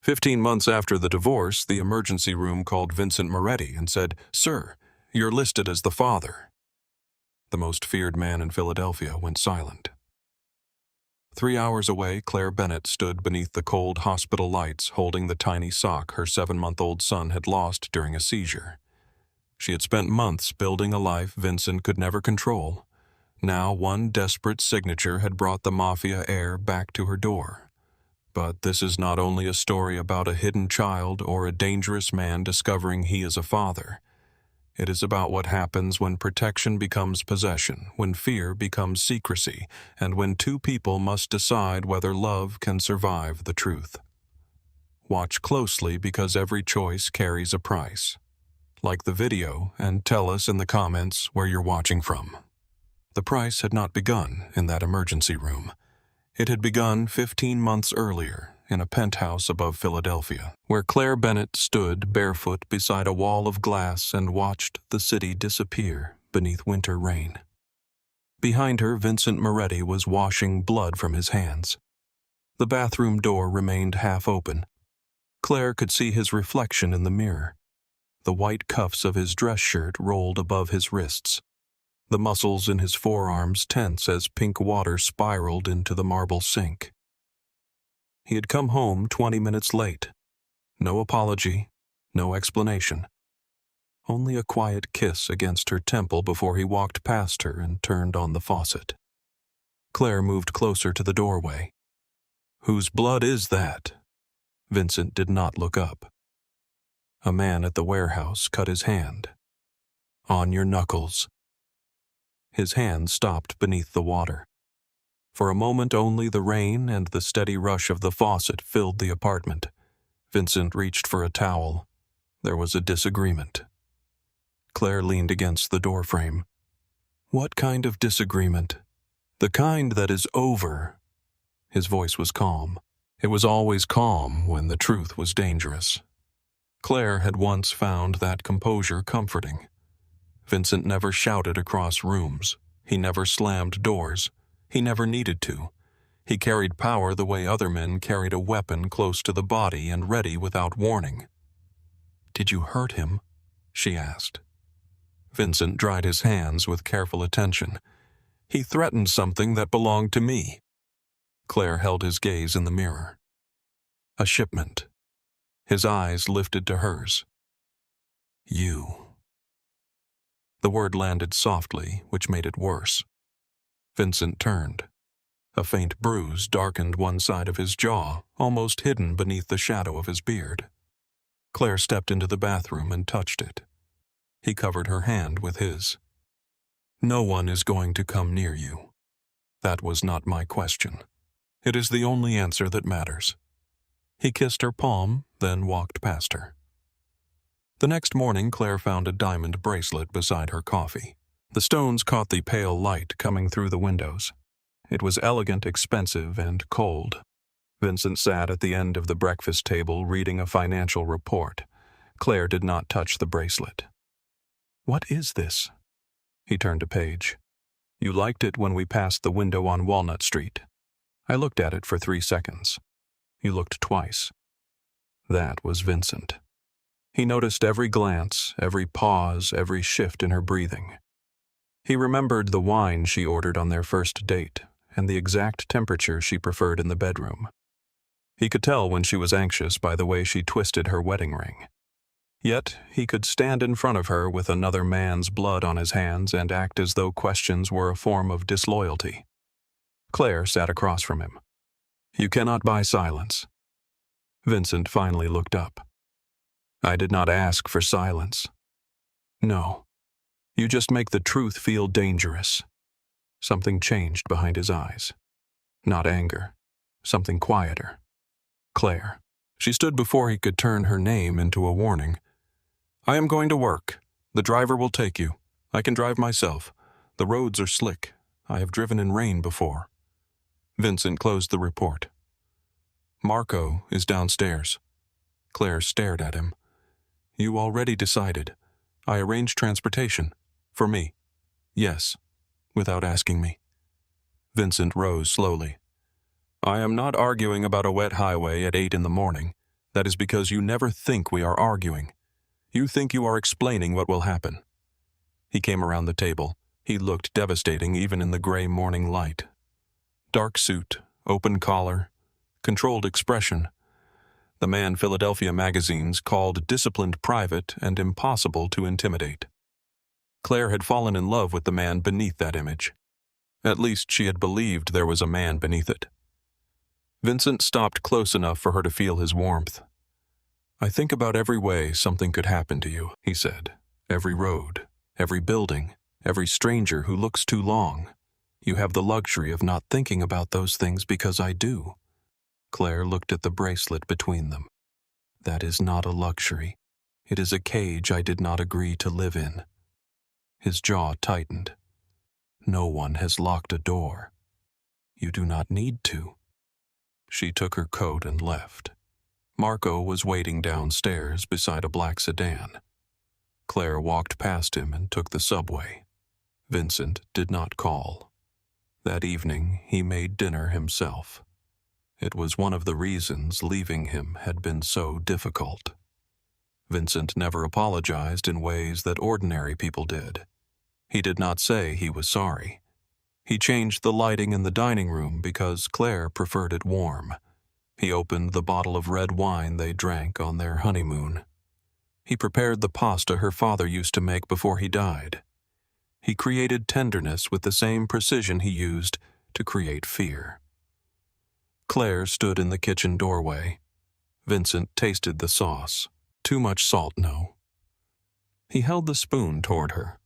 15 months after the divorce, the emergency room called Vincent Moretti and said, "Sir, you're listed as the father." The most feared man in Philadelphia went silent. 3 hours away, Claire Bennett stood beneath the cold hospital lights holding the tiny sock her 7-month-old son had lost during a seizure. She had spent months building a life Vincent could never control. Now one desperate signature had brought the Mafia heir back to her door. But this is not only a story about a hidden child or a dangerous man discovering he is a father. It is about what happens when protection becomes possession, when fear becomes secrecy, and when two people must decide whether love can survive the truth. Watch closely because every choice carries a price. Like the video and tell us in the comments where you're watching from. The price had not begun in that emergency room. It had begun 15 months earlier in a penthouse above Philadelphia, where Claire Bennett stood barefoot beside a wall of glass and watched the city disappear beneath winter rain. Behind her, Vincent Moretti was washing blood from his hands. The bathroom door remained half open. Claire could see his reflection in the mirror. The white cuffs of his dress shirt rolled above his wrists. The muscles in his forearms tense as pink water spiraled into the marble sink. He had come home 20 minutes late. No apology, no explanation. Only a quiet kiss against her temple before he walked past her and turned on the faucet. Claire moved closer to the doorway. "Whose blood is that?" Vincent did not look up. A man at the warehouse cut his hand. "On your knuckles." His hand stopped beneath the water. For a moment only the rain and the steady rush of the faucet filled the apartment. Vincent reached for a towel. There was a disagreement. Claire leaned against the doorframe. "What kind of disagreement?" "The kind that is over." His voice was calm. It was always calm when the truth was dangerous. Claire had once found that composure comforting. Vincent never shouted across rooms. He never slammed doors. He never needed to. He carried power the way other men carried a weapon close to the body and ready without warning. "Did you hurt him?" she asked. Vincent dried his hands with careful attention. "He threatened something that belonged to me." Claire held his gaze in the mirror. "A shipment." His eyes lifted to hers. "You." The word landed softly, which made it worse. Vincent turned. A faint bruise darkened one side of his jaw, almost hidden beneath the shadow of his beard. Claire stepped into the bathroom and touched it. He covered her hand with his. "No one is going to come near you." That was not my question. It is the only answer that matters. He kissed her palm, then walked past her. The next morning, Claire found a diamond bracelet beside her coffee. The stones caught the pale light coming through the windows. It was elegant, expensive, and cold. Vincent sat at the end of the breakfast table reading a financial report. Claire did not touch the bracelet. "What is this?" He turned a page. "You liked it when we passed the window on Walnut Street." I looked at it for 3 seconds. You looked twice. That was Vincent. He noticed every glance, every pause, every shift in her breathing. He remembered the wine she ordered on their first date and the exact temperature she preferred in the bedroom. He could tell when she was anxious by the way she twisted her wedding ring. Yet he could stand in front of her with another man's blood on his hands and act as though questions were a form of disloyalty. Claire sat across from him. "You cannot buy silence." Vincent finally looked up. "I did not ask for silence." "No. You just make the truth feel dangerous." Something changed behind his eyes. Not anger. Something quieter. Claire. She stood before he could turn her name into a warning. "I am going to work. The driver will take you. I can drive myself. The roads are slick. I have driven in rain before." Vincent closed the report. "Marco is downstairs." Claire stared at him. "You already decided. I arranged transportation. For me." "Yes," without asking me. Vincent rose slowly. "I am not arguing about a wet highway at 8 in the morning. That is because you never think we are arguing. You think you are explaining what will happen." He came around the table. He looked devastating even in the gray morning light. Dark suit, open collar, controlled expression. The man Philadelphia magazines called disciplined private and impossible to intimidate. Claire had fallen in love with the man beneath that image. At least she had believed there was a man beneath it. Vincent stopped close enough for her to feel his warmth. "I think about every way something could happen to you," he said. "Every road, every building, every stranger who looks too long. You have the luxury of not thinking about those things because I do." Claire looked at the bracelet between them. "That is not a luxury. It is a cage I did not agree to live in." His jaw tightened. "No one has locked a door. You do not need to." She took her coat and left. Marco was waiting downstairs beside a black sedan. Claire walked past him and took the subway. Vincent did not call. That evening, he made dinner himself. It was one of the reasons leaving him had been so difficult. Vincent never apologized in ways that ordinary people did. He did not say he was sorry. He changed the lighting in the dining room because Claire preferred it warm. He opened the bottle of red wine they drank on their honeymoon. He prepared the pasta her father used to make before he died. He created tenderness with the same precision he used to create fear. Claire stood in the kitchen doorway. Vincent tasted the sauce. Too much salt, no. He held the spoon toward her.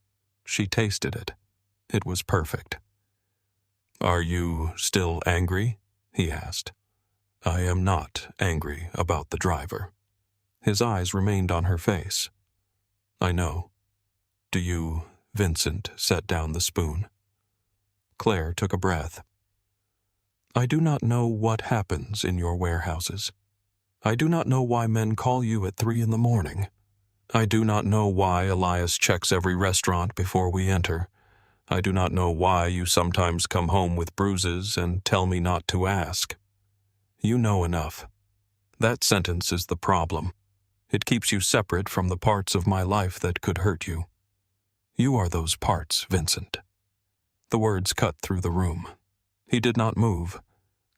She tasted it. It was perfect. "Are you still angry?" he asked. "I am not angry about the driver." His eyes remained on her face. "I know. Do you—" Vincent set down the spoon. Claire took a breath. "I do not know what happens in your warehouses. I do not know why men call you at 3 a.m. I do not know why Elias checks every restaurant before we enter. I do not know why you sometimes come home with bruises and tell me not to ask. You know enough. That sentence is the problem. It keeps you separate from the parts of my life that could hurt you. You are those parts, Vincent." The words cut through the room. He did not move.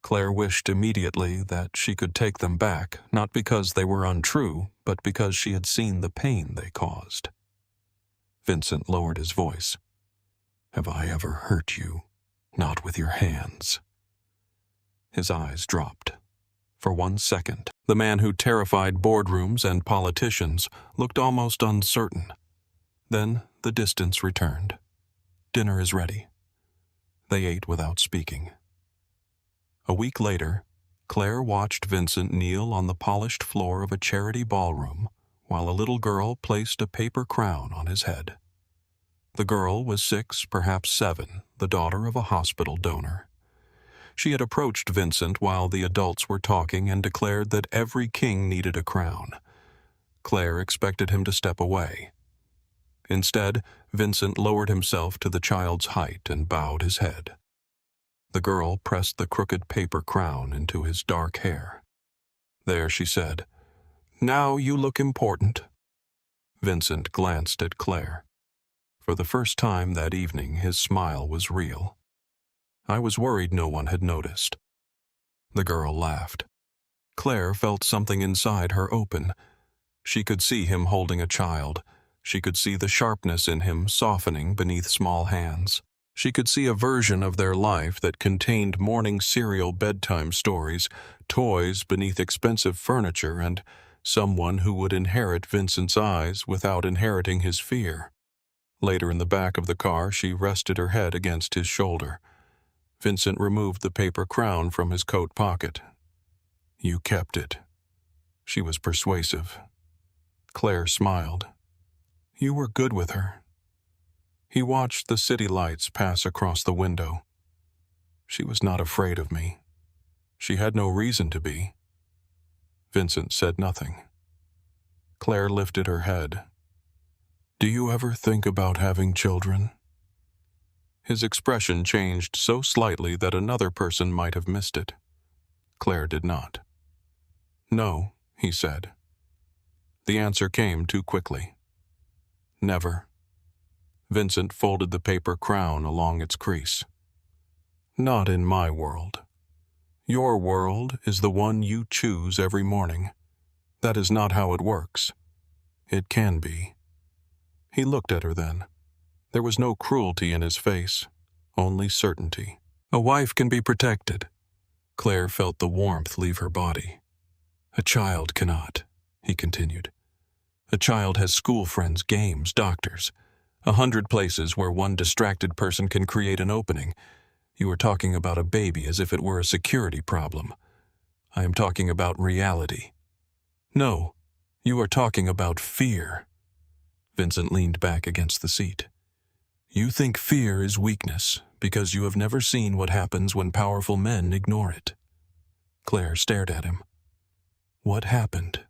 Claire wished immediately that she could take them back, not because they were untrue, but because she had seen the pain they caused. Vincent lowered his voice. "Have I ever hurt you? Not with your hands." His eyes dropped. For 1 second, the man who terrified boardrooms and politicians looked almost uncertain. Then the distance returned. "Dinner is ready." They ate without speaking. A week later, Claire watched Vincent kneel on the polished floor of a charity ballroom while a little girl placed a paper crown on his head. The girl was 6, perhaps 7, the daughter of a hospital donor. She had approached Vincent while the adults were talking and declared that every king needed a crown. Claire expected him to step away. Instead, Vincent lowered himself to the child's height and bowed his head. The girl pressed the crooked paper crown into his dark hair. "There," she said. "Now you look important." Vincent glanced at Claire. For the first time that evening, his smile was real. "I was worried no one had noticed." The girl laughed. Claire felt something inside her open. She could see him holding a child. She could see the sharpness in him softening beneath small hands. She could see a version of their life that contained morning cereal bedtime stories, toys beneath expensive furniture, and someone who would inherit Vincent's eyes without inheriting his fear. Later in the back of the car, she rested her head against his shoulder. Vincent removed the paper crown from his coat pocket. "You kept it." She was persuasive. Claire smiled. "You were good with her." He watched the city lights pass across the window. "She was not afraid of me. She had no reason to be." Vincent said nothing. Claire lifted her head. "Do you ever think about having children?" His expression changed so slightly that another person might have missed it. Claire did not. "No," he said. The answer came too quickly. Never. Vincent folded the paper crown along its crease. Not in my world. Your world is the one you choose every morning. That is not how it works. It can be. He looked at her then. There was no cruelty in his face, only certainty. A wife can be protected. Claire felt the warmth leave her body. A child cannot, he continued. A child has school friends, games, doctors, 100 places where one distracted person can create an opening. You are talking about a baby as if it were a security problem. I am talking about reality. No, you are talking about fear. Vincent leaned back against the seat. You think fear is weakness because you have never seen what happens when powerful men ignore it. Claire stared at him. What happened?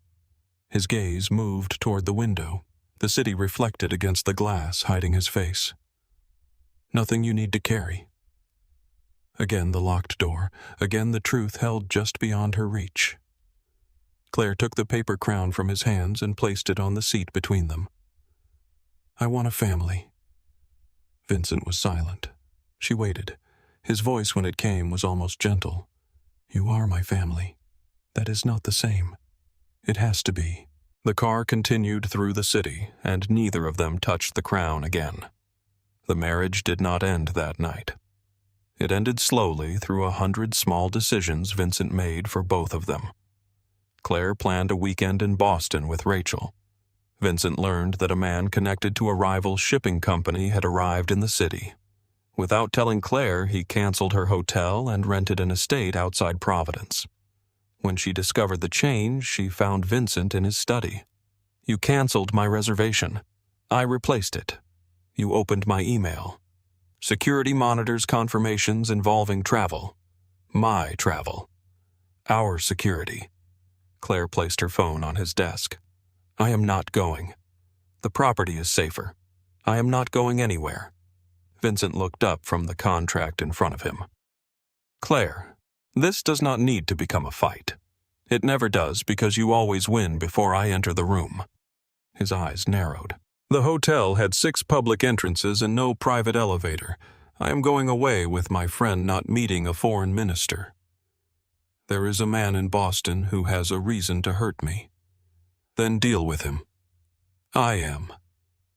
His gaze moved toward the window, the city reflected against the glass, hiding his face. Nothing you need to carry. Again the locked door, again the truth held just beyond her reach. Claire took the paper crown from his hands and placed it on the seat between them. I want a family. Vincent was silent. She waited. His voice, when it came, was almost gentle. You are my family. That is not the same. It has to be. The car continued through the city, and neither of them touched the crown again. The marriage did not end that night. It ended slowly through 100 small decisions Vincent made for both of them. Claire planned a weekend in Boston with Rachel. Vincent learned that a man connected to a rival shipping company had arrived in the city. Without telling Claire, he canceled her hotel and rented an estate outside Providence. When she discovered the change, she found Vincent in his study. You canceled my reservation. I replaced it. You opened my email. Security monitors confirmations involving travel. My travel. Our security. Claire placed her phone on his desk. I am not going. The property is safer. I am not going anywhere. Vincent looked up from the contract in front of him. Claire, this does not need to become a fight. It never does because you always win before I enter the room. His eyes narrowed. The hotel had 6 public entrances and no private elevator. I am going away with my friend, not meeting a foreign minister. There is a man in Boston who has a reason to hurt me. Then deal with him. I am.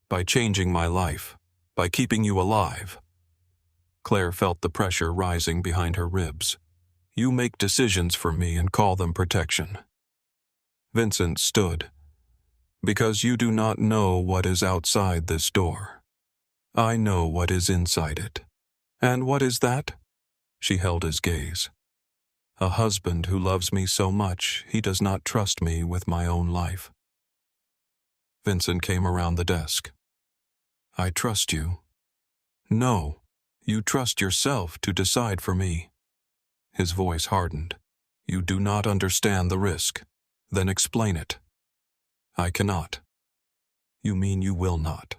By changing my life. By keeping you alive. Claire felt the pressure rising behind her ribs. You make decisions for me and call them protection. Vincent stood. Because you do not know what is outside this door. I know what is inside it. And what is that? She held his gaze. A husband who loves me so much he does not trust me with my own life. Vincent came around the desk. I trust you. No, you trust yourself to decide for me. His voice hardened. You do not understand the risk. Then explain it. I cannot. You mean you will not.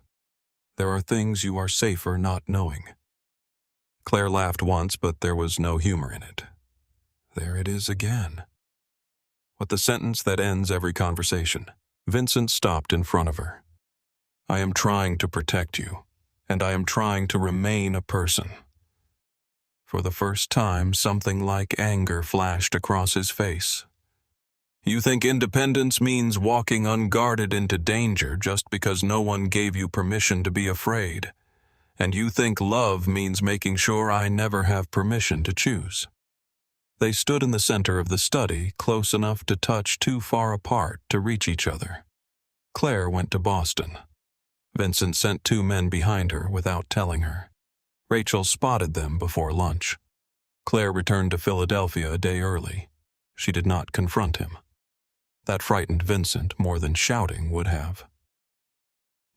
There are things you are safer not knowing. Claire laughed once, but there was no humor in it. There it is again. With the sentence that ends every conversation, Vincent stopped in front of her. I am trying to protect you, and I am trying to remain a person. For the first time, something like anger flashed across his face. You think independence means walking unguarded into danger just because no one gave you permission to be afraid, and you think love means making sure I never have permission to choose. They stood in the center of the study, close enough to touch too far apart to reach each other. Claire went to Boston. Vincent sent 2 men behind her without telling her. Rachel spotted them before lunch. Claire returned to Philadelphia a day early. She did not confront him. That frightened Vincent more than shouting would have.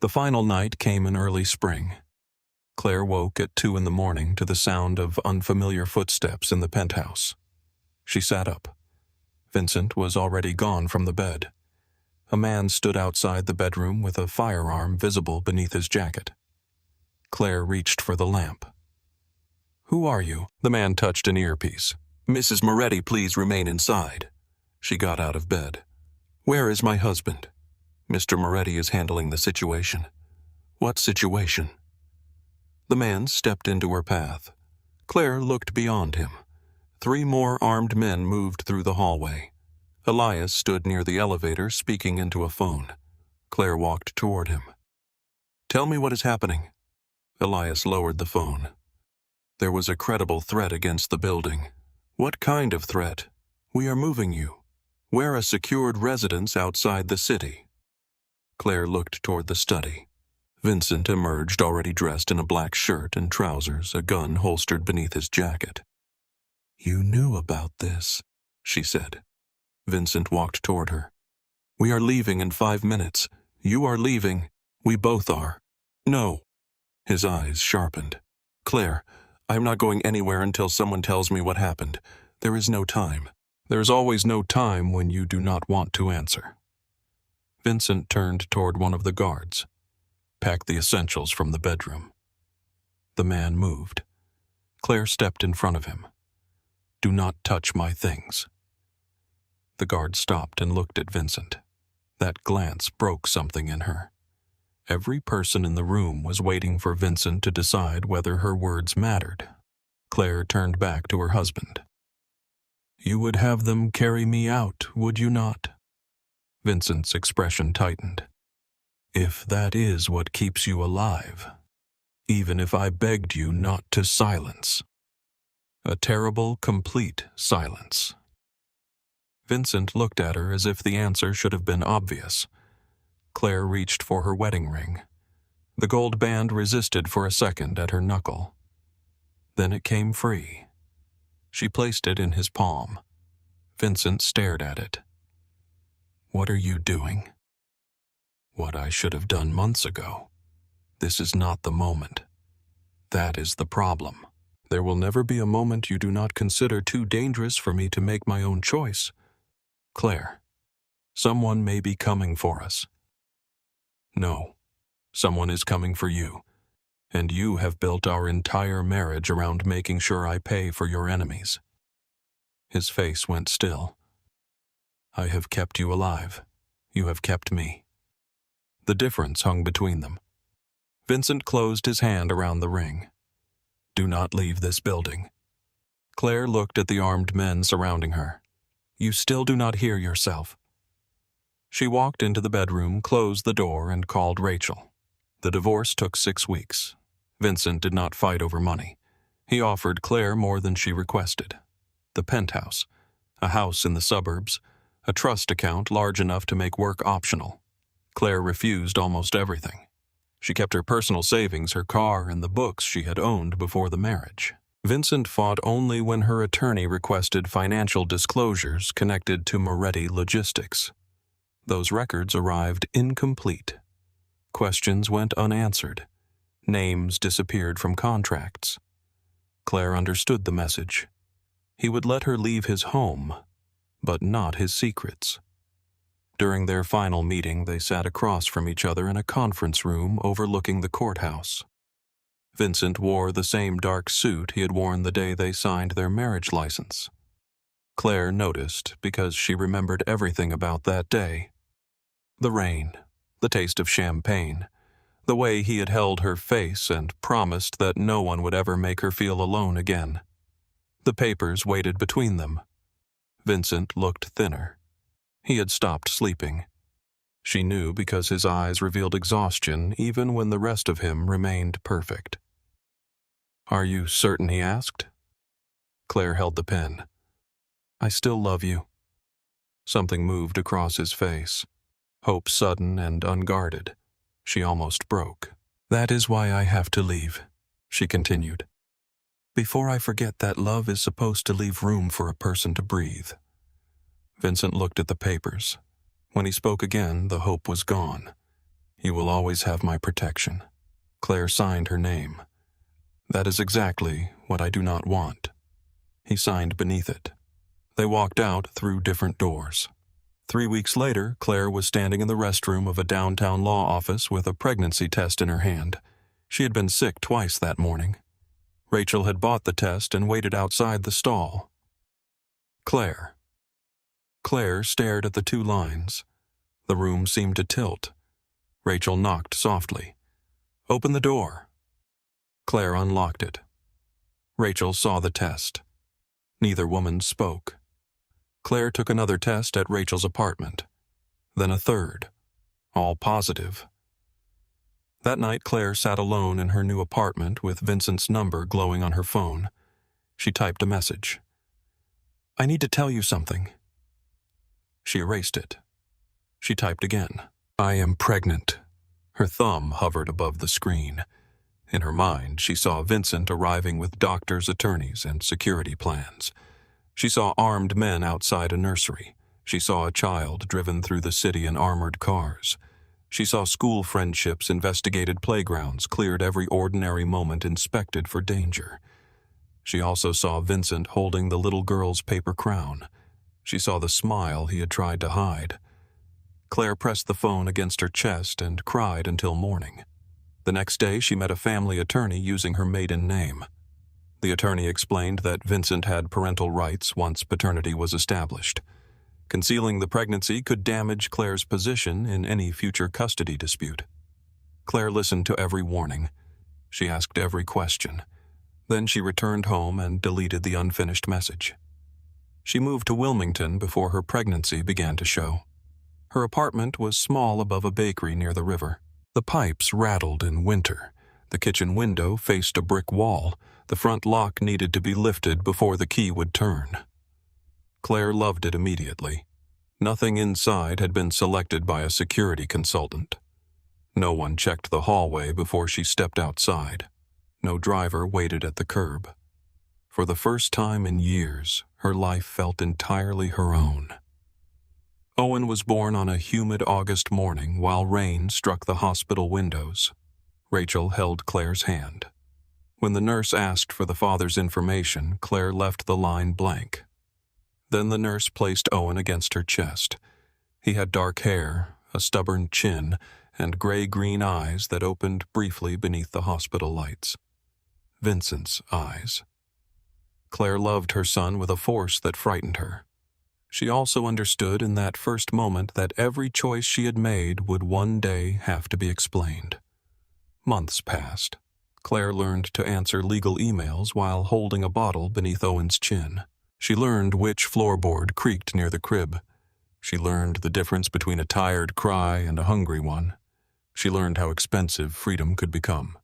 The final night came in early spring. Claire woke at 2 in the morning to the sound of unfamiliar footsteps in the penthouse. She sat up. Vincent was already gone from the bed. A man stood outside the bedroom with a firearm visible beneath his jacket. Claire reached for the lamp. Who are you? The man touched an earpiece. Mrs. Moretti, please remain inside. She got out of bed. Where is my husband? Mr. Moretti is handling the situation. What situation? The man stepped into her path. Claire looked beyond him. 3 more armed men moved through the hallway. Elias stood near the elevator speaking into a phone. Claire walked toward him. Tell me what is happening. Elias lowered the phone. There was a credible threat against the building. What kind of threat? We are moving you. We're a secured residence outside the city. Claire looked toward the study. Vincent emerged already dressed in a black shirt and trousers, a gun holstered beneath his jacket. You knew about this, she said. Vincent walked toward her. We are leaving in 5 minutes. You are leaving. We both are. No. His eyes sharpened. Claire, I am not going anywhere until someone tells me what happened. There is no time. There is always no time when you do not want to answer. Vincent turned toward one of the guards. Pack the essentials from the bedroom. The man moved. Claire stepped in front of him. Do not touch my things. The guard stopped and looked at Vincent. That glance broke something in her. Every person in the room was waiting for Vincent to decide whether her words mattered. Claire turned back to her husband. You would have them carry me out, would you not? Vincent's expression tightened. If that is what keeps you alive, even if I begged you not to silence. A terrible, complete silence. Vincent looked at her as if the answer should have been obvious. Claire reached for her wedding ring. The gold band resisted for a second at her knuckle. Then it came free. She placed it in his palm. Vincent stared at it. What are you doing? What I should have done months ago. This is not the moment. That is the problem. There will never be a moment you do not consider too dangerous for me to make my own choice. Claire, someone may be coming for us. No, someone is coming for you, and you have built our entire marriage around making sure I pay for your enemies. His face went still. I have kept you alive. You have kept me. The difference hung between them. Vincent closed his hand around the ring. Do not leave this building. Claire looked at the armed men surrounding her. You still do not hear yourself. She walked into the bedroom, closed the door, and called Rachel. The divorce took 6 weeks. Vincent did not fight over money. He offered Claire more than she requested. The penthouse, a house in the suburbs, a trust account large enough to make work optional. Claire refused almost everything. She kept her personal savings, her car, and the books she had owned before the marriage. Vincent fought only when her attorney requested financial disclosures connected to Moretti Logistics. Those records arrived incomplete. Questions went unanswered. Names disappeared from contracts. Claire understood the message. He would let her leave his home, but not his secrets. During their final meeting, they sat across from each other in a conference room overlooking the courthouse. Vincent wore the same dark suit he had worn the day they signed their marriage license. Claire noticed because she remembered everything about that day. The rain, the taste of champagne, the way he had held her face and promised that no one would ever make her feel alone again. The papers waited between them. Vincent looked thinner. He had stopped sleeping. She knew because his eyes revealed exhaustion even when the rest of him remained perfect. Are you certain, he asked? Claire held the pen. I still love you. Something moved across his face. Hope sudden and unguarded. She almost broke. That is why I have to leave, she continued. Before I forget that love is supposed to leave room for a person to breathe. Vincent looked at the papers. When he spoke again, the hope was gone. You will always have my protection. Claire signed her name. That is exactly what I do not want. He signed beneath it. They walked out through different doors. 3 weeks later, Claire was standing in the restroom of a downtown law office with a pregnancy test in her hand. She had been sick twice that morning. Rachel had bought the test and waited outside the stall. Claire. Claire stared at the 2 lines. The room seemed to tilt. Rachel knocked softly. "Open the door." Claire unlocked it. Rachel saw the test. Neither woman spoke. Claire took another test at Rachel's apartment, then a third, all positive. That night, Claire sat alone in her new apartment with Vincent's number glowing on her phone. She typed a message. "I need to tell you something." She erased it. She typed again. "I am pregnant." Her thumb hovered above the screen. In her mind, she saw Vincent arriving with doctors, attorneys, and security plans. She saw armed men outside a nursery. She saw a child driven through the city in armored cars. She saw school friendships, investigated playgrounds, cleared every ordinary moment, inspected for danger. She also saw Vincent holding the little girl's paper crown. She saw the smile he had tried to hide. Claire pressed the phone against her chest and cried until morning. The next day, she met a family attorney using her maiden name. The attorney explained that Vincent had parental rights once paternity was established. Concealing the pregnancy could damage Claire's position in any future custody dispute. Claire listened to every warning. She asked every question. Then she returned home and deleted the unfinished message. She moved to Wilmington before her pregnancy began to show. Her apartment was small above a bakery near the river. The pipes rattled in winter. The kitchen window faced a brick wall. The front lock needed to be lifted before the key would turn. Claire loved it immediately. Nothing inside had been selected by a security consultant. No one checked the hallway before she stepped outside. No driver waited at the curb. For the first time in years, her life felt entirely her own. Owen was born on a humid August morning while rain struck the hospital windows. Rachel held Claire's hand. When the nurse asked for the father's information, Claire left the line blank. Then the nurse placed Owen against her chest. He had dark hair, a stubborn chin, and gray-green eyes that opened briefly beneath the hospital lights. Vincent's eyes. Claire loved her son with a force that frightened her. She also understood in that first moment that every choice she had made would one day have to be explained. Months passed. Claire learned to answer legal emails while holding a bottle beneath Owen's chin. She learned which floorboard creaked near the crib. She learned the difference between a tired cry and a hungry one. She learned how expensive freedom could become.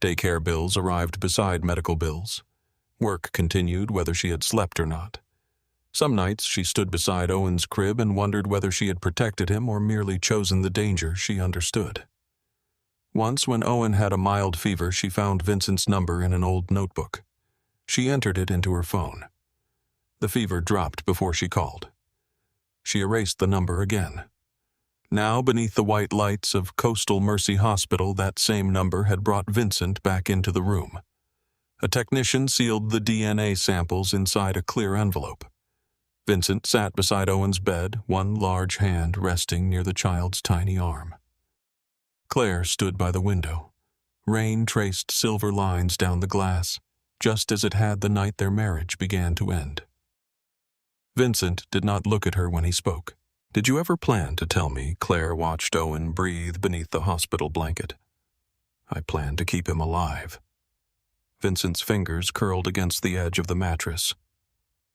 Daycare bills arrived beside medical bills. Work continued whether she had slept or not. Some nights she stood beside Owen's crib and wondered whether she had protected him or merely chosen the danger she understood. Once, when Owen had a mild fever, she found Vincent's number in an old notebook. She entered it into her phone. The fever dropped before she called. She erased the number again. Now, beneath the white lights of Coastal Mercy Hospital, that same number had brought Vincent back into the room. A technician sealed the DNA samples inside a clear envelope. Vincent sat beside Owen's bed, one large hand resting near the child's tiny arm. Claire stood by the window. Rain traced silver lines down the glass, just as it had the night their marriage began to end. Vincent did not look at her when he spoke. "Did you ever plan to tell me?" Claire watched Owen breathe beneath the hospital blanket. "I planned to keep him alive." Vincent's fingers curled against the edge of the mattress.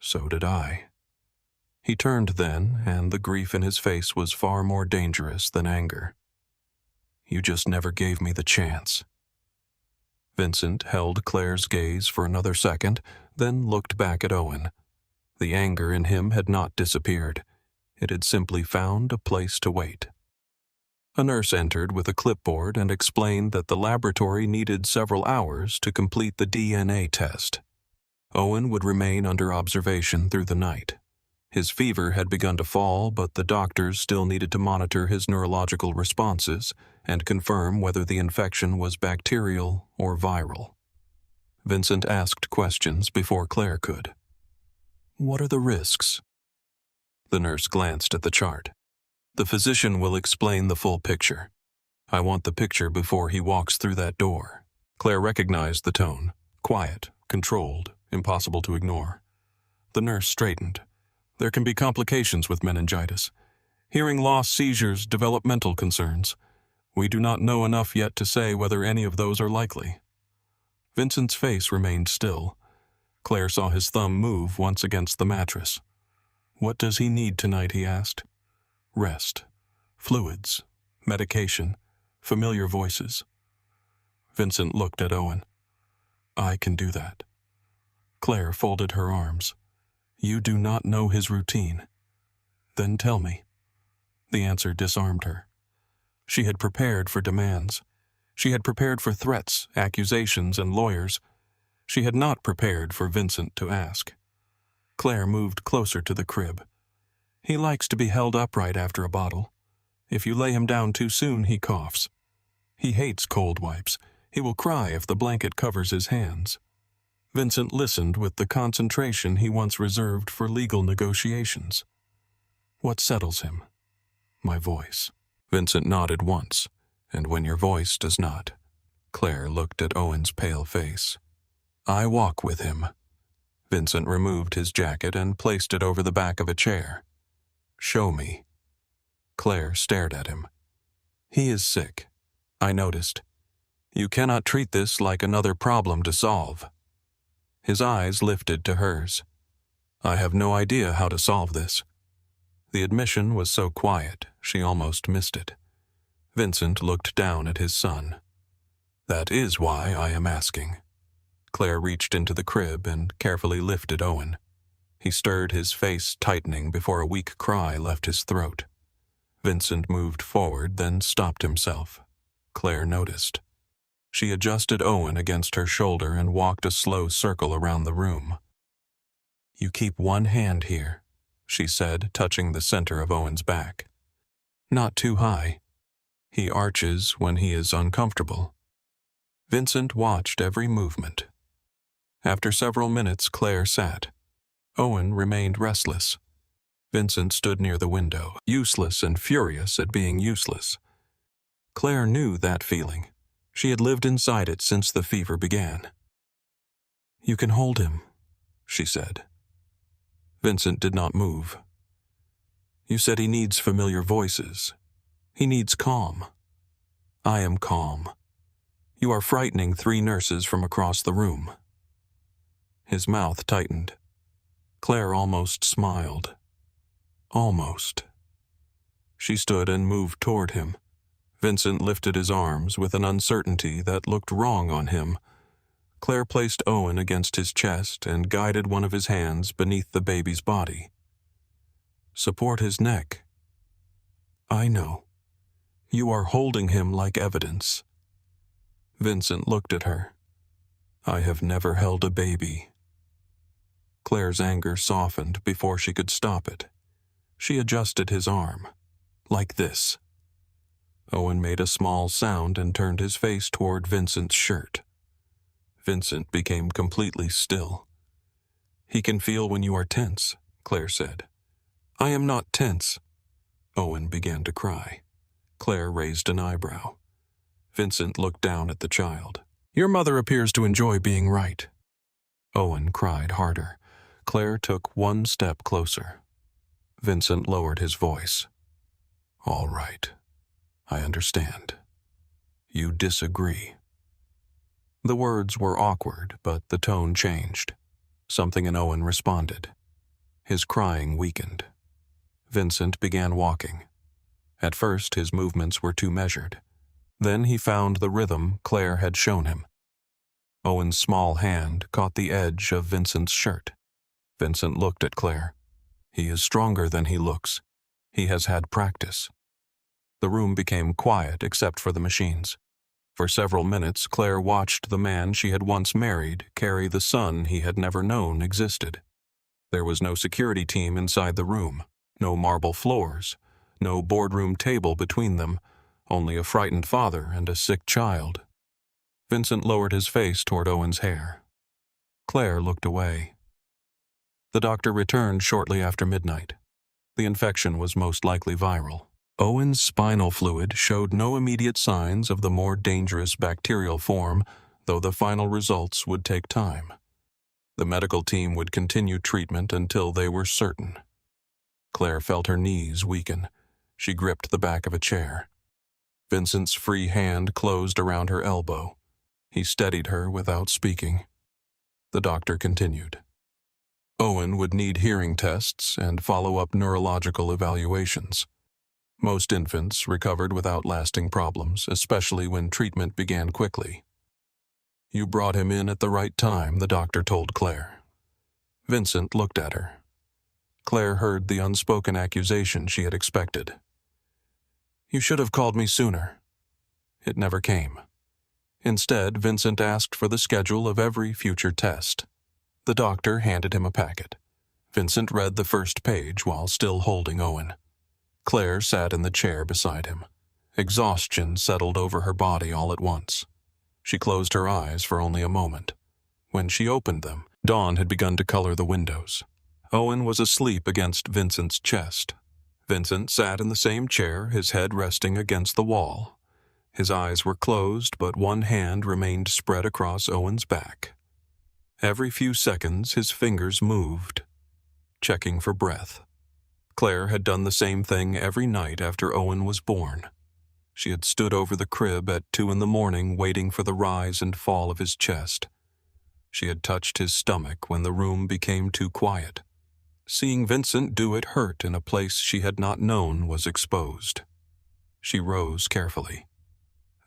"So did I." He turned then, and the grief in his face was far more dangerous than anger. "You just never gave me the chance." Vincent held Claire's gaze for another second, then looked back at Owen. The anger in him had not disappeared. It had simply found a place to wait. A nurse entered with a clipboard and explained that the laboratory needed several hours to complete the DNA test. Owen would remain under observation through the night. His fever had begun to fall, but the doctors still needed to monitor his neurological responses and confirm whether the infection was bacterial or viral. Vincent asked questions before Claire could. "What are the risks?" The nurse glanced at the chart. "The physician will explain the full picture. I want the picture before he walks through that door." Claire recognized the tone. Quiet, controlled, impossible to ignore. The nurse straightened. "There can be complications with meningitis. Hearing loss, seizures, developmental concerns. We do not know enough yet to say whether any of those are likely. Vincent's face remained still. Claire saw his thumb move once against the mattress. What does he need tonight, he asked. Rest, fluids, medication, familiar voices. Vincent looked at Owen. I can do that. Claire folded her arms. You do not know his routine. Then tell me. The answer disarmed her. She had prepared for demands. She had prepared for threats, accusations, and lawyers. She had not prepared for Vincent to ask. Claire moved closer to the crib. He likes to be held upright after a bottle. If you lay him down too soon, he coughs. He hates cold wipes. He will cry if the blanket covers his hands. Vincent listened with the concentration he once reserved for legal negotiations. What settles him? My voice. Vincent nodded once, and when your voice does not. Claire looked at Owen's pale face. I walk with him. Vincent removed his jacket and placed it over the back of a chair. Show me. Claire stared at him. He is sick. I noticed. You cannot treat this like another problem to solve. His eyes lifted to hers. I have no idea how to solve this. The admission was so quiet, she almost missed it. Vincent looked down at his son. That is why I am asking. Claire reached into the crib and carefully lifted Owen. He stirred, his face tightening before a weak cry left his throat. Vincent moved forward, then stopped himself. Claire noticed. She adjusted Owen against her shoulder and walked a slow circle around the room. You keep one hand here, she said, touching the center of Owen's back. Not too high. He arches when he is uncomfortable. Vincent watched every movement. After several minutes, Claire sat. Owen remained restless. Vincent stood near the window, useless and furious at being useless. Claire knew that feeling. She had lived inside it since the fever began. You can hold him, she said. Vincent did not move. You said he needs familiar voices. He needs calm. I am calm. You are frightening 3 nurses from across the room. His mouth tightened. Claire almost smiled. Almost. She stood and moved toward him. Vincent lifted his arms with an uncertainty that looked wrong on him. Claire placed Owen against his chest and guided one of his hands beneath the baby's body. Support his neck. I know. You are holding him like evidence. Vincent looked at her. I have never held a baby. Claire's anger softened before she could stop it. She adjusted his arm. Like this. Owen made a small sound and turned his face toward Vincent's shirt. Vincent became completely still. He can feel when you are tense, Claire said. I am not tense. Owen began to cry. Claire raised an eyebrow. Vincent looked down at the child. Your mother appears to enjoy being right. Owen cried harder. Claire took one step closer. Vincent lowered his voice. All right. I understand. You disagree. The words were awkward, but the tone changed. Something in Owen responded. His crying weakened. Vincent began walking. At first, his movements were too measured. Then he found the rhythm Claire had shown him. Owen's small hand caught the edge of Vincent's shirt. Vincent looked at Claire. He is stronger than he looks. He has had practice. The room became quiet except for the machines. For several minutes, Claire watched the man she had once married carry the son he had never known existed. There was no security team inside the room, no marble floors, no boardroom table between them, only a frightened father and a sick child. Vincent lowered his face toward Owen's hair. Claire looked away. The doctor returned shortly after midnight. The infection was most likely viral. Owen's spinal fluid showed no immediate signs of the more dangerous bacterial form, though the final results would take time. The medical team would continue treatment until they were certain. Claire felt her knees weaken. She gripped the back of a chair. Vincent's free hand closed around her elbow. He steadied her without speaking. The doctor continued. Owen would need hearing tests and follow-up neurological evaluations. Most infants recovered without lasting problems, especially when treatment began quickly. You brought him in at the right time, the doctor told Claire. Vincent looked at her. Claire heard the unspoken accusation she had expected. You should have called me sooner. It never came. Instead, Vincent asked for the schedule of every future test. The doctor handed him a packet. Vincent read the first page while still holding Owen. Claire sat in the chair beside him. Exhaustion settled over her body all at once. She closed her eyes for only a moment. When she opened them, dawn had begun to color the windows. Owen was asleep against Vincent's chest. Vincent sat in the same chair, his head resting against the wall. His eyes were closed, but one hand remained spread across Owen's back. Every few seconds, his fingers moved, checking for breath. Claire had done the same thing every night after Owen was born. She had stood over the crib at 2 a.m, waiting for the rise and fall of his chest. She had touched his stomach when the room became too quiet. Seeing Vincent do it hurt in a place she had not known was exposed. She rose carefully.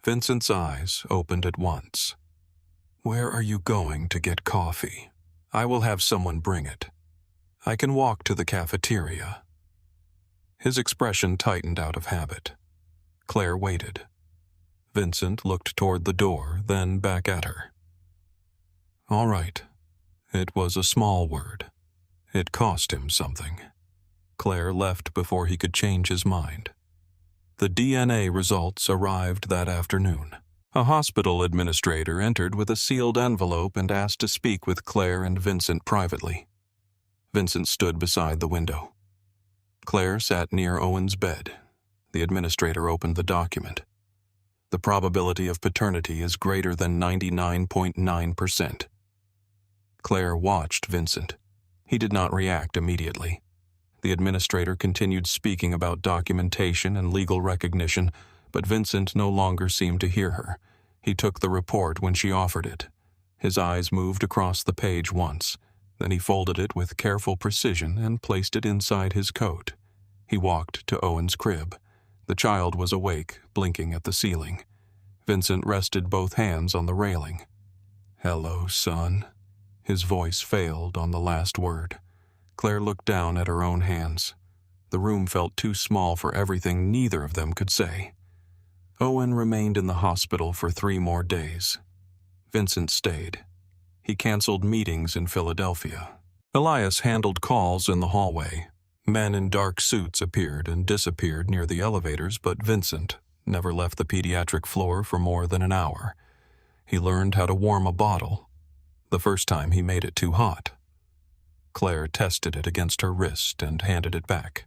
Vincent's eyes opened at once. Where are you going to get coffee? I will have someone bring it. I can walk to the cafeteria. His expression tightened out of habit. Claire waited. Vincent looked toward the door, then back at her. All right. It was a small word. It cost him something. Claire left before he could change his mind. The DNA results arrived that afternoon. A hospital administrator entered with a sealed envelope and asked to speak with Claire and Vincent privately. Vincent stood beside the window. Claire sat near Owen's bed. The administrator opened the document. The probability of paternity is greater than 99.9%. Claire watched Vincent. He did not react immediately. The administrator continued speaking about documentation and legal recognition, but Vincent no longer seemed to hear her. He took the report when she offered it. His eyes moved across the page once. Then he folded it with careful precision and placed it inside his coat. He walked to Owen's crib. The child was awake, blinking at the ceiling. Vincent rested both hands on the railing. Hello, son. His voice failed on the last word. Claire looked down at her own hands. The room felt too small for everything neither of them could say. Owen remained in the hospital for 3 more days. Vincent stayed. He canceled meetings in Philadelphia. Elias handled calls in the hallway. Men in dark suits appeared and disappeared near the elevators, but Vincent never left the pediatric floor for more than an hour. He learned how to warm a bottle. The first time he made it too hot. Claire tested it against her wrist and handed it back.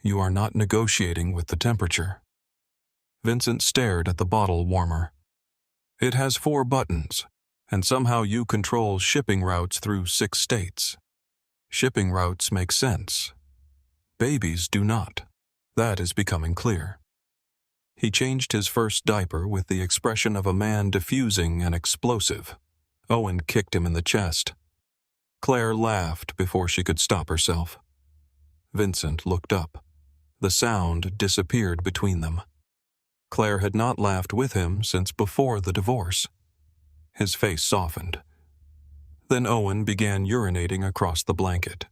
You are not negotiating with the temperature. Vincent stared at the bottle warmer. It has 4 buttons, and somehow you control shipping routes through 6 states. Shipping routes make sense. Babies do not. That is becoming clear. He changed his first diaper with the expression of a man diffusing an explosive. Owen kicked him in the chest. Claire laughed before she could stop herself. Vincent looked up. The sound disappeared between them. Claire had not laughed with him since before the divorce. His face softened. Then Owen began urinating across the blanket.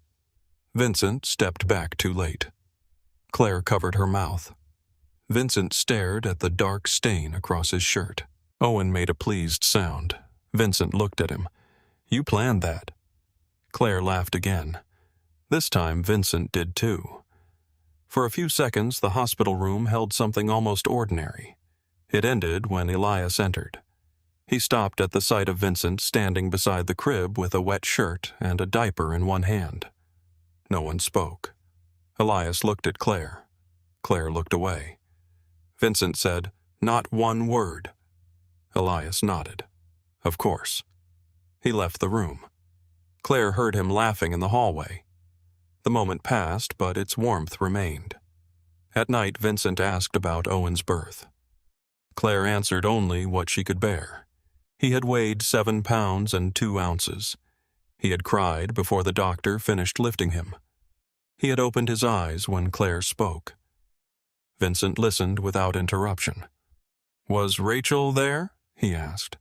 Vincent stepped back too late. Claire covered her mouth. Vincent stared at the dark stain across his shirt. Owen made a pleased sound. Vincent looked at him. You planned that. Claire laughed again. This time Vincent did too. For a few seconds, the hospital room held something almost ordinary. It ended when Elias entered. He stopped at the sight of Vincent standing beside the crib with a wet shirt and a diaper in one hand. No one spoke. Elias looked at Claire. Claire looked away. Vincent said, "Not one word." Elias nodded. Of course. He left the room. Claire heard him laughing in the hallway. The moment passed, but its warmth remained. At night, Vincent asked about Owen's birth. Claire answered only what she could bear. He had weighed 7 pounds and 2 ounces. He had cried before the doctor finished lifting him. He had opened his eyes when Claire spoke. Vincent listened without interruption. "Was Rachel there?" he asked.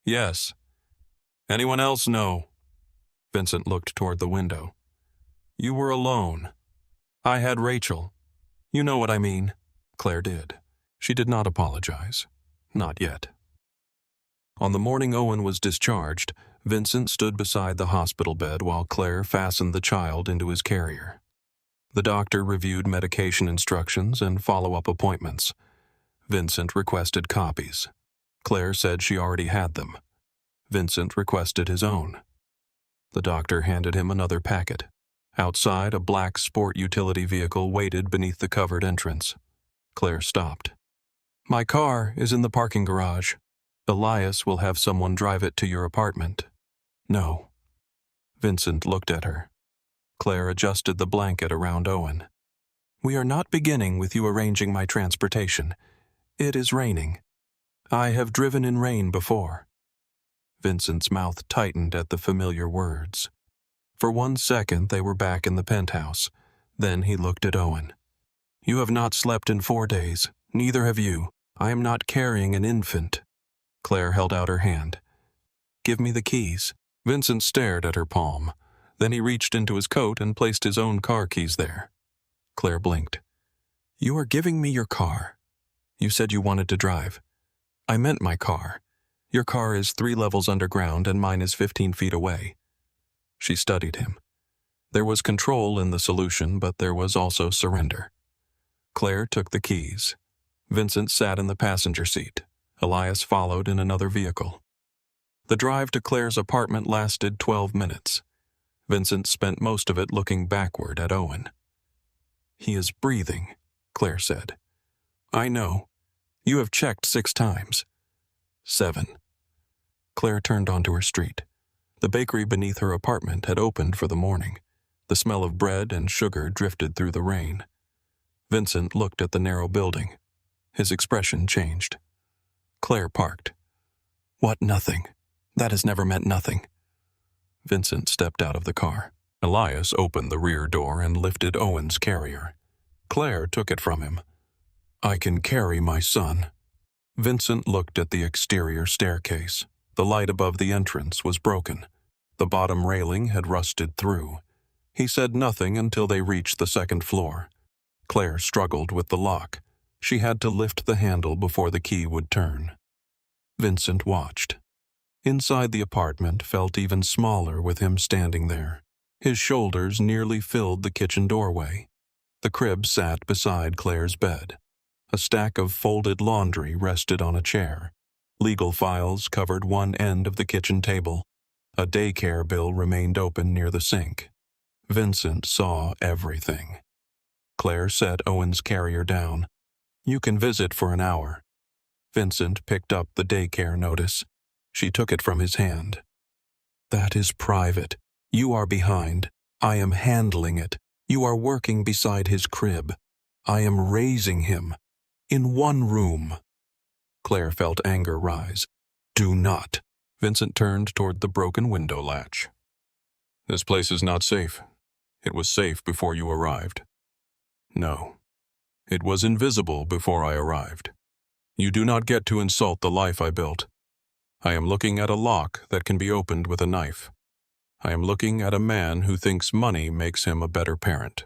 "Yes." "Anyone else know?" Vincent looked toward the window. "You were alone." "I had Rachel. You know what I mean." Claire did. She did not apologize. Not yet. On the morning Owen was discharged, Vincent stood beside the hospital bed while Claire fastened the child into his carrier. The doctor reviewed medication instructions and follow-up appointments. Vincent requested copies. Claire said she already had them. Vincent requested his own. The doctor handed him another packet. Outside, a black sport utility vehicle waited beneath the covered entrance. Claire stopped. "My car is in the parking garage. Elias will have someone drive it to your apartment." "No." Vincent looked at her. Claire adjusted the blanket around Owen. "We are not beginning with you arranging my transportation. It is raining. I have driven in rain before." Vincent's mouth tightened at the familiar words. For 1 second they were back in the penthouse. Then he looked at Owen. "You have not slept in 4 days. Neither have you. I am not carrying an infant." Claire held out her hand. "Give me the keys." Vincent stared at her palm. Then he reached into his coat and placed his own car keys there. Claire blinked. "You are giving me your car. You said you wanted to drive." "I meant my car. Your car is 3 levels underground and mine is 15 feet away." She studied him. There was control in the solution, but there was also surrender. Claire took the keys. Vincent sat in the passenger seat. Elias followed in another vehicle. The drive to Claire's apartment lasted 12 minutes. Vincent spent most of it looking backward at Owen. "He is breathing," Claire said. "I know. You have checked 6 times. 7. Claire turned onto her street. The bakery beneath her apartment had opened for the morning. The smell of bread and sugar drifted through the rain. Vincent looked at the narrow building. His expression changed. Claire parked. "What nothing? That has never meant nothing." Vincent stepped out of the car. Elias opened the rear door and lifted Owen's carrier. Claire took it from him. "I can carry my son." Vincent looked at the exterior staircase. The light above the entrance was broken. The bottom railing had rusted through. He said nothing until they reached the 2nd floor. Claire struggled with the lock. She had to lift the handle before the key would turn. Vincent watched. Inside the apartment felt even smaller with him standing there. His shoulders nearly filled the kitchen doorway. The crib sat beside Claire's bed. A stack of folded laundry rested on a chair. Legal files covered one end of the kitchen table. A daycare bill remained open near the sink. Vincent saw everything. Claire set Owen's carrier down. "You can visit for an hour." Vincent picked up the daycare notice. She took it from his hand. "That is private. You are behind. I am handling it. You are working beside his crib. I am raising him. In one room." Claire felt anger rise. "Do not." Vincent turned toward the broken window latch. "This place is not safe. It was safe before you arrived." "No. It was invisible before I arrived. You do not get to insult the life I built. I am looking at a lock that can be opened with a knife. I am looking at a man who thinks money makes him a better parent."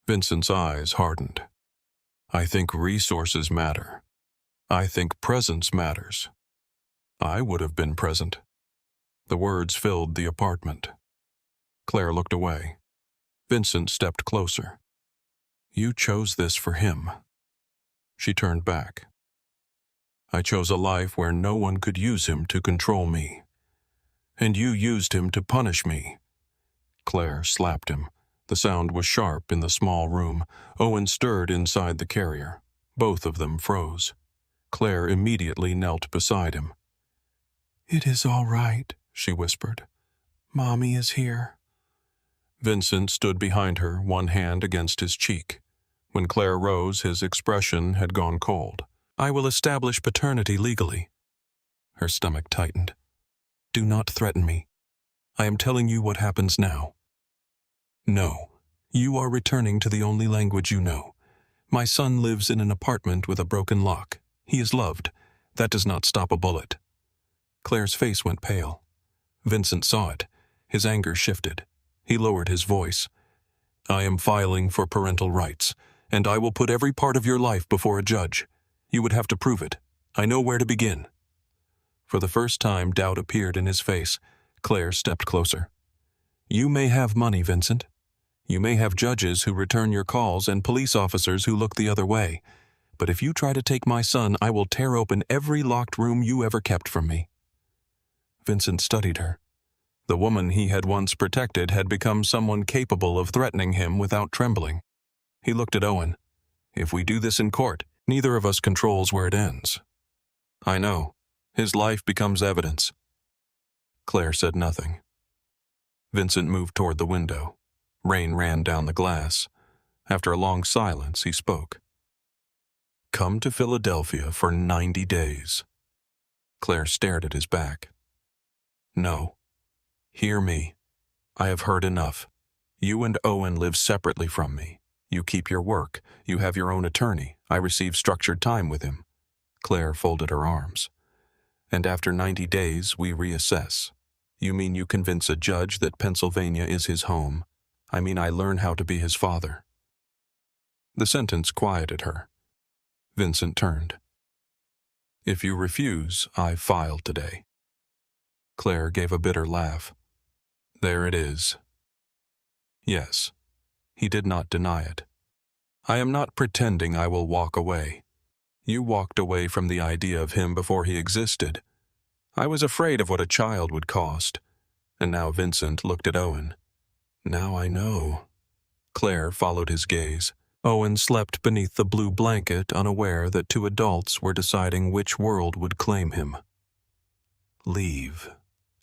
Vincent's eyes hardened. "I think resources matter. I think presence matters. I would have been present." The words filled the apartment. Claire looked away. Vincent stepped closer. "You chose this for him." She turned back. "I chose a life where no one could use him to control me. And you used him to punish me." Claire slapped him. The sound was sharp in the small room. Owen stirred inside the carrier. Both of them froze. Claire immediately knelt beside him. "It is all right," she whispered. "Mommy is here." Vincent stood behind her, one hand against his cheek. When Claire rose, his expression had gone cold. I will establish paternity legally. Her stomach tightened. Do not threaten me. I am telling you what happens now. No, you are returning to the only language you know. My son lives in an apartment with a broken lock. He is loved. That does not stop a bullet. Claire's face went pale. Vincent saw it. His anger shifted. He lowered his voice. I am filing for parental rights, and I will put every part of your life before a judge. You would have to prove it. I know where to begin. For the first time, doubt appeared in his face. Claire stepped closer. You may have money, Vincent. You may have judges who return your calls and police officers who look the other way. But if you try to take my son, I will tear open every locked room you ever kept from me. Vincent studied her. The woman he had once protected had become someone capable of threatening him without trembling. He looked at Owen. If we do this in court, neither of us controls where it ends. I know. His life becomes evidence. Claire said nothing. Vincent moved toward the window. Rain ran down the glass. After a long silence, he spoke. Come to Philadelphia for 90 days. Claire stared at his back. No. Hear me. I have heard enough. You and Owen live separately from me. You keep your work. You have your own attorney. I receive structured time with him. Claire folded her arms. And after 90 days, we reassess. You mean you convince a judge that Pennsylvania is his home? I mean I learn how to be his father. The sentence quieted her. Vincent turned. If you refuse, I file today. Claire gave a bitter laugh. There it is. Yes. He did not deny it. I am not pretending I will walk away. You walked away from the idea of him before he existed. I was afraid of what a child would cost. And now Vincent looked at Owen. Now I know. Claire followed his gaze. Owen slept beneath the blue blanket, unaware that two adults were deciding which world would claim him. Leave,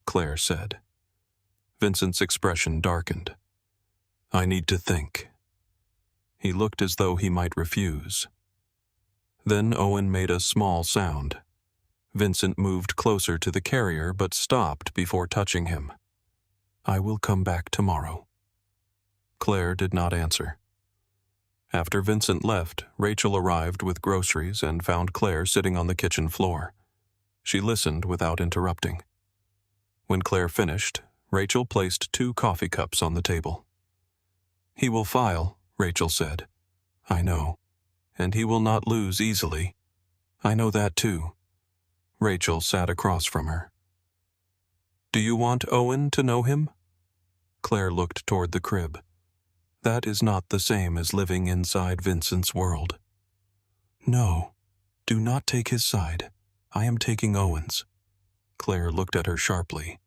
Claire said. Vincent's expression darkened. I need to think. He looked as though he might refuse. Then Owen made a small sound. Vincent moved closer to the carrier but stopped before touching him. I will come back tomorrow. Claire did not answer. After Vincent left, Rachel arrived with groceries and found Claire sitting on the kitchen floor. She listened without interrupting. When Claire finished, Rachel placed 2 coffee cups on the table. He will file, Rachel said. I know. And he will not lose easily. I know that too. Rachel sat across from her. Do you want Owen to know him? Claire looked toward the crib. That is not the same as living inside Vincent's world. No, do not take his side. I am taking Owen's. Claire looked at her sharply.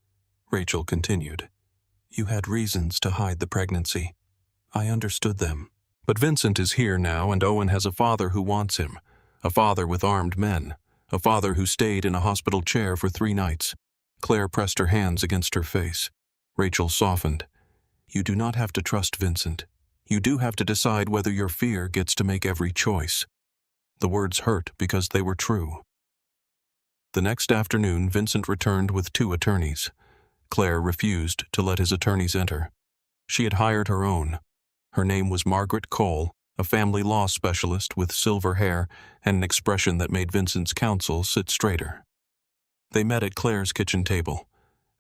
Rachel continued. You had reasons to hide the pregnancy. I understood them. But Vincent is here now, and Owen has a father who wants him. A father with armed men. A father who stayed in a hospital chair for 3 nights. Claire pressed her hands against her face. Rachel softened. You do not have to trust Vincent. You do have to decide whether your fear gets to make every choice. The words hurt because they were true. The next afternoon, Vincent returned with 2 attorneys. Claire refused to let his attorneys enter. She had hired her own. Her name was Margaret Cole, a family law specialist with silver hair and an expression that made Vincent's counsel sit straighter. They met at Claire's kitchen table.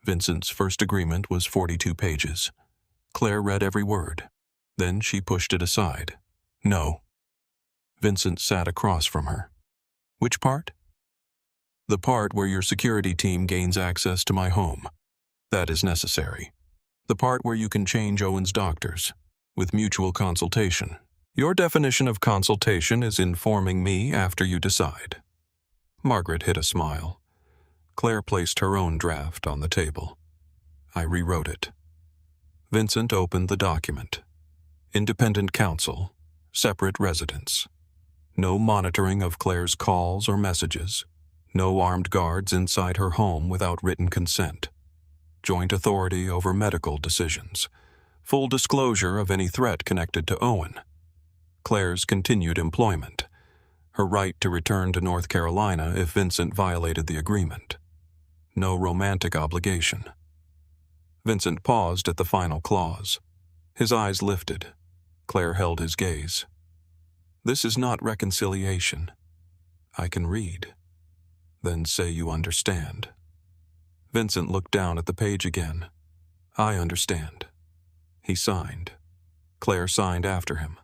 Vincent's first agreement was 42 pages. Claire read every word. Then she pushed it aside. No. Vincent sat across from her. Which part? The part where your security team gains access to my home. That is necessary. The part where you can change Owen's doctors, with mutual consultation. Your definition of consultation is informing me after you decide. Margaret hid a smile. Claire placed her own draft on the table. I rewrote it. Vincent opened the document. Independent counsel, separate residence. No monitoring of Claire's calls or messages. No armed guards inside her home without written consent. Joint authority over medical decisions. Full disclosure of any threat connected to Owen. Claire's continued employment, her right to return to North Carolina if Vincent violated the agreement. No romantic obligation. Vincent paused at the final clause. His eyes lifted. Claire held his gaze. This is not reconciliation. I can read. Then say you understand. Vincent looked down at the page again. I understand. He signed. Claire signed after him.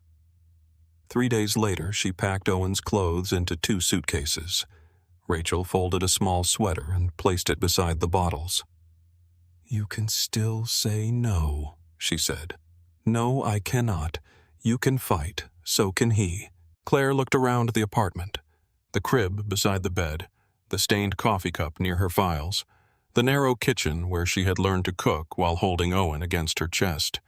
3 days later, she packed Owen's clothes into 2 suitcases. Rachel folded a small sweater and placed it beside the bottles. You can still say no, she said. No, I cannot. You can fight. So can he. Claire looked around the apartment. The crib beside the bed, the stained coffee cup near her files, the narrow kitchen where she had learned to cook while holding Owen against her chest.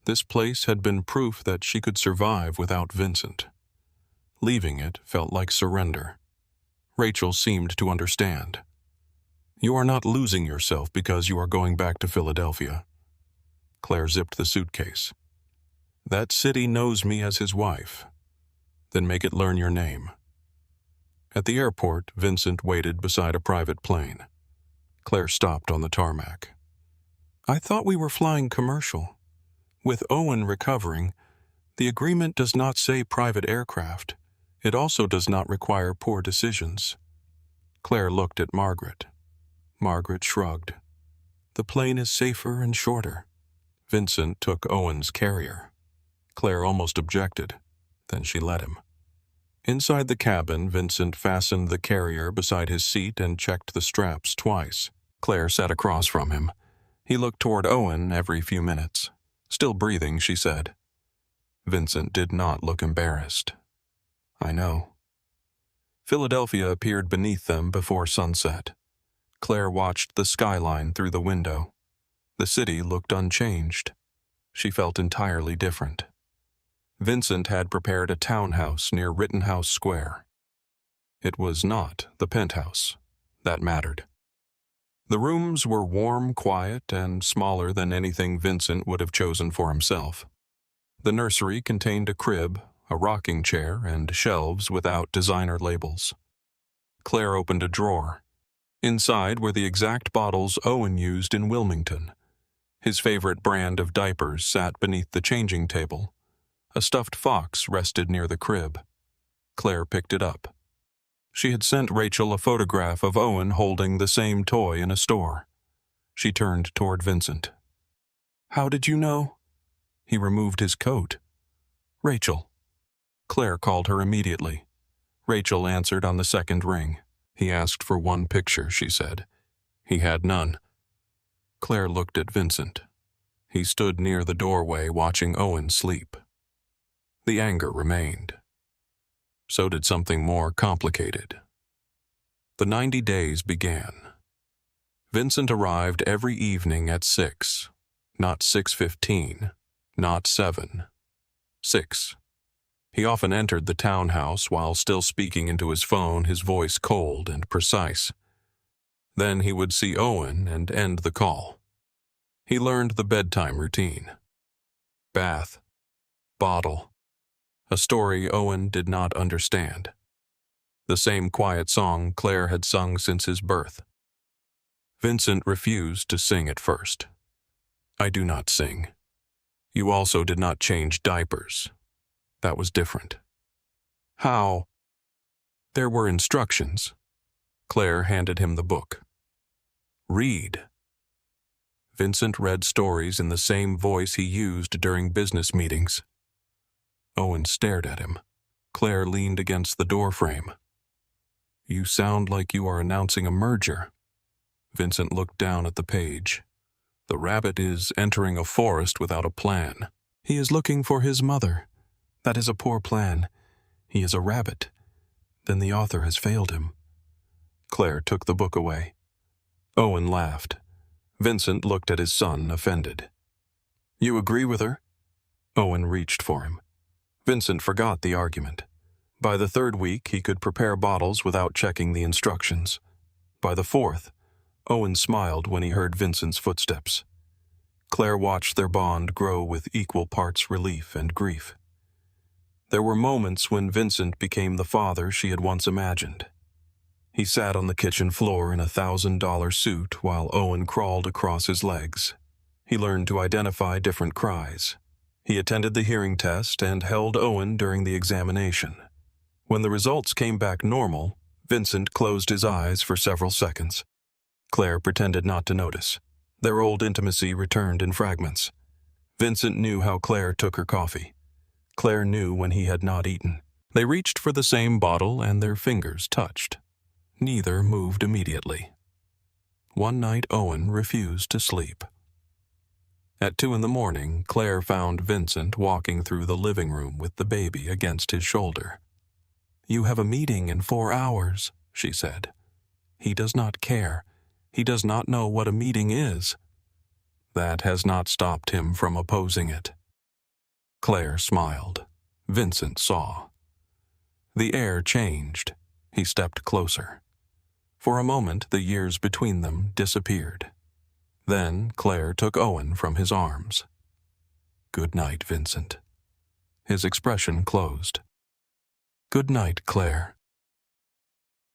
This place had been proof that she could survive without Vincent. Leaving it felt like surrender. Rachel seemed to understand. You are not losing yourself because you are going back to Philadelphia. Claire zipped the suitcase. That city knows me as his wife. Then make it learn your name. At the airport, Vincent waited beside a private plane. Claire stopped on the tarmac. I thought we were flying commercial. With Owen recovering, the agreement does not say private aircraft. It also does not require poor decisions. Claire looked at Margaret. Margaret shrugged. The plane is safer and shorter. Vincent took Owen's carrier. Claire almost objected. Then she let him. Inside the cabin, Vincent fastened the carrier beside his seat and checked the straps twice. Claire sat across from him. He looked toward Owen every few minutes. Still breathing, she said. Vincent did not look embarrassed. I know. Philadelphia appeared beneath them before sunset. Claire watched the skyline through the window. The city looked unchanged. She felt entirely different. Vincent had prepared a townhouse near Rittenhouse Square. It was not the penthouse that mattered. The rooms were warm, quiet, and smaller than anything Vincent would have chosen for himself. The nursery contained a crib, a rocking chair, and shelves without designer labels. Claire opened a drawer. Inside were the exact bottles Owen used in Wilmington. His favorite brand of diapers sat beneath the changing table. A stuffed fox rested near the crib. Claire picked it up. She had sent Rachel a photograph of Owen holding the same toy in a store. She turned toward Vincent. How did you know? He removed his coat. Rachel. Claire called her immediately. Rachel answered on the second ring. He asked for one picture, she said. He had none. Claire looked at Vincent. He stood near the doorway watching Owen sleep. The anger remained. So did something more complicated. The 90 days began. Vincent arrived every evening at 6, not 6:15, not 7. 6. He often entered the townhouse while still speaking into his phone, his voice cold and precise. Then he would see Owen and end the call. He learned the bedtime routine. Bath. Bottle. A story Owen did not understand. The same quiet song Claire had sung since his birth. Vincent refused to sing at first. I do not sing. You also did not change diapers. That was different. How? There were instructions. Claire handed him the book. Read. Vincent read stories in the same voice he used during business meetings. Owen stared at him. Claire leaned against the doorframe. You sound like you are announcing a merger. Vincent looked down at the page. The rabbit is entering a forest without a plan. He is looking for his mother. That is a poor plan. He is a rabbit. Then the author has failed him. Claire took the book away. Owen laughed. Vincent looked at his son, offended. You agree with her? Owen reached for him. Vincent forgot the argument. By the 3rd week, he could prepare bottles without checking the instructions. By the 4th, Owen smiled when he heard Vincent's footsteps. Claire watched their bond grow with equal parts relief and grief. There were moments when Vincent became the father she had once imagined. He sat on the kitchen floor in a $1,000 suit while Owen crawled across his legs. He learned to identify different cries. He attended the hearing test and held Owen during the examination. When the results came back normal, Vincent closed his eyes for several seconds. Claire pretended not to notice. Their old intimacy returned in fragments. Vincent knew how Claire took her coffee. Claire knew when he had not eaten. They reached for the same bottle and their fingers touched. Neither moved immediately. One night Owen refused to sleep. At 2 a.m, Claire found Vincent walking through the living room with the baby against his shoulder. "You have a meeting in 4 hours," she said. "He does not care. He does not know what a meeting is." That has not stopped him from opposing it. Claire smiled. Vincent saw. The air changed. He stepped closer. For a moment, the years between them disappeared. Then Claire took Owen from his arms. "Good night, Vincent." His expression closed. "Good night, Claire."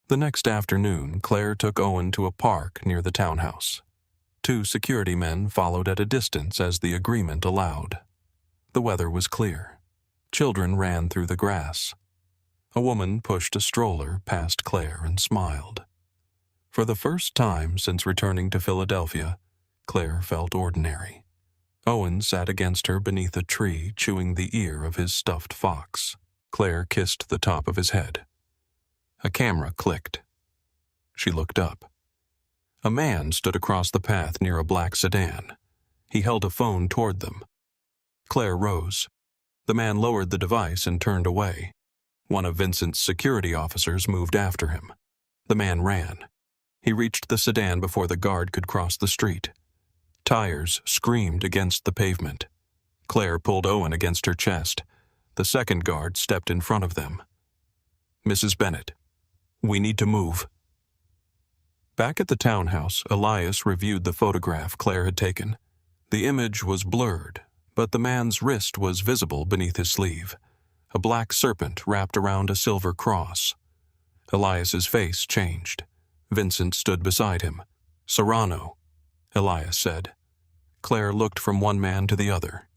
The next afternoon, Claire took Owen to a park near the townhouse. 2 security men followed at a distance as the agreement allowed. The weather was clear. Children ran through the grass. A woman pushed a stroller past Claire and smiled. For the first time since returning to Philadelphia, Claire felt ordinary. Owen sat against her beneath a tree, chewing the ear of his stuffed fox. Claire kissed the top of his head. A camera clicked. She looked up. A man stood across the path near a black sedan. He held a phone toward them. Claire rose. The man lowered the device and turned away. One of Vincent's security officers moved after him. The man ran. He reached the sedan before the guard could cross the street. Tires screamed against the pavement. Claire pulled Owen against her chest. The second guard stepped in front of them. "Mrs. Bennett, we need to move." Back at the townhouse, Elias reviewed the photograph Claire had taken. The image was blurred, but the man's wrist was visible beneath his sleeve. A black serpent wrapped around a silver cross. Elias's face changed. Vincent stood beside him. "Serrano," Elias said. Claire looked from one man to the other.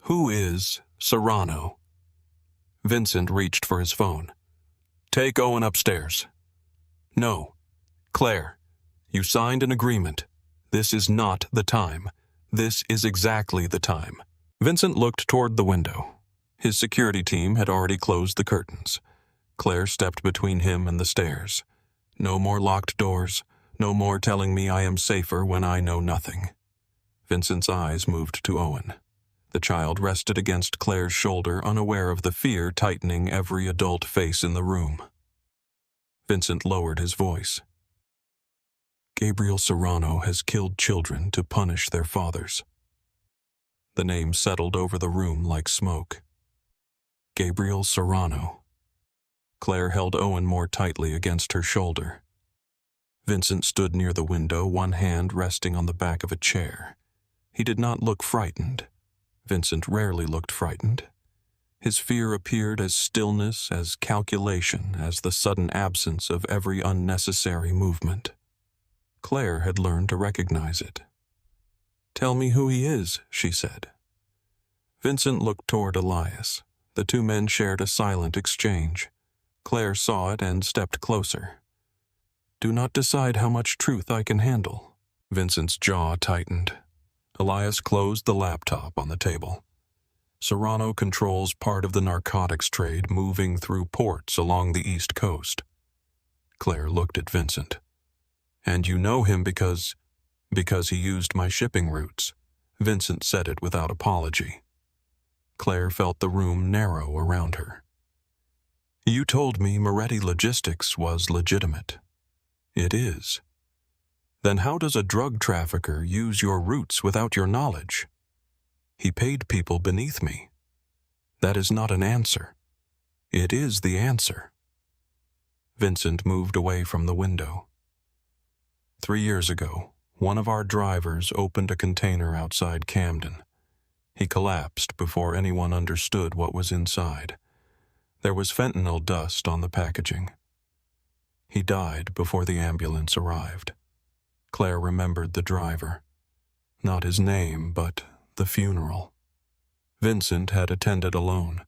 "Who is Serrano?" Vincent reached for his phone. "Take Owen upstairs." "No. Claire, you signed an agreement. This is not the time. This is exactly the time." Vincent looked toward the window. His security team had already closed the curtains. Claire stepped between him and the stairs. "No more locked doors. No more telling me I am safer when I know nothing." Vincent's eyes moved to Owen. The child rested against Claire's shoulder, unaware of the fear tightening every adult face in the room. Vincent lowered his voice. "Gabriel Serrano has killed children to punish their fathers." The name settled over the room like smoke. Gabriel Serrano. Claire held Owen more tightly against her shoulder. Vincent stood near the window, one hand resting on the back of a chair. He did not look frightened. Vincent rarely looked frightened. His fear appeared as stillness, as calculation, as the sudden absence of every unnecessary movement. Claire had learned to recognize it. "Tell me who he is," she said. Vincent looked toward Elias. The 2 men shared a silent exchange. Claire saw it and stepped closer. "Do not decide how much truth I can handle." Vincent's jaw tightened. Elias closed the laptop on the table. "Serrano controls part of the narcotics trade moving through ports along the East Coast." Claire looked at Vincent. "And you know him because he used my shipping routes." Vincent said it without apology. Claire felt the room narrow around her. "You told me Moretti Logistics was legitimate." "It is." "Then how does a drug trafficker use your routes without your knowledge?" "He paid people beneath me." "That is not an answer." "It is the answer." Vincent moved away from the window. 3 years ago, one of our drivers opened a container outside Camden. He collapsed before anyone understood what was inside. There was fentanyl dust on the packaging. He died before the ambulance arrived. Claire remembered the driver. Not his name, but the funeral. Vincent had attended alone.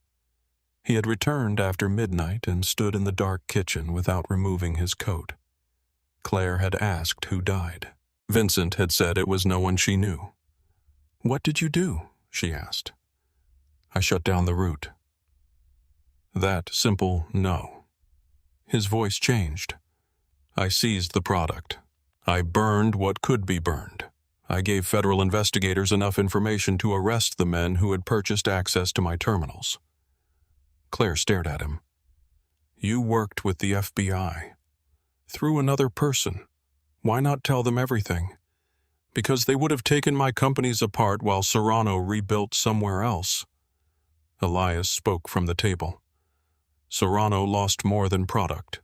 He had returned after midnight and stood in the dark kitchen without removing his coat. Claire had asked who died. Vincent had said it was no one she knew. "What did you do?" she asked. "I shut down the route." That simple no. His voice changed. "I seized the product. I burned what could be burned. I gave federal investigators enough information to arrest the men who had purchased access to my terminals." Claire stared at him. "You worked with the FBI. Through another person. Why not tell them everything? Because they would have taken my companies apart while Serrano rebuilt somewhere else." Elias spoke from the table. "Serrano lost more than product.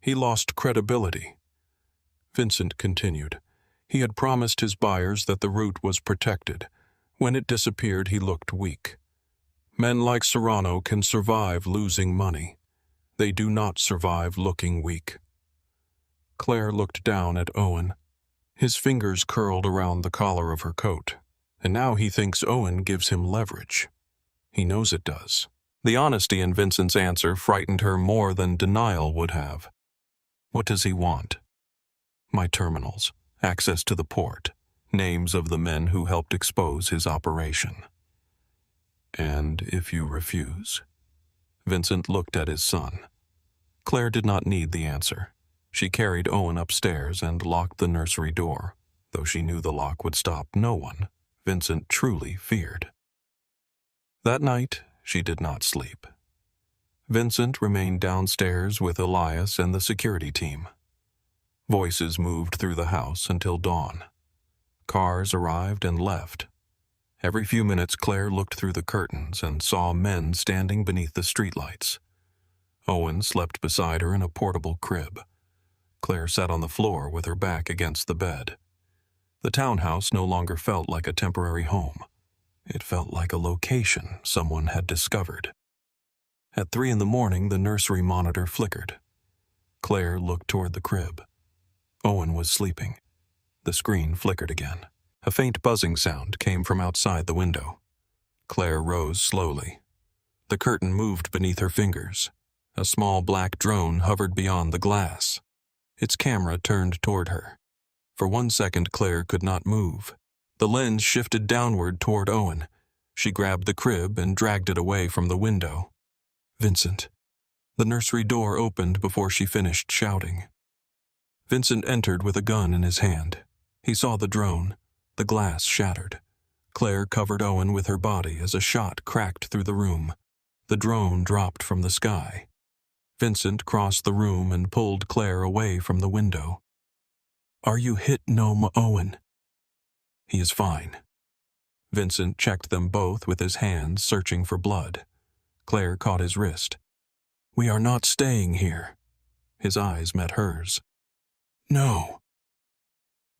He lost credibility." Vincent continued. He had promised his buyers that the route was protected. When it disappeared, he looked weak. Men like Serrano can survive losing money. They do not survive looking weak. Claire looked down at Owen. His fingers curled around the collar of her coat, and now he thinks Owen gives him leverage. He knows it does. The honesty in Vincent's answer frightened her more than denial would have. "What does he want?" "My terminals, access to the port, names of the men who helped expose his operation." "And if you refuse?" Vincent looked at his son. Claire did not need the answer. She carried Owen upstairs and locked the nursery door. Though she knew the lock would stop no one, Vincent truly feared. That night, she did not sleep. Vincent remained downstairs with Elias and the security team. Voices moved through the house until dawn. Cars arrived and left. Every few minutes, Claire looked through the curtains and saw men standing beneath the streetlights. Owen slept beside her in a portable crib. Claire sat on the floor with her back against the bed. The townhouse no longer felt like a temporary home. It felt like a location someone had discovered. At 3 a.m, the nursery monitor flickered. Claire looked toward the crib. Owen was sleeping. The screen flickered again. A faint buzzing sound came from outside the window. Claire rose slowly. The curtain moved beneath her fingers. A small black drone hovered beyond the glass. Its camera turned toward her. For 1 second, Claire could not move. The lens shifted downward toward Owen. She grabbed the crib and dragged it away from the window. "Vincent." The nursery door opened before she finished shouting. Vincent entered with a gun in his hand. He saw the drone. The glass shattered. Claire covered Owen with her body as a shot cracked through the room. The drone dropped from the sky. Vincent crossed the room and pulled Claire away from the window. "Are you hit, no, Owen?" "He is fine." Vincent checked them both with his hands, searching for blood. Claire caught his wrist. "We are not staying here." His eyes met hers. "No."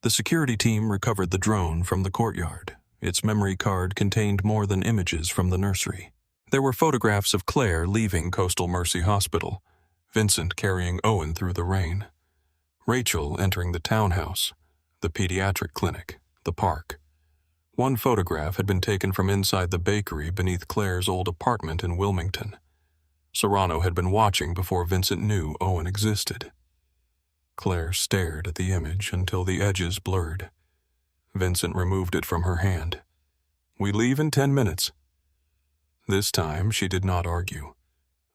The security team recovered the drone from the courtyard. Its memory card contained more than images from the nursery. There were photographs of Claire leaving Coastal Mercy Hospital, Vincent carrying Owen through the rain, Rachel entering the townhouse, the pediatric clinic, the park. One photograph had been taken from inside the bakery beneath Claire's old apartment in Wilmington. Serrano had been watching before Vincent knew Owen existed. Claire stared at the image until the edges blurred. Vincent removed it from her hand. "We leave in 10 minutes. This time she did not argue.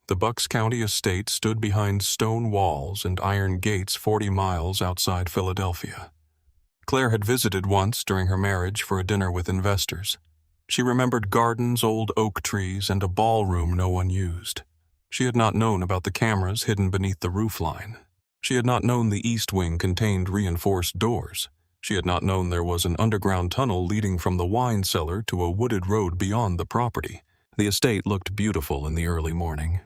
The Bucks County estate stood behind stone walls and iron gates 40 miles outside Philadelphia. Claire had visited once during her marriage for a dinner with investors. She remembered gardens, old oak trees, and a ballroom no one used. She had not known about the cameras hidden beneath the roofline. She had not known the east wing contained reinforced doors. She had not known there was an underground tunnel leading from the wine cellar to a wooded road beyond the property. The estate looked beautiful in the early morning.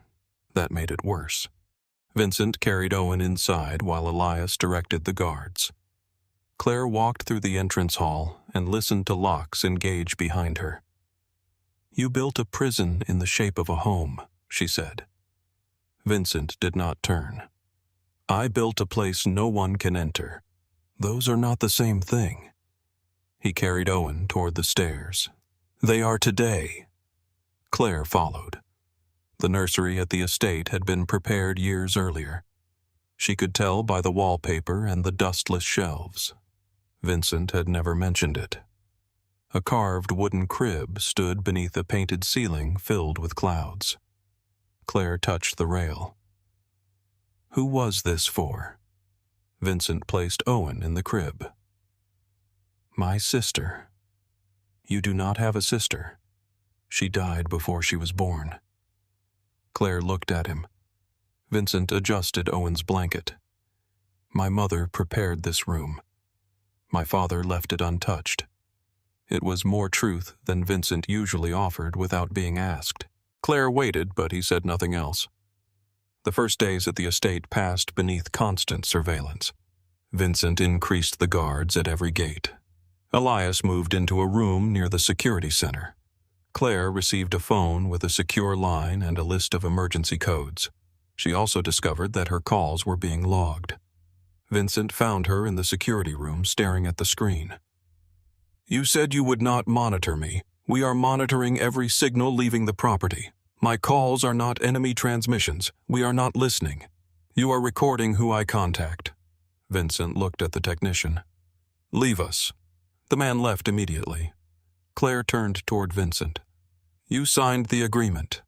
That made it worse. Vincent carried Owen inside while Elias directed the guards. Claire walked through the entrance hall and listened to locks engage behind her. "You built a prison in the shape of a home," she said. Vincent did not turn. "I built a place no one can enter. Those are not the same thing." He carried Owen toward the stairs. "They are today." Claire followed. The nursery at the estate had been prepared years earlier. She could tell by the wallpaper and the dustless shelves. Vincent had never mentioned it. A carved wooden crib stood beneath a painted ceiling filled with clouds. Claire touched the rail. Who was this for? Vincent placed Owen in the crib. "My sister." "You do not have a sister. She died before she was born." Claire looked at him. Vincent adjusted Owen's blanket. "My mother prepared this room. My father left it untouched." It was more truth than Vincent usually offered without being asked. Claire waited, but he said nothing else. The first days at the estate passed beneath constant surveillance. Vincent increased the guards at every gate. Elias moved into a room near the security center. Claire received a phone with a secure line and a list of emergency codes. She also discovered that her calls were being logged. Vincent found her in the security room staring at the screen. "You said you would not monitor me. We are monitoring every signal leaving the property. My calls are not enemy transmissions. We are not listening. You are recording who I contact." Vincent looked at the technician. "Leave us." The man left immediately. Claire turned toward Vincent. "You signed the agreement.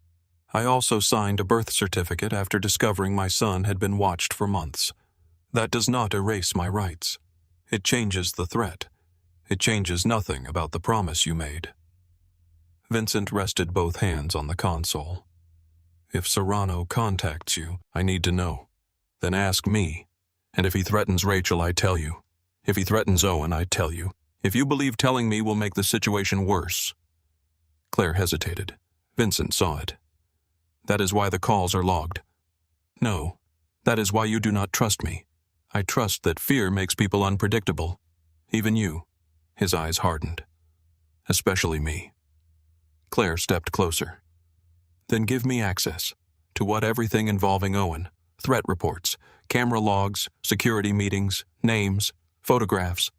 I also signed a birth certificate after discovering my son had been watched for months. That does not erase my rights. It changes the threat. It changes nothing about the promise you made." Vincent rested both hands on the console. "If Serrano contacts you, I need to know. Then ask me. And if he threatens Rachel, I tell you. If he threatens Owen, I tell you. If you believe telling me will make the situation worse." Claire hesitated. Vincent saw it. "That is why the calls are logged." "No, that is why you do not trust me. I trust that fear makes people unpredictable. Even you." His eyes hardened. "Especially me." Claire stepped closer. "Then give me access to what everything involving Owen, threat reports, camera logs, security meetings, names, photographs.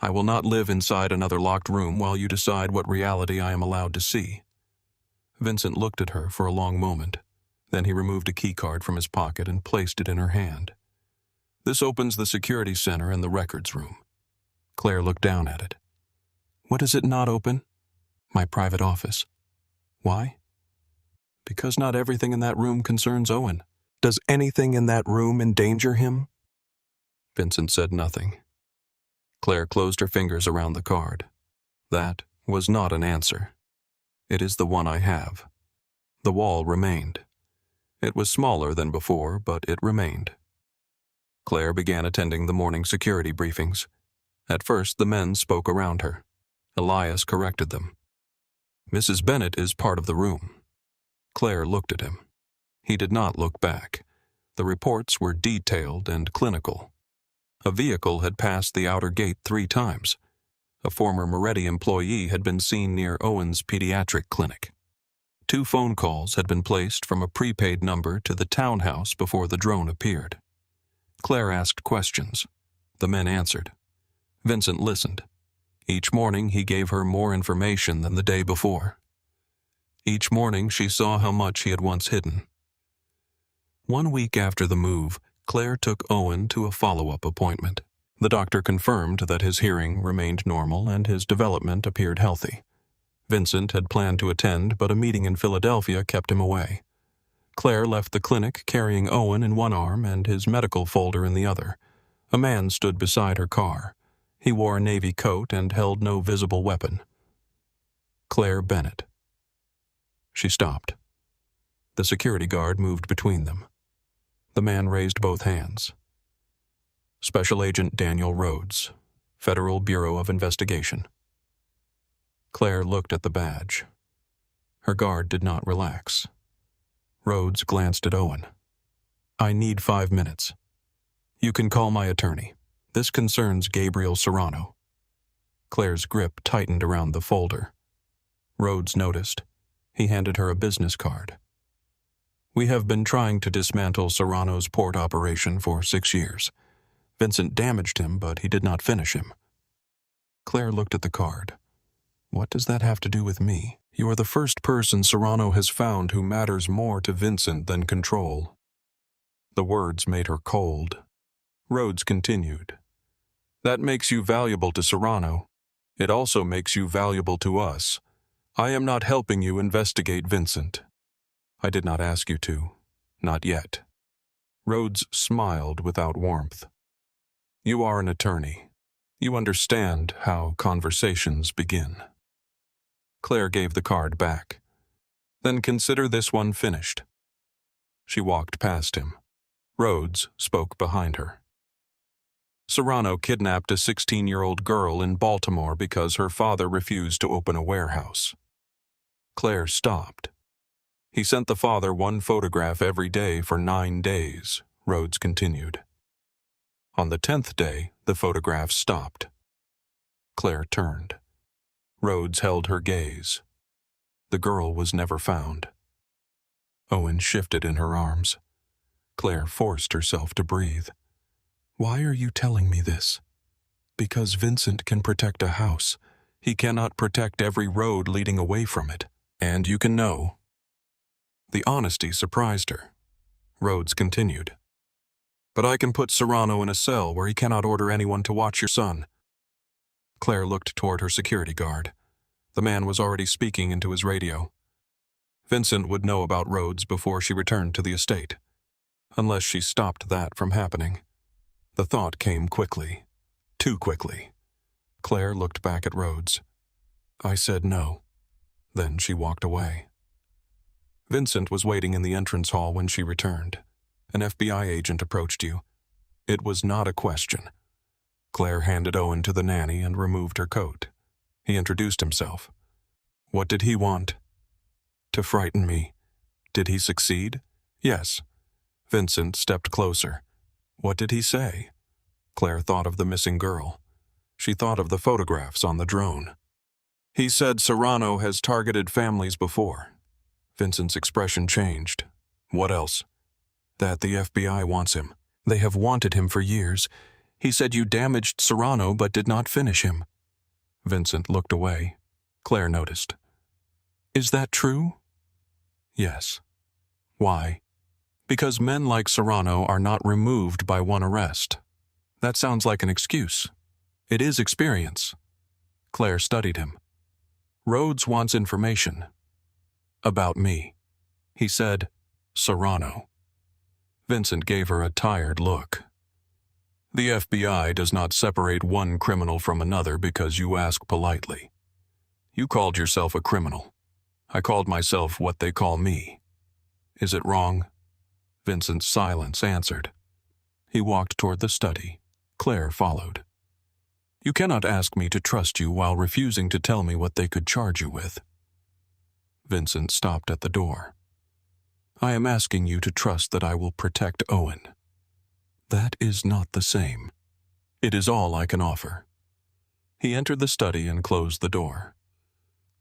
I will not live inside another locked room while you decide what reality I am allowed to see." Vincent looked at her for a long moment. Then he removed a keycard from his pocket and placed it in her hand. "This opens the security center and the records room." Claire looked down at it. "What does it not open?" "My private office." "Why?" "Because not everything in that room concerns Owen." "Does anything in that room endanger him?" Vincent said nothing. Claire closed her fingers around the card. "That was not an answer. It is the one I have." The wall remained. It was smaller than before, but it remained. Claire began attending the morning security briefings. At first, the men spoke around her. Elias corrected them. "Mrs. Bennett is part of the room." Claire looked at him. He did not look back. The reports were detailed and clinical. A vehicle had passed the outer gate 3 times. A former Moretti employee had been seen near Owen's pediatric clinic. 2 phone calls had been placed from a prepaid number to the townhouse before the drone appeared. Claire asked questions. The men answered. Vincent listened. Each morning he gave her more information than the day before. Each morning she saw how much he had once hidden. 1 week after the move, Claire took Owen to a follow-up appointment. The doctor confirmed that his hearing remained normal and his development appeared healthy. Vincent had planned to attend, but a meeting in Philadelphia kept him away. Claire left the clinic carrying Owen in one arm and his medical folder in the other. A man stood beside her car. He wore a navy coat and held no visible weapon. Claire Bennett. She stopped. The security guard moved between them. The man raised both hands. Special Agent Daniel Rhodes, Federal Bureau of Investigation. Claire looked at the badge. Her guard did not relax. Rhodes glanced at Owen. "I need 5 minutes. You can call my attorney. This concerns Gabriel Serrano." Claire's grip tightened around the folder. Rhodes noticed. He handed her a business card. We have been trying to dismantle Serrano's port operation for 6 years. Vincent damaged him, but he did not finish him. Claire looked at the card. What does that have to do with me? You are the first person Serrano has found who matters more to Vincent than control. The words made her cold. Rhodes continued. That makes you valuable to Serrano. It also makes you valuable to us. I am not helping you investigate Vincent. I did not ask you to. Not yet. Rhodes smiled without warmth. You are an attorney. You understand how conversations begin. Claire gave the card back. Then consider this one finished. She walked past him. Rhodes spoke behind her. Serrano kidnapped a 16-year-old girl in Baltimore because her father refused to open a warehouse. Claire stopped. He sent the father one photograph every day for 9 days, Rhodes continued. On the 10th day, the photograph stopped. Claire turned. Rhodes held her gaze. The girl was never found. Owen shifted in her arms. Claire forced herself to breathe. Why are you telling me this? Because Vincent can protect a house. He cannot protect every road leading away from it. And you can know. The honesty surprised her. Rhodes continued. But I can put Serrano in a cell where he cannot order anyone to watch your son. Claire looked toward her security guard. The man was already speaking into his radio. Vincent would know about Rhodes before she returned to the estate. Unless she stopped that from happening. The thought came quickly. Too quickly. Claire looked back at Rhodes. I said no. Then she walked away. Vincent was waiting in the entrance hall when she returned. An FBI agent approached you. It was not a question. Claire handed Owen to the nanny and removed her coat. He introduced himself. What did he want? To frighten me. Did he succeed? Yes. Vincent stepped closer. What did he say? Claire thought of the missing girl. She thought of the photographs on the drone. He said Serrano has targeted families before. Vincent's expression changed. What else? That the FBI wants him. They have wanted him for years. He said you damaged Serrano but did not finish him. Vincent looked away. Claire noticed. Is that true? Yes. Why? Because men like Serrano are not removed by one arrest. That sounds like an excuse. It is experience. Claire studied him. Rhodes wants information. About me. He said, Serrano. Vincent gave her a tired look. The FBI does not separate one criminal from another because you ask politely. You called yourself a criminal. I called myself what they call me. Is it wrong? Vincent's silence answered. He walked toward the study. Claire followed. You cannot ask me to trust you while refusing to tell me what they could charge you with. Vincent stopped at the door. I am asking you to trust that I will protect Owen. That is not the same. It is all I can offer. He entered the study and closed the door.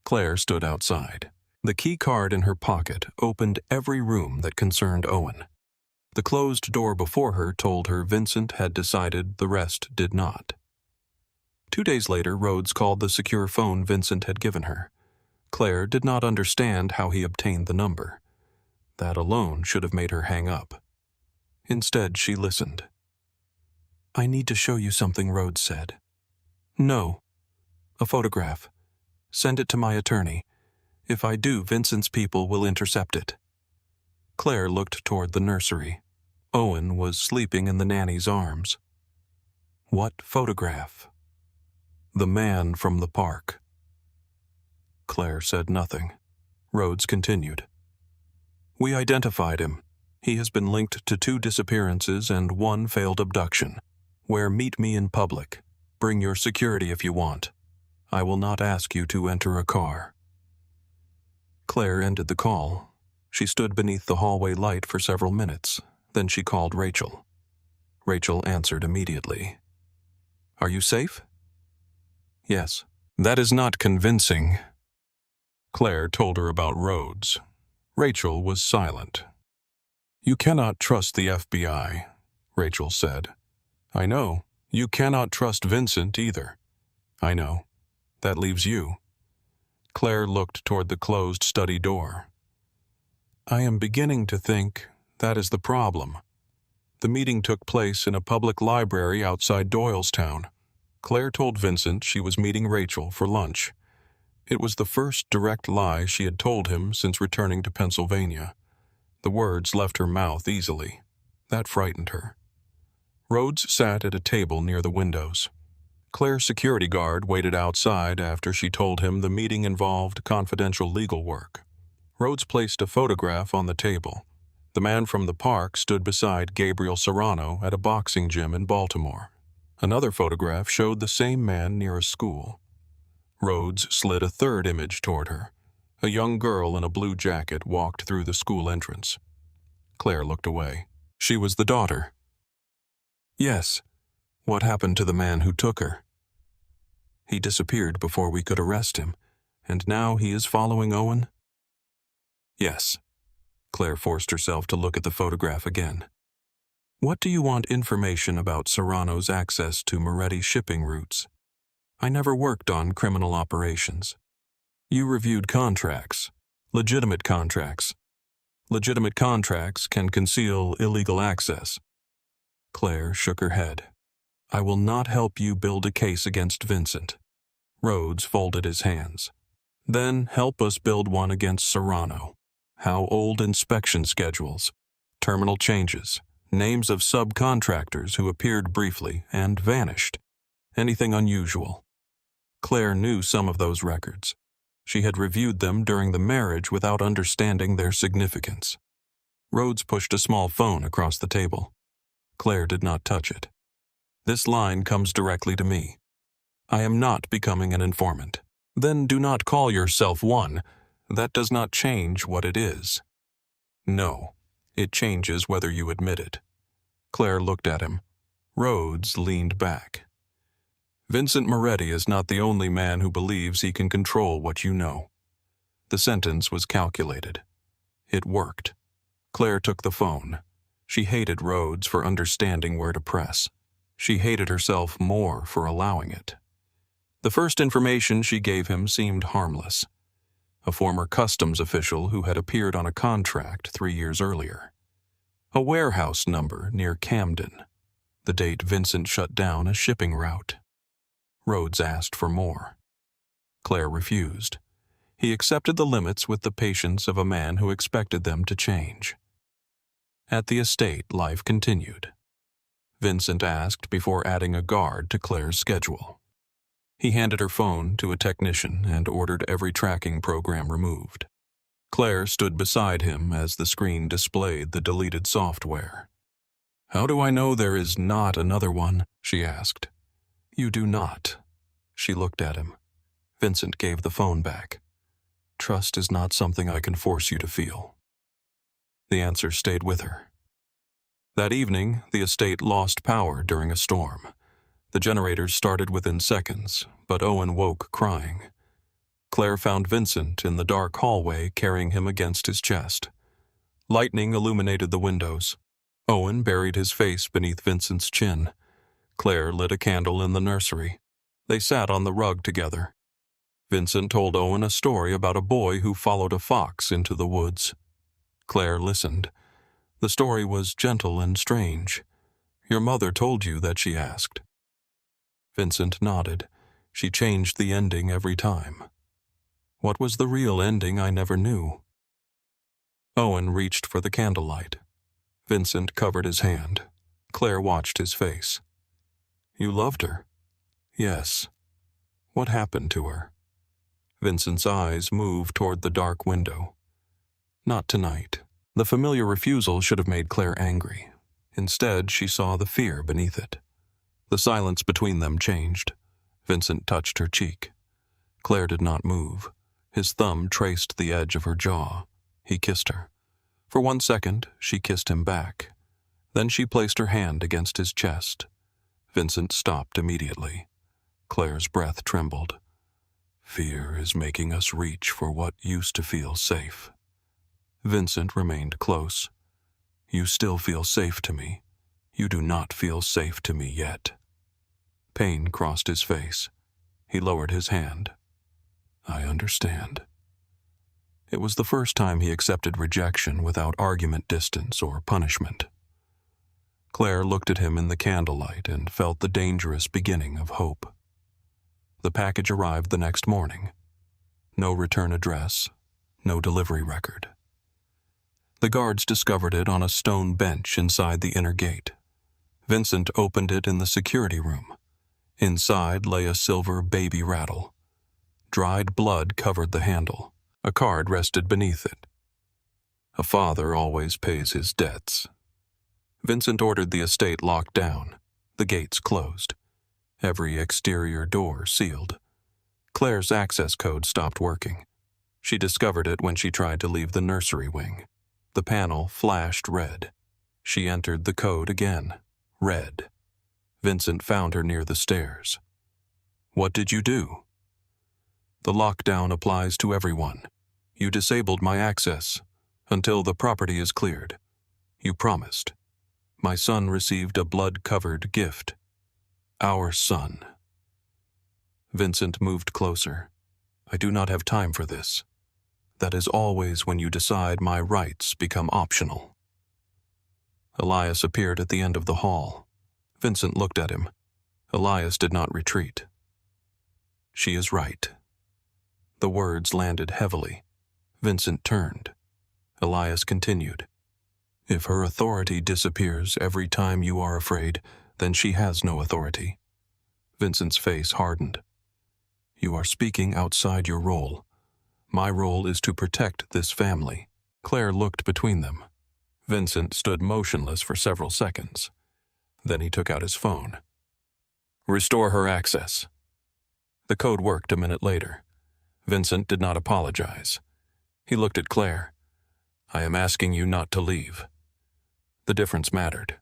Claire stood outside. The key card in her pocket opened every room that concerned Owen. The closed door before her told her Vincent had decided the rest did not. 2 days later, Rhodes called the secure phone Vincent had given her. Claire did not understand how he obtained the number. That alone should have made her hang up. Instead, she listened. I need to show you something, Rhodes said. No. A photograph. Send it to my attorney. If I do, Vincent's people will intercept it. Claire looked toward the nursery. Owen was sleeping in the nanny's arms. What photograph? The man from the park. Claire said nothing. Rhodes continued. We identified him. He has been linked to 2 disappearances and 1 failed abduction. Where meet me in public. Bring your security if you want. I will not ask you to enter a car. Claire ended the call. She stood beneath the hallway light for several minutes. Then she called Rachel. Rachel answered immediately. Are you safe? Yes. That is not convincing. Claire told her about Rhodes. Rachel was silent. "You cannot trust the FBI," Rachel said. "I know. You cannot trust Vincent either." "I know. That leaves you." Claire looked toward the closed study door. "I am beginning to think that is the problem." The meeting took place in a public library outside Doylestown. Claire told Vincent she was meeting Rachel for lunch. It was the first direct lie she had told him since returning to Pennsylvania. The words left her mouth easily. That frightened her. Rhodes sat at a table near the windows. Claire's security guard waited outside after she told him the meeting involved confidential legal work. Rhodes placed a photograph on the table. The man from the park stood beside Gabriel Serrano at a boxing gym in Baltimore. Another photograph showed the same man near a school. Rhodes slid a third image toward her. A young girl in a blue jacket walked through the school entrance. Claire looked away. She was the daughter. "Yes. What happened to the man who took her?" "He disappeared before we could arrest him, and now he is following Owen?" "Yes." Claire forced herself to look at the photograph again. "What do you want information about Serrano's access to Moretti shipping routes? I never worked on criminal operations. You reviewed contracts. Legitimate contracts. Legitimate contracts can conceal illegal access." Claire shook her head. "I will not help you build a case against Vincent." Rhodes folded his hands. "Then help us build one against Serrano. How old inspection schedules, terminal changes, names of subcontractors who appeared briefly and vanished. Anything unusual." Claire knew some of those records. She had reviewed them during the marriage without understanding their significance. Rhodes pushed a small phone across the table. Claire did not touch it. "This line comes directly to me. I am not becoming an informant." "Then do not call yourself one. That does not change what it is." "No, it changes whether you admit it." Claire looked at him. Rhodes leaned back. "Vincent Moretti is not the only man who believes he can control what you know." The sentence was calculated. It worked. Claire took the phone. She hated Rhodes for understanding where to press. She hated herself more for allowing it. The first information she gave him seemed harmless. A former customs official who had appeared on a contract 3 years earlier. A warehouse number near Camden. The date Vincent shut down a shipping route. Rhodes asked for more. Claire refused. He accepted the limits with the patience of a man who expected them to change. At the estate, life continued. Vincent asked before adding a guard to Claire's schedule. He handed her phone to a technician and ordered every tracking program removed. Claire stood beside him as the screen displayed the deleted software. "How do I know there is not another one?" she asked. "You do not." She looked at him. Vincent gave the phone back. "Trust is not something I can force you to feel." The answer stayed with her. That evening, the estate lost power during a storm. The generators started within seconds, but Owen woke crying. Claire found Vincent in the dark hallway carrying him against his chest. Lightning illuminated the windows. Owen buried his face beneath Vincent's chin. Claire lit a candle in the nursery. They sat on the rug together. Vincent told Owen a story about a boy who followed a fox into the woods. Claire listened. The story was gentle and strange. "Your mother told you that?" she asked. Vincent nodded. "She changed the ending every time." "What was the real ending I never knew?" Owen reached for the candlelight. Vincent covered his hand. Claire watched his face. "You loved her?" "Yes." "What happened to her?" Vincent's eyes moved toward the dark window. "Not tonight." The familiar refusal should have made Claire angry. Instead, she saw the fear beneath it. The silence between them changed. Vincent touched her cheek. Claire did not move. His thumb traced the edge of her jaw. He kissed her. For 1 second, she kissed him back. Then she placed her hand against his chest. Vincent stopped immediately. Claire's breath trembled. Fear is making us reach for what used to feel safe. Vincent remained close. You still feel safe to me. You do not feel safe to me yet. Pain crossed his face. He lowered his hand. I understand. It was the first time he accepted rejection without argument, distance, or punishment. Claire looked at him in the candlelight and felt the dangerous beginning of hope. The package arrived the next morning. No return address, no delivery record. The guards discovered it on a stone bench inside the inner gate. Vincent opened it in the security room. Inside lay a silver baby rattle. Dried blood covered the handle. A card rested beneath it. A father always pays his debts. Vincent ordered the estate locked down, the gates closed, every exterior door sealed. Claire's access code stopped working. She discovered it when she tried to leave the nursery wing. The panel flashed red. She entered the code again, red. Vincent found her near the stairs. What did you do? The lockdown applies to everyone. You disabled my access until the property is cleared. You promised. My son received a blood-covered gift. Our son. Vincent moved closer. I do not have time for this. That is always when you decide my rights become optional. Elias appeared at the end of the hall. Vincent looked at him. Elias did not retreat. She is right. The words landed heavily. Vincent turned. Elias continued. If her authority disappears every time you are afraid, then she has no authority. Vincent's face hardened. You are speaking outside your role. My role is to protect this family. Claire looked between them. Vincent stood motionless for several seconds. Then he took out his phone. Restore her access. The code worked a minute later. Vincent did not apologize. He looked at Claire. I am asking you not to leave. The difference mattered.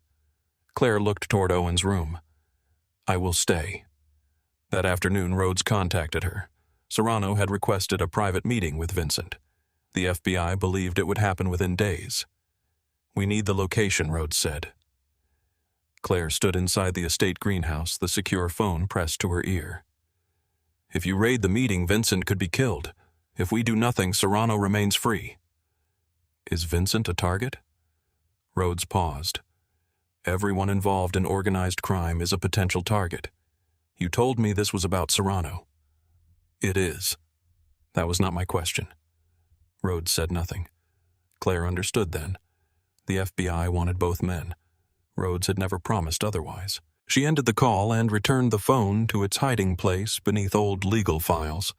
Claire looked toward Owen's room. I will stay. That afternoon, Rhodes contacted her. Serrano had requested a private meeting with Vincent. The FBI believed it would happen within days. We need the location, Rhodes said. Claire stood inside the estate greenhouse, the secure phone pressed to her ear. If you raid the meeting, Vincent could be killed. If we do nothing, Serrano remains free. Is Vincent a target? Rhodes paused. Everyone involved in organized crime is a potential target. You told me this was about Serrano. It is. That was not my question. Rhodes said nothing. Claire understood then. The FBI wanted both men. Rhodes had never promised otherwise. She ended the call and returned the phone to its hiding place beneath old legal files.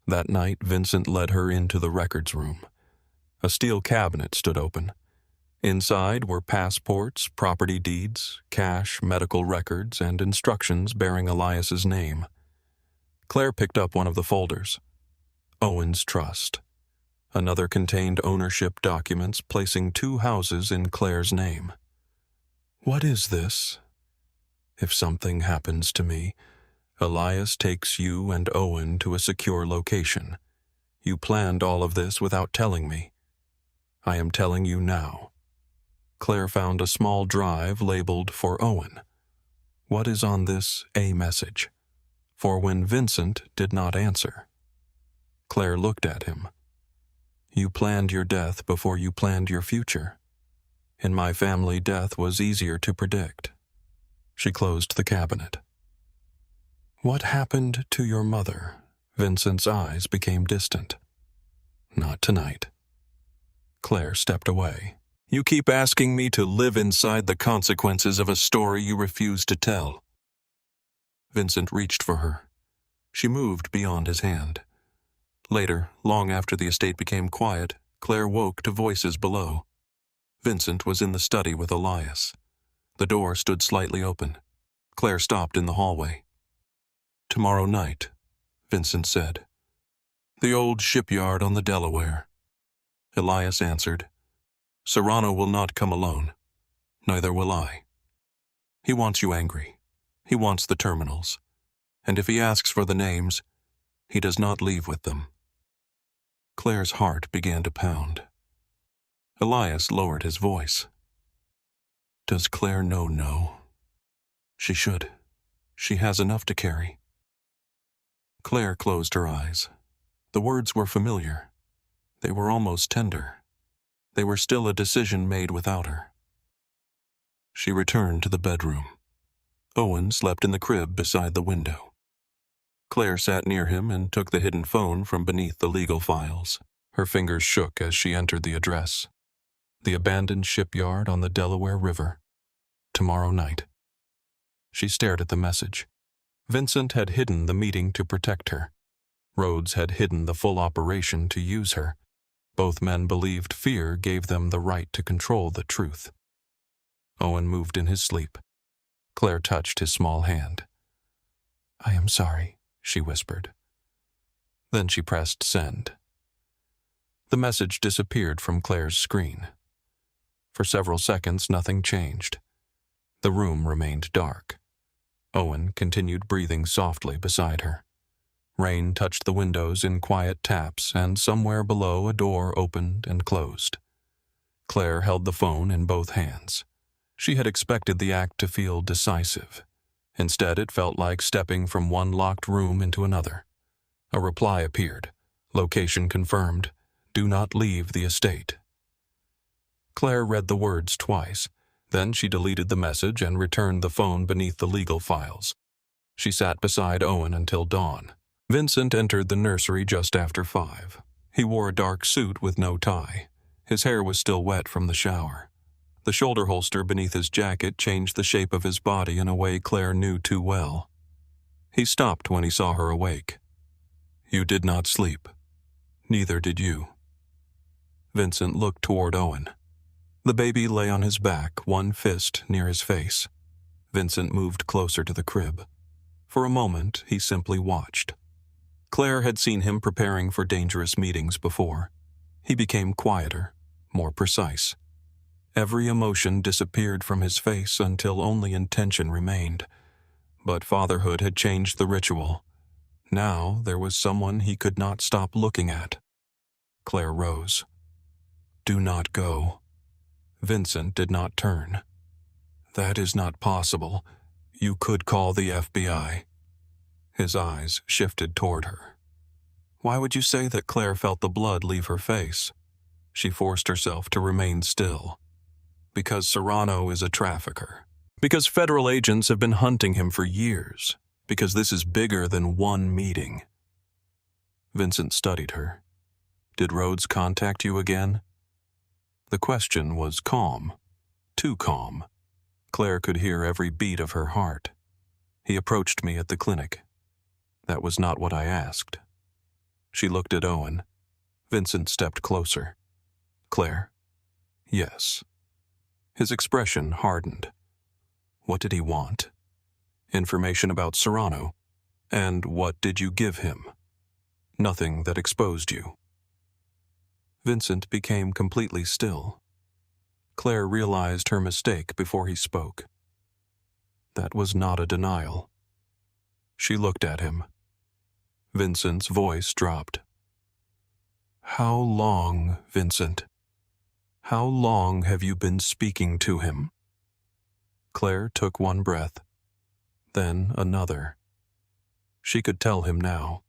That night, Vincent led her into the records room. A steel cabinet stood open. Inside were passports, property deeds, cash, medical records, and instructions bearing Elias's name. Claire picked up one of the folders. Owen's Trust. Another contained ownership documents placing 2 houses in Claire's name. What is this? If something happens to me, Elias takes you and Owen to a secure location. You planned all of this without telling me. I am telling you now. Claire found a small drive labeled for Owen. What is on this A message? For when Vincent did not answer. Claire looked at him. You planned your death before you planned your future. In my family, death was easier to predict. She closed the cabinet. What happened to your mother? Vincent's eyes became distant. Not tonight. Claire stepped away. You keep asking me to live inside the consequences of a story you refuse to tell. Vincent reached for her. She moved beyond his hand. Later, long after the estate became quiet, Claire woke to voices below. Vincent was in the study with Elias. The door stood slightly open. Claire stopped in the hallway. Tomorrow night, Vincent said. The old shipyard on the Delaware. Elias answered. Serrano will not come alone. Neither will I. He wants you angry. He wants the terminals. And if he asks for the names, He does not leave with them. Claire's heart began to pound. Elias lowered his voice. Does Claire know no? She should. She has enough to carry. Claire closed her eyes. The words were familiar. They were almost tender. They were still a decision made without her. She returned to the bedroom. Owen slept in the crib beside the window. Claire sat near him and took the hidden phone from beneath the legal files. Her fingers shook as she entered the address. The abandoned shipyard on the Delaware River. Tomorrow night. She stared at the message. Vincent had hidden the meeting to protect her. Rhodes had hidden the full operation to use her. Both men believed fear gave them the right to control the truth. Owen moved in his sleep. Claire touched his small hand. I am sorry, she whispered. Then she pressed send. The message disappeared from Claire's screen. For several seconds, nothing changed. The room remained dark. Owen continued breathing softly beside her. Rain touched the windows in quiet taps, and somewhere below a door opened and closed. Claire held the phone in both hands. She had expected the act to feel decisive. Instead, it felt like stepping from one locked room into another. A reply appeared. Location confirmed. Do not leave the estate. Claire read the words twice. Then she deleted the message and returned the phone beneath the legal files. She sat beside Owen until dawn. Vincent entered the nursery just after 5. He wore a dark suit with no tie. His hair was still wet from the shower. The shoulder holster beneath his jacket changed the shape of his body in a way Claire knew too well. He stopped when he saw her awake. You did not sleep. Neither did you. Vincent looked toward Owen. The baby lay on his back, one fist near his face. Vincent moved closer to the crib. For a moment, he simply watched. Claire had seen him preparing for dangerous meetings before. He became quieter, more precise. Every emotion disappeared from his face until only intention remained. But fatherhood had changed the ritual. Now there was someone he could not stop looking at. Claire rose. Do not go. Vincent did not turn. That is not possible. You could call the FBI. His eyes shifted toward her. Why would you say that? Claire felt the blood leave her face. She forced herself to remain still. Because Serrano is a trafficker. Because federal agents have been hunting him for years. Because this is bigger than one meeting. Vincent studied her. Did Rhodes contact you again? The question was calm. Too calm. Claire could hear every beat of her heart. He approached me at the clinic. That was not what I asked. She looked at Owen. Vincent stepped closer. Claire? Yes. His expression hardened. What did he want? Information about Serrano. And what did you give him? Nothing that exposed you. Vincent became completely still. Claire realized her mistake before he spoke. That was not a denial. She looked at him. Vincent's voice dropped. How long, Vincent? How long have you been speaking to him? Claire took one breath, then another. She could tell him now.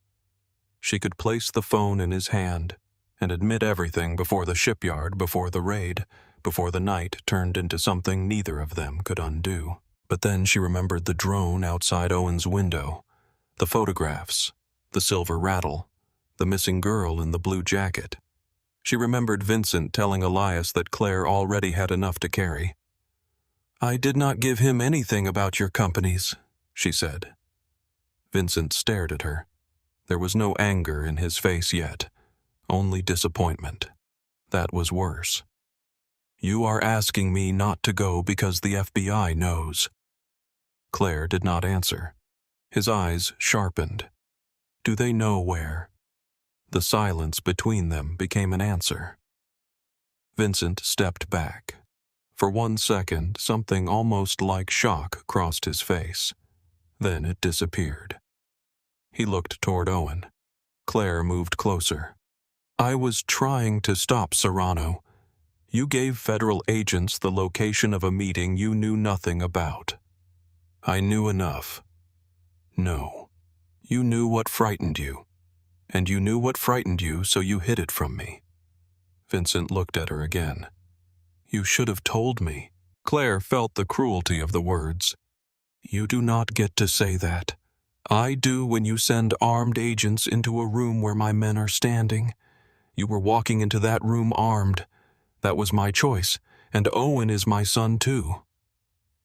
She could place the phone in his hand and admit everything before the shipyard, before the raid, before the night turned into something neither of them could undo. But then she remembered the drone outside Owen's window, the photographs, the silver rattle, the missing girl in the blue jacket. She remembered Vincent telling Elias that Claire already had enough to carry. I did not give him anything about your companies, she said. Vincent stared at her. There was no anger in his face yet, only disappointment. That was worse. You are asking me not to go because the FBI knows. Claire did not answer. His eyes sharpened. Do they know where? The silence between them became an answer. Vincent stepped back. For 1 second, something almost like shock crossed his face. Then it disappeared. He looked toward Owen. Claire moved closer. I was trying to stop Serrano. You gave federal agents the location of a meeting you knew nothing about. I knew enough. No. You knew what frightened you. And you knew what frightened you, so you hid it from me. Vincent looked at her again. You should have told me. Claire felt the cruelty of the words. You do not get to say that. I do when you send armed agents into a room where my men are standing. You were walking into that room armed. That was my choice, and Owen is my son too.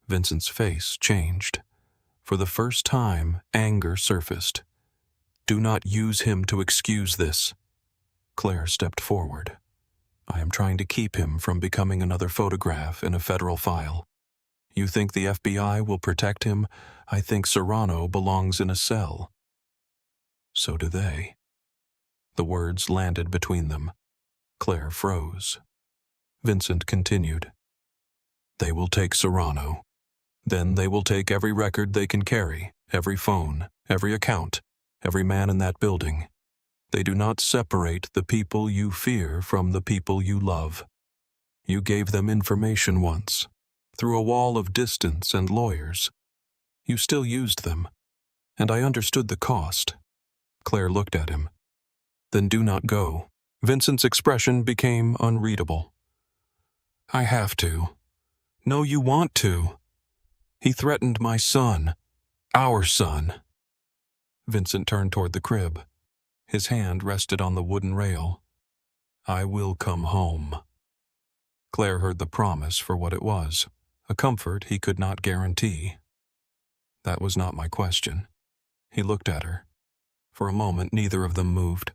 Vincent's face changed. For the first time, anger surfaced. Do not use him to excuse this. Claire stepped forward. I am trying to keep him from becoming another photograph in a federal file. You think the FBI will protect him? I think Serrano belongs in a cell. So do they. The words landed between them. Claire froze. Vincent continued. They will take Serrano. Then they will take every record they can carry, every phone, every account, every man in that building. They do not separate the people you fear from the people you love. You gave them information once, through a wall of distance and lawyers. You still used them, and I understood the cost. Claire looked at him. Then do not go. Vincent's expression became unreadable. I have to. No, you want to. He threatened my son. Our son. Vincent turned toward the crib. His hand rested on the wooden rail. I will come home. Claire heard the promise for what it was, a comfort he could not guarantee. That was not my question. He looked at her. For a moment, neither of them moved.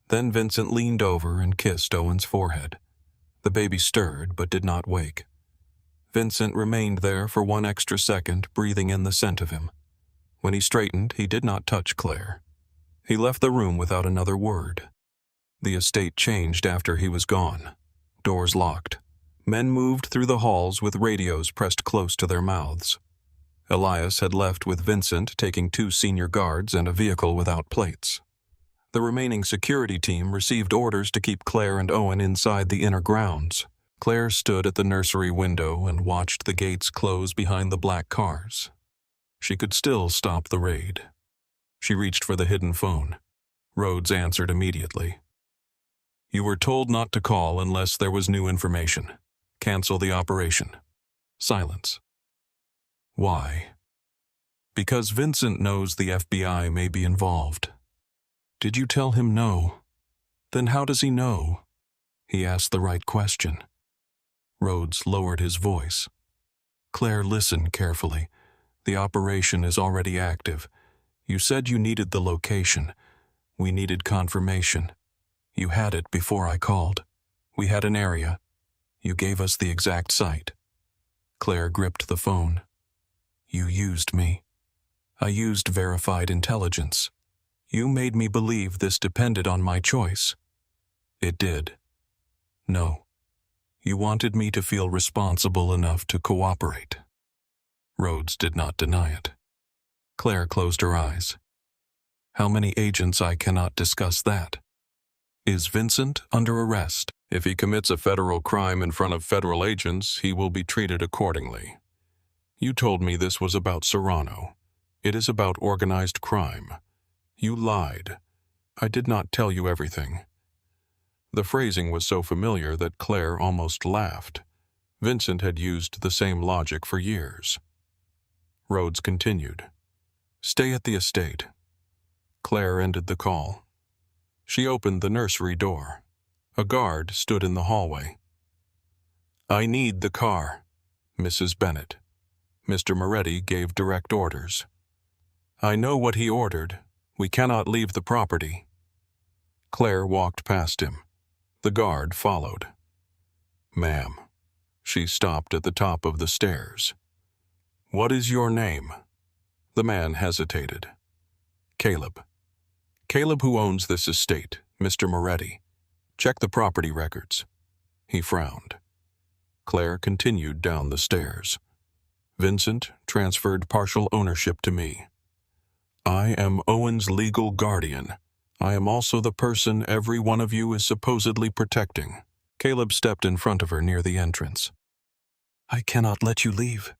Then Vincent leaned over and kissed Owen's forehead. The baby stirred but did not wake. Vincent remained there for 1 extra second, breathing in the scent of him. When he straightened, he did not touch Claire. He left the room without another word. The estate changed after he was gone. Doors locked. Men moved through the halls with radios pressed close to their mouths. Elias had left with Vincent, taking 2 senior guards and a vehicle without plates. The remaining security team received orders to keep Claire and Owen inside the inner grounds. Claire stood at the nursery window and watched the gates close behind the black cars. She could still stop the raid. She reached for the hidden phone. Rhodes answered immediately. You were told not to call unless there was new information. Cancel the operation. Silence. Why? Because Vincent knows the FBI may be involved. Did you tell him no? Then how does he know? He asked the right question. Rhodes lowered his voice. Claire, listen carefully. The operation is already active. You said you needed the location. We needed confirmation. You had it before I called. We had an area. You gave us the exact site. Claire gripped the phone. You used me. I used verified intelligence. You made me believe this depended on my choice. It did. No. You wanted me to feel responsible enough to cooperate. Rhodes did not deny it. Claire closed her eyes. How many agents? I cannot discuss that. Is Vincent under arrest? If he commits a federal crime in front of federal agents, he will be treated accordingly. You told me this was about Serrano. It is about organized crime. You lied. I did not tell you everything. The phrasing was so familiar that Claire almost laughed. Vincent had used the same logic for years. Rhodes continued. Stay at the estate. Claire ended the call. She opened the nursery door. A guard stood in the hallway. I need the car, Mrs. Bennett. Mr. Moretti gave direct orders. I know what he ordered. We cannot leave the property. Claire walked past him. The guard followed. Ma'am. She stopped at the top of the stairs. What is your name? The man hesitated. Caleb. Caleb, who owns this estate, Mr. Moretti. Check the property records. He frowned. Claire continued down the stairs. Vincent transferred partial ownership to me. I am Owen's legal guardian. I am also the person every one of you is supposedly protecting. Caleb stepped in front of her near the entrance. I cannot let you leave.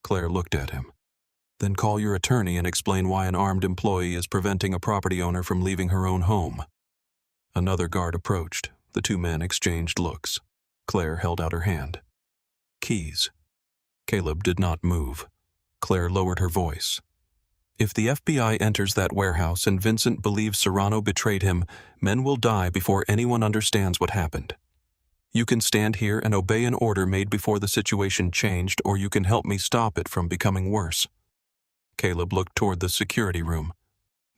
Claire looked at him. Then call your attorney and explain why an armed employee is preventing a property owner from leaving her own home. Another guard approached. The two men exchanged looks. Claire held out her hand. Keys. Caleb did not move. Claire lowered her voice. If the FBI enters that warehouse and Vincent believes Serrano betrayed him, men will die before anyone understands what happened. You can stand here and obey an order made before the situation changed, or you can help me stop it from becoming worse. Caleb looked toward the security room.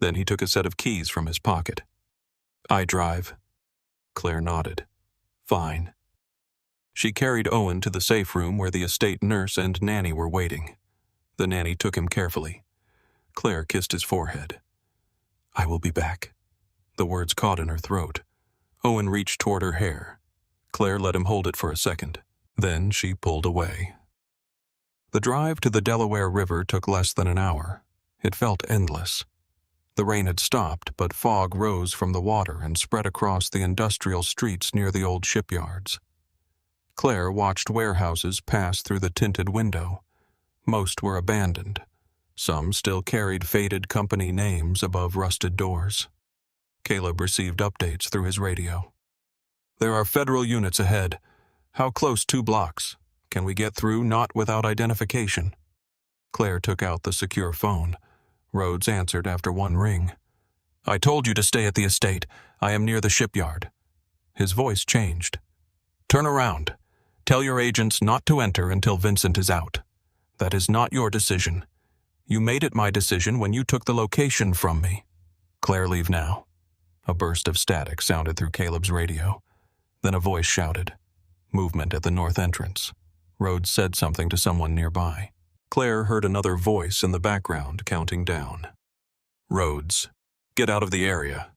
Then he took a set of keys from his pocket. I drive. Claire nodded. Fine. She carried Owen to the safe room where the estate nurse and nanny were waiting. The nanny took him carefully. Claire kissed his forehead. I will be back. The words caught in her throat. Owen reached toward her hair. Claire let him hold it for a second. Then she pulled away. The drive to the Delaware River took less than an hour. It felt endless. The rain had stopped, but fog rose from the water and spread across the industrial streets near the old shipyards. Claire watched warehouses pass through the tinted window. Most were abandoned. Some still carried faded company names above rusted doors. Caleb received updates through his radio. There are federal units ahead. How close? 2 blocks. Can we get through not without identification? Claire took out the secure phone. Rhodes answered after one ring. I told you to stay at the estate. I am near the shipyard. His voice changed. Turn around. Tell your agents not to enter until Vincent is out. That is not your decision. You made it my decision when you took the location from me. Claire, leave now. A burst of static sounded through Caleb's radio. Then a voice shouted. Movement at the north entrance. Rhodes said something to someone nearby. Claire heard another voice in the background counting down. Rhodes, get out of the area.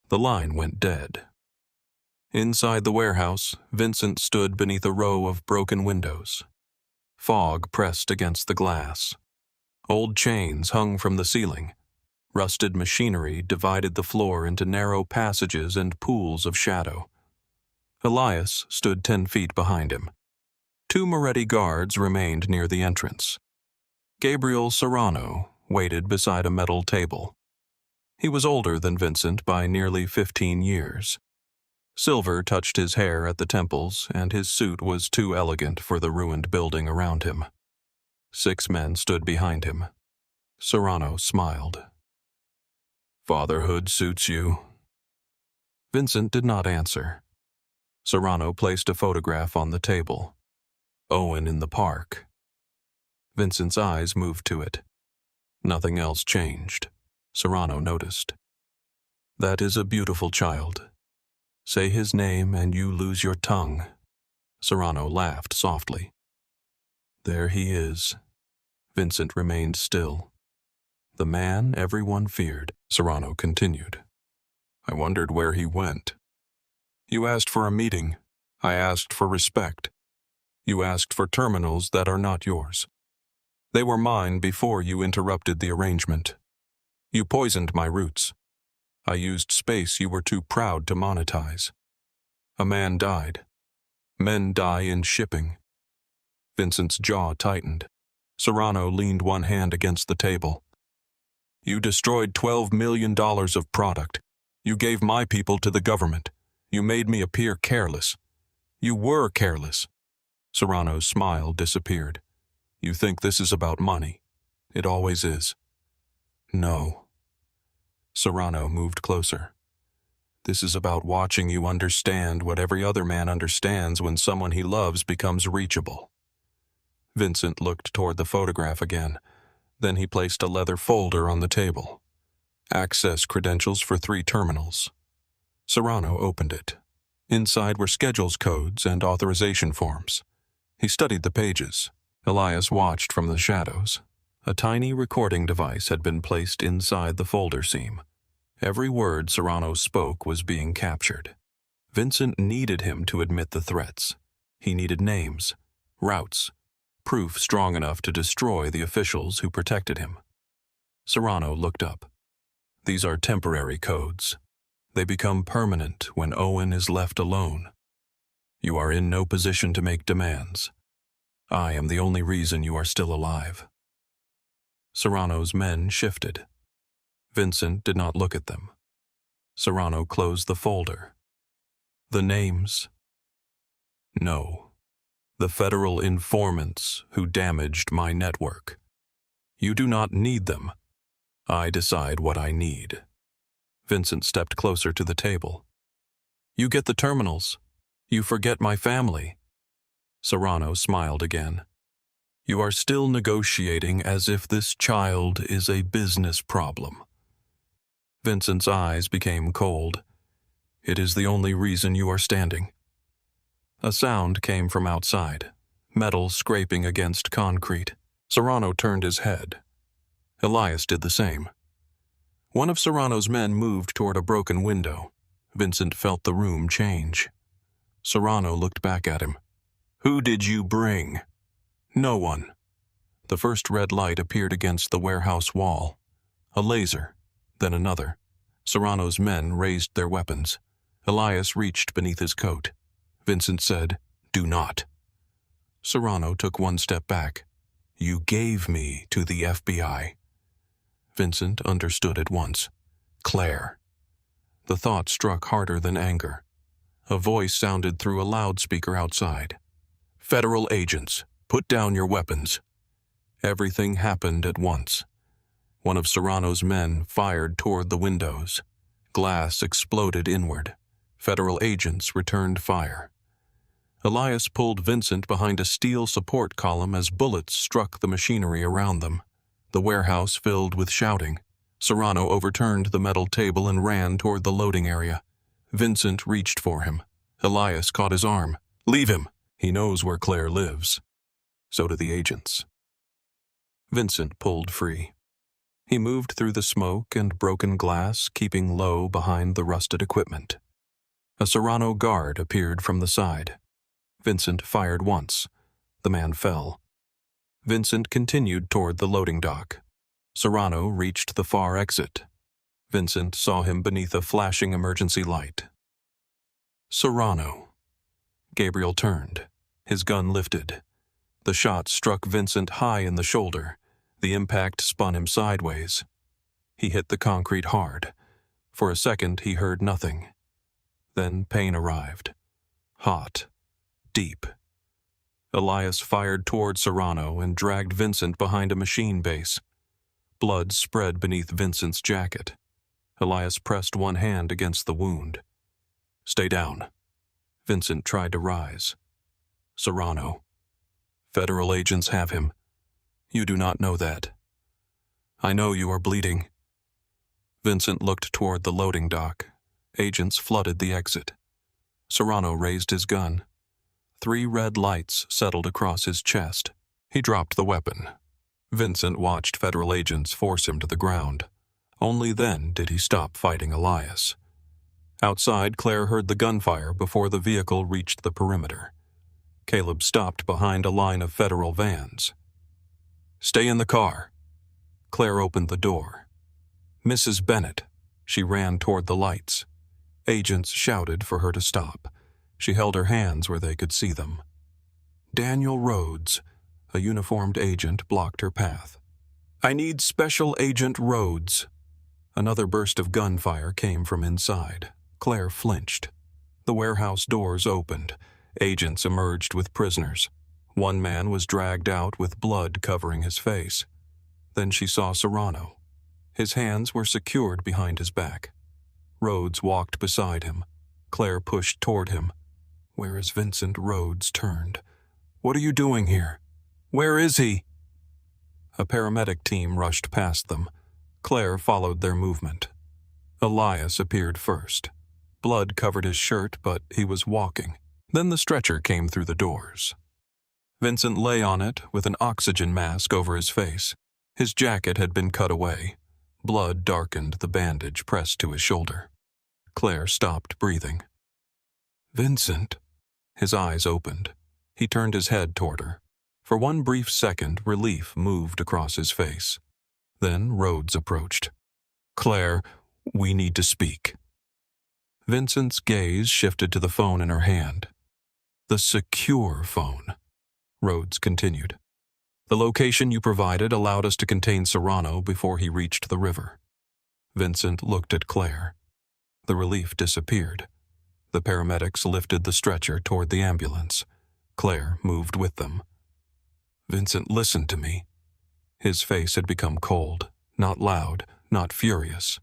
The line went dead. Inside the warehouse, Vincent stood beneath a row of broken windows. Fog pressed against the glass. Old chains hung from the ceiling. Rusted machinery divided the floor into narrow passages and pools of shadow. Elias stood 10 feet behind him. 2 Moretti guards remained near the entrance. Gabriel Serrano waited beside a metal table. He was older than Vincent by nearly 15 years. Silver touched his hair at the temples, and his suit was too elegant for the ruined building around him. 6 men stood behind him. Serrano smiled. Fatherhood suits you. Vincent did not answer. Serrano placed a photograph on the table. Owen in the park. Vincent's eyes moved to it. Nothing else changed. Serrano noticed. That is a beautiful child. Say his name and you lose your tongue. Serrano laughed softly. There he is. Vincent remained still. The man everyone feared, Serrano continued. I wondered where he went. You asked for a meeting. I asked for respect. You asked for terminals that are not yours. They were mine before you interrupted the arrangement. You poisoned my roots. I used space you were too proud to monetize. A man died. Men die in shipping. Vincent's jaw tightened. Serrano leaned one hand against the table. You destroyed $12 million of product. You gave my people to the government. You made me appear careless. You were careless. Serrano's smile disappeared. You think this is about money. It always is. No. Serrano moved closer. This is about watching you understand what every other man understands when someone he loves becomes reachable. Vincent looked toward the photograph again. Then he placed a leather folder on the table. Access credentials for 3 terminals. Serrano opened it. Inside were schedules codes and authorization forms. He studied the pages. Elias watched from the shadows. A tiny recording device had been placed inside the folder seam. Every word Serrano spoke was being captured. Vincent needed him to admit the threats. He needed names, routes, proof strong enough to destroy the officials who protected him. Serrano looked up. These are temporary codes. They become permanent when Owen is left alone. You are in no position to make demands. I am the only reason you are still alive." Serrano's men shifted. Vincent did not look at them. Serrano closed the folder. "The names?" "No. The federal informants who damaged my network. You do not need them. I decide what I need." Vincent stepped closer to the table. "You get the terminals. You forget my family." Serrano smiled again. "You are still negotiating as if this child is a business problem." Vincent's eyes became cold. "It is the only reason you are standing." A sound came from outside, metal scraping against concrete. Serrano turned his head. Elias did the same. One of Serrano's men moved toward a broken window. Vincent felt the room change. Serrano looked back at him. "Who did you bring?" "No one." The first red light appeared against the warehouse wall. A laser, then another. Serrano's men raised their weapons. Elias reached beneath his coat. Vincent said, "Do not." Serrano took one step back. "You gave me to the FBI." Vincent understood at once. Claire. The thought struck harder than anger. A voice sounded through a loudspeaker outside. "Federal agents, put down your weapons." Everything happened at once. One of Serrano's men fired toward the windows. Glass exploded inward. Federal agents returned fire. Elias pulled Vincent behind a steel support column as bullets struck the machinery around them. The warehouse filled with shouting. Serrano overturned the metal table and ran toward the loading area. Vincent reached for him. Elias caught his arm. "Leave him. He knows where Claire lives." So do the agents. Vincent pulled free. He moved through the smoke and broken glass, keeping low behind the rusted equipment. A Serrano guard appeared from the side. Vincent fired once. The man fell. Vincent continued toward the loading dock. Serrano reached the far exit. Vincent saw him beneath a flashing emergency light. "Serrano." Gabriel turned. His gun lifted. The shot struck Vincent high in the shoulder. The impact spun him sideways. He hit the concrete hard. For a second he heard nothing. Then pain arrived. Hot. Deep. Elias fired toward Serrano and dragged Vincent behind a machine base. Blood spread beneath Vincent's jacket. Elias pressed one hand against the wound. "Stay down." Vincent tried to rise. "Serrano. Federal agents have him. You do not know that. I know you are bleeding." Vincent looked toward the loading dock. Agents flooded the exit. Serrano raised his gun. 3 red lights settled across his chest. He dropped the weapon. Vincent watched federal agents force him to the ground. Only then did he stop fighting Elias. Outside, Claire heard the gunfire before the vehicle reached the perimeter. Caleb stopped behind a line of federal vans. "Stay in the car." Claire opened the door. "Mrs. Bennett." She ran toward the lights. Agents shouted for her to stop. She held her hands where they could see them. "Daniel Rhodes." A uniformed agent blocked her path. "I need Special Agent Rhodes." Another burst of gunfire came from inside. Claire flinched. The warehouse doors opened. Agents emerged with prisoners. One man was dragged out with blood covering his face. Then she saw Serrano. His hands were secured behind his back. Rhodes walked beside him. Claire pushed toward him. "Where is Vincent?" Rhodes turned. "What are you doing here? Where is he?" A paramedic team rushed past them. Claire followed their movement. Elias appeared first. Blood covered his shirt, but he was walking. Then the stretcher came through the doors. Vincent lay on it with an oxygen mask over his face. His jacket had been cut away. Blood darkened the bandage pressed to his shoulder. Claire stopped breathing. "Vincent." His eyes opened. He turned his head toward her. For one brief second, relief moved across his face. Then Rhodes approached. Claire, we need to speak. Vincent's gaze shifted to the phone in her hand. The secure phone, Rhodes continued. The location you provided allowed us to contain Serrano before he reached the river. Vincent looked at Claire. The relief disappeared. The paramedics lifted the stretcher toward the ambulance. Claire moved with them. Vincent listened to me. His face had become cold, not loud, not furious.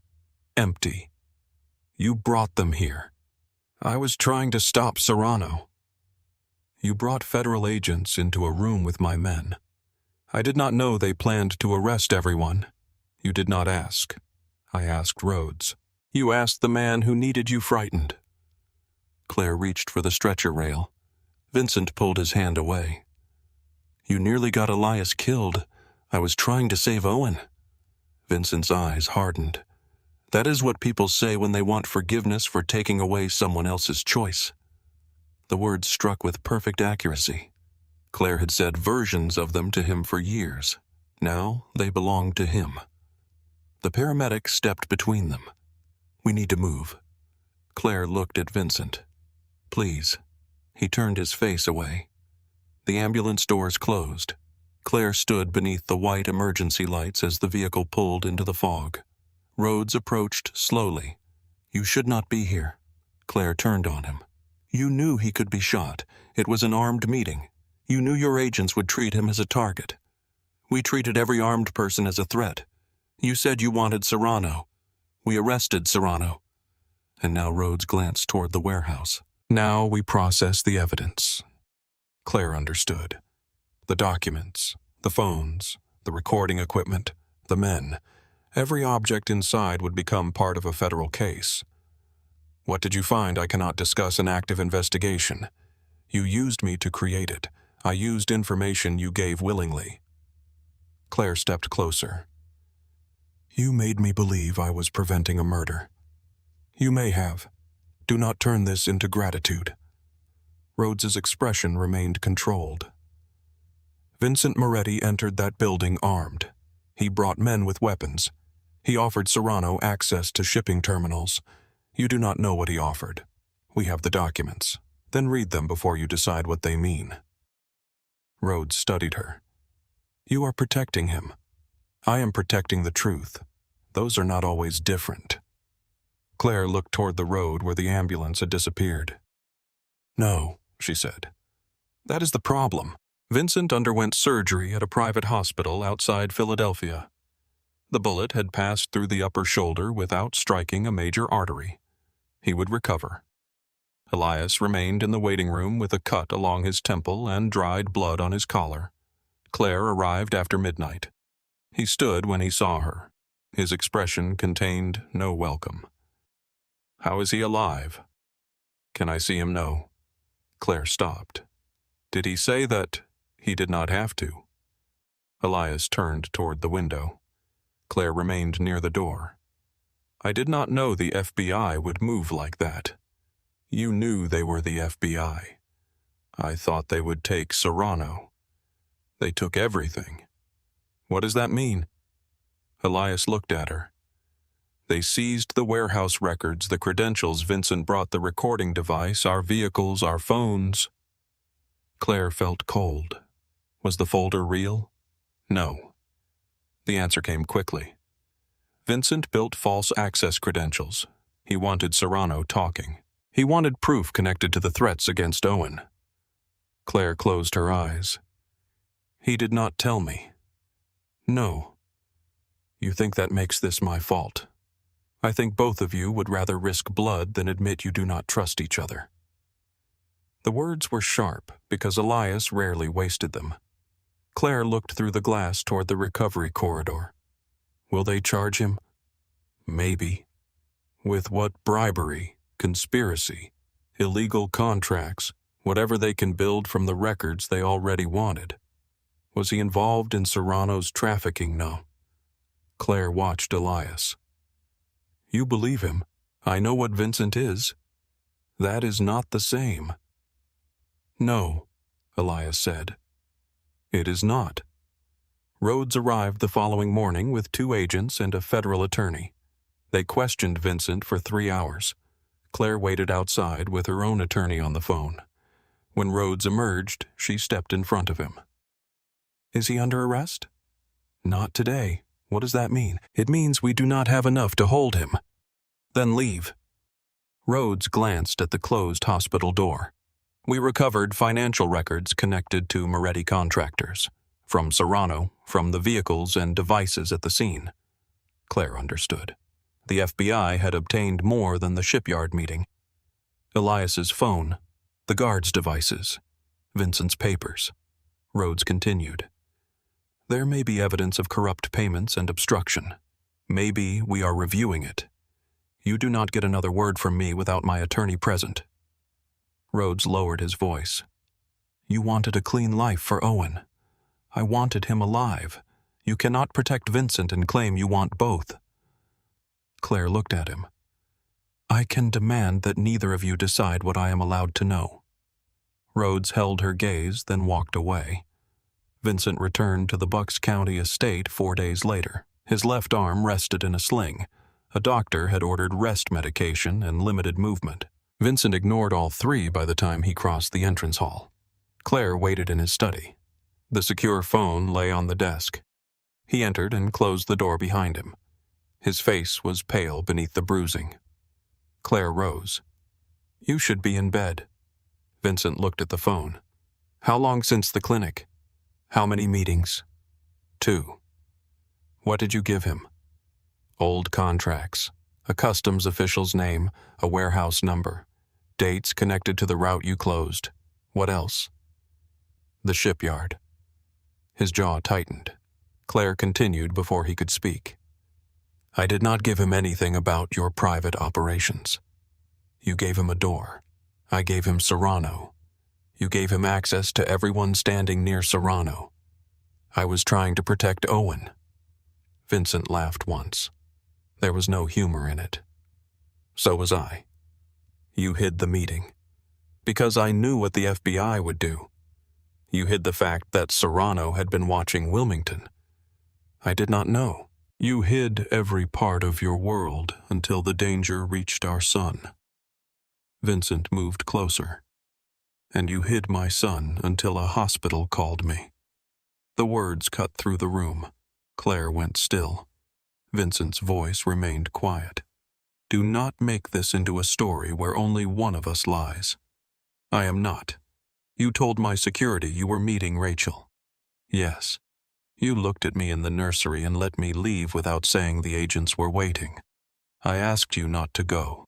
Empty. You brought them here. I was trying to stop Serrano. You brought federal agents into a room with my men. I did not know they planned to arrest everyone. You did not ask. I asked Rhodes. You asked the man who needed you frightened. Claire reached for the stretcher rail. Vincent pulled his hand away. You nearly got Elias killed. I was trying to save Owen. Vincent's eyes hardened. That is what people say when they want forgiveness for taking away someone else's choice. The words struck with perfect accuracy. Claire had said versions of them to him for years. Now they belonged to him. The paramedic stepped between them. We need to move. Claire looked at Vincent. Please. He turned his face away. The ambulance doors closed. Claire stood beneath the white emergency lights as the vehicle pulled into the fog. Rhodes approached slowly. You should not be here. Claire turned on him. You knew he could be shot. It was an armed meeting. You knew your agents would treat him as a target. We treated every armed person as a threat. You said you wanted Serrano. We arrested Serrano. And now Rhodes glanced toward the warehouse. Now we process the evidence. Claire understood. The documents, the phones, the recording equipment, the men. Every object inside would become part of a federal case. What did you find? I cannot discuss an active investigation. You used me to create it. I used information you gave willingly. Claire stepped closer. You made me believe I was preventing a murder. You may have. Do not turn this into gratitude. Rhodes's expression remained controlled. Vincent Moretti entered that building armed. He brought men with weapons. He offered Serrano access to shipping terminals. You do not know what he offered. We have the documents. Then read them before you decide what they mean. Rhodes studied her. You are protecting him. I am protecting the truth. Those are not always different. Claire looked toward the road where the ambulance had disappeared. No, she said. That is the problem. Vincent underwent surgery at a private hospital outside Philadelphia. The bullet had passed through the upper shoulder without striking a major artery. He would recover. Elias remained in the waiting room with a cut along his temple and dried blood on his collar. Claire arrived after midnight. He stood when he saw her. His expression contained no welcome. How is he alive? Can I see him? No. Claire stopped. Did he say that he did not have to? Elias turned toward the window. Claire remained near the door. I did not know the FBI would move like that. You knew they were the FBI. I thought they would take Serrano. They took everything. What does that mean? Elias looked at her. They seized the warehouse records, the credentials Vincent brought, the recording device, our vehicles, our phones. Claire felt cold. Was the folder real? No. The answer came quickly. Vincent built false access credentials. He wanted Serrano talking. He wanted proof connected to the threats against Owen. Claire closed her eyes. He did not tell me. No. You think that makes this my fault? I think both of you would rather risk blood than admit you do not trust each other. The words were sharp because Elias rarely wasted them. Claire looked through the glass toward the recovery corridor. Will they charge him? Maybe. With what bribery, conspiracy, illegal contracts, whatever they can build from the records they already wanted. Was he involved in Serrano's trafficking? No. Claire watched Elias. You believe him. I know what Vincent is. That is not the same. No, Elias said. It is not. Rhodes arrived the following morning with 2 agents and a federal attorney. They questioned Vincent for 3 hours. Claire waited outside with her own attorney on the phone. When Rhodes emerged, she stepped in front of him. "Is he under arrest?" "Not today. What does that mean?" "It means we do not have enough to hold him." "Then leave." Rhodes glanced at the closed hospital door. "We recovered financial records connected to Moretti contractors. From Serrano, from the vehicles and devices at the scene." Claire understood. The FBI had obtained more than the shipyard meeting. Elias's phone, the guard's devices, Vincent's papers. Rhodes continued. "There may be evidence of corrupt payments and obstruction. Maybe we are reviewing it. You do not get another word from me without my attorney present." Rhodes lowered his voice. "You wanted a clean life for Owen. I wanted him alive. You cannot protect Vincent and claim you want both." Claire looked at him. "I can demand that neither of you decide what I am allowed to know." Rhodes held her gaze, then walked away. Vincent returned to the Bucks County estate 4 days later. His left arm rested in a sling. A doctor had ordered rest medication and limited movement. Vincent ignored all 3 by the time he crossed the entrance hall. Claire waited in his study. The secure phone lay on the desk. He entered and closed the door behind him. His face was pale beneath the bruising. Claire rose. "You should be in bed." Vincent looked at the phone. "How long since the clinic?" "How many meetings?" 2. "What did you give him?" "Old contracts, a customs official's name, a warehouse number, dates connected to the route you closed. What else?" "The shipyard." His jaw tightened. Claire continued before he could speak. "I did not give him anything about your private operations. You gave him a door. I gave him Serrano. You gave him access to everyone standing near Serrano. I was trying to protect Owen." Vincent laughed once. There was no humor in it. "So was I. You hid the meeting. Because I knew what the FBI would do. You hid the fact that Serrano had been watching Wilmington. I did not know. You hid every part of your world until the danger reached our son." Vincent moved closer. "And you hid my son until a hospital called me." The words cut through the room. Claire went still. Vincent's voice remained quiet. "Do not make this into a story where only one of us lies. I am not. You told my security you were meeting Rachel." "Yes. You looked at me in the nursery and let me leave without saying the agents were waiting. I asked you not to go.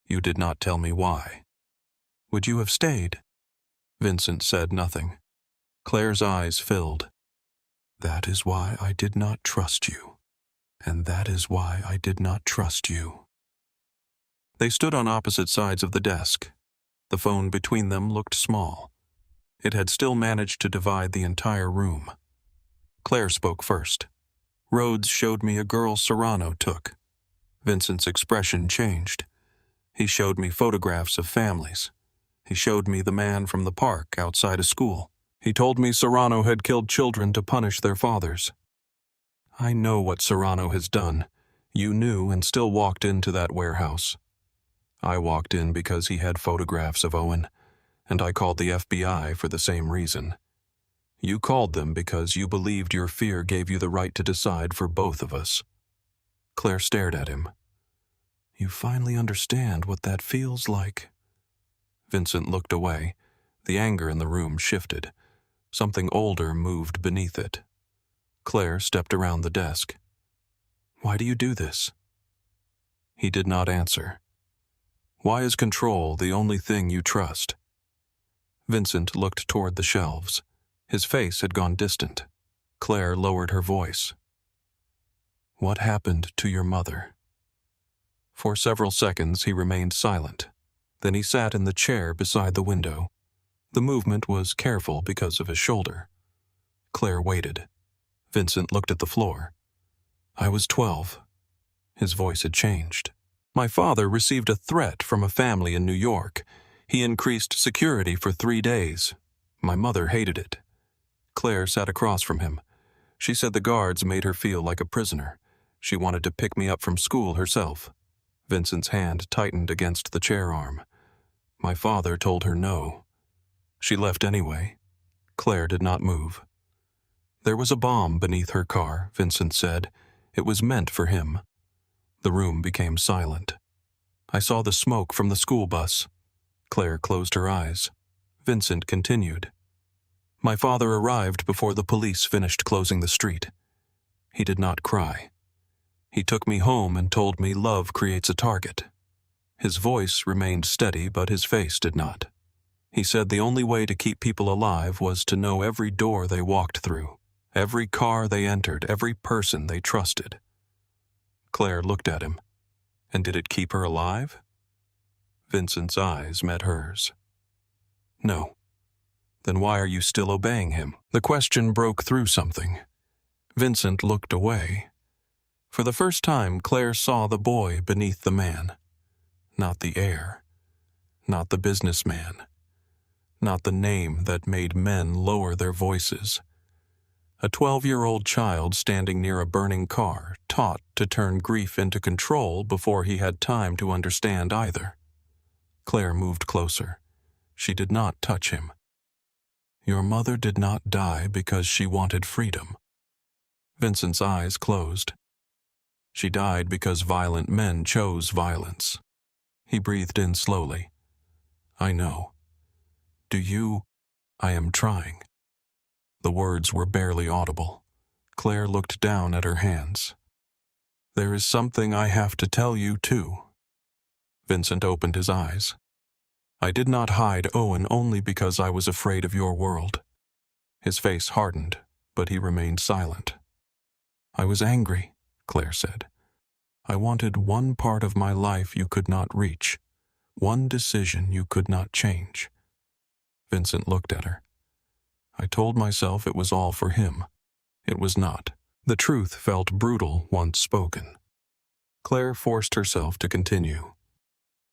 You did not tell me why. Would you have stayed?" Vincent said nothing. Claire's eyes filled. "That is why I did not trust you. And that is why I did not trust you." They stood on opposite sides of the desk. The phone between them looked small. It had still managed to divide the entire room. Claire spoke first. "Rhodes showed me a girl Serrano took." Vincent's expression changed. "He showed me photographs of families. He showed me the man from the park outside a school. He told me Serrano had killed children to punish their fathers." "I know what Serrano has done. You knew and still walked into that warehouse." "I walked in because he had photographs of Owen, and I called the FBI for the same reason. You called them because you believed your fear gave you the right to decide for both of us." Claire stared at him. "You finally understand what that feels like." Vincent looked away. The anger in the room shifted. Something older moved beneath it. Claire stepped around the desk. "Why do you do this?" He did not answer. "Why is control the only thing you trust?" Vincent looked toward the shelves. His face had gone distant. Claire lowered her voice. "What happened to your mother?" For several seconds he remained silent. Then he sat in the chair beside the window. The movement was careful because of his shoulder. Claire waited. Vincent looked at the floor. "I was 12. His voice had changed. "My father received a threat from a family in New York. He increased security for 3 days. My mother hated it." Claire sat across from him. She said the guards made her feel like a prisoner. She wanted to pick me up from school herself. Vincent's hand tightened against the chair arm. My father told her no. She left anyway. Claire did not move. There was a bomb beneath her car, Vincent said. It was meant for him. The room became silent. I saw the smoke from the school bus. Claire closed her eyes. Vincent continued. My father arrived before the police finished closing the street. He did not cry. He took me home and told me love creates a target. His voice remained steady, but his face did not. He said the only way to keep people alive was to know every door they walked through, every car they entered, every person they trusted. Claire looked at him. And did it keep her alive? Vincent's eyes met hers. No. Then why are you still obeying him? The question broke through something. Vincent looked away. For the first time, Claire saw the boy beneath the man. Not the heir. Not the businessman. Not the name that made men lower their voices. A 12-year-old child standing near a burning car, taught to turn grief into control before he had time to understand either. Claire moved closer. She did not touch him. Your mother did not die because she wanted freedom. Vincent's eyes closed. She died because violent men chose violence. He breathed in slowly. I know. Do you? I am trying. The words were barely audible. Claire looked down at her hands. There is something I have to tell you, too. Vincent opened his eyes. I did not hide Owen only because I was afraid of your world. His face hardened, but he remained silent. I was angry, Claire said. I wanted one part of my life you could not reach, one decision you could not change. Vincent looked at her. I told myself it was all for him. It was not. The truth felt brutal once spoken. Claire forced herself to continue.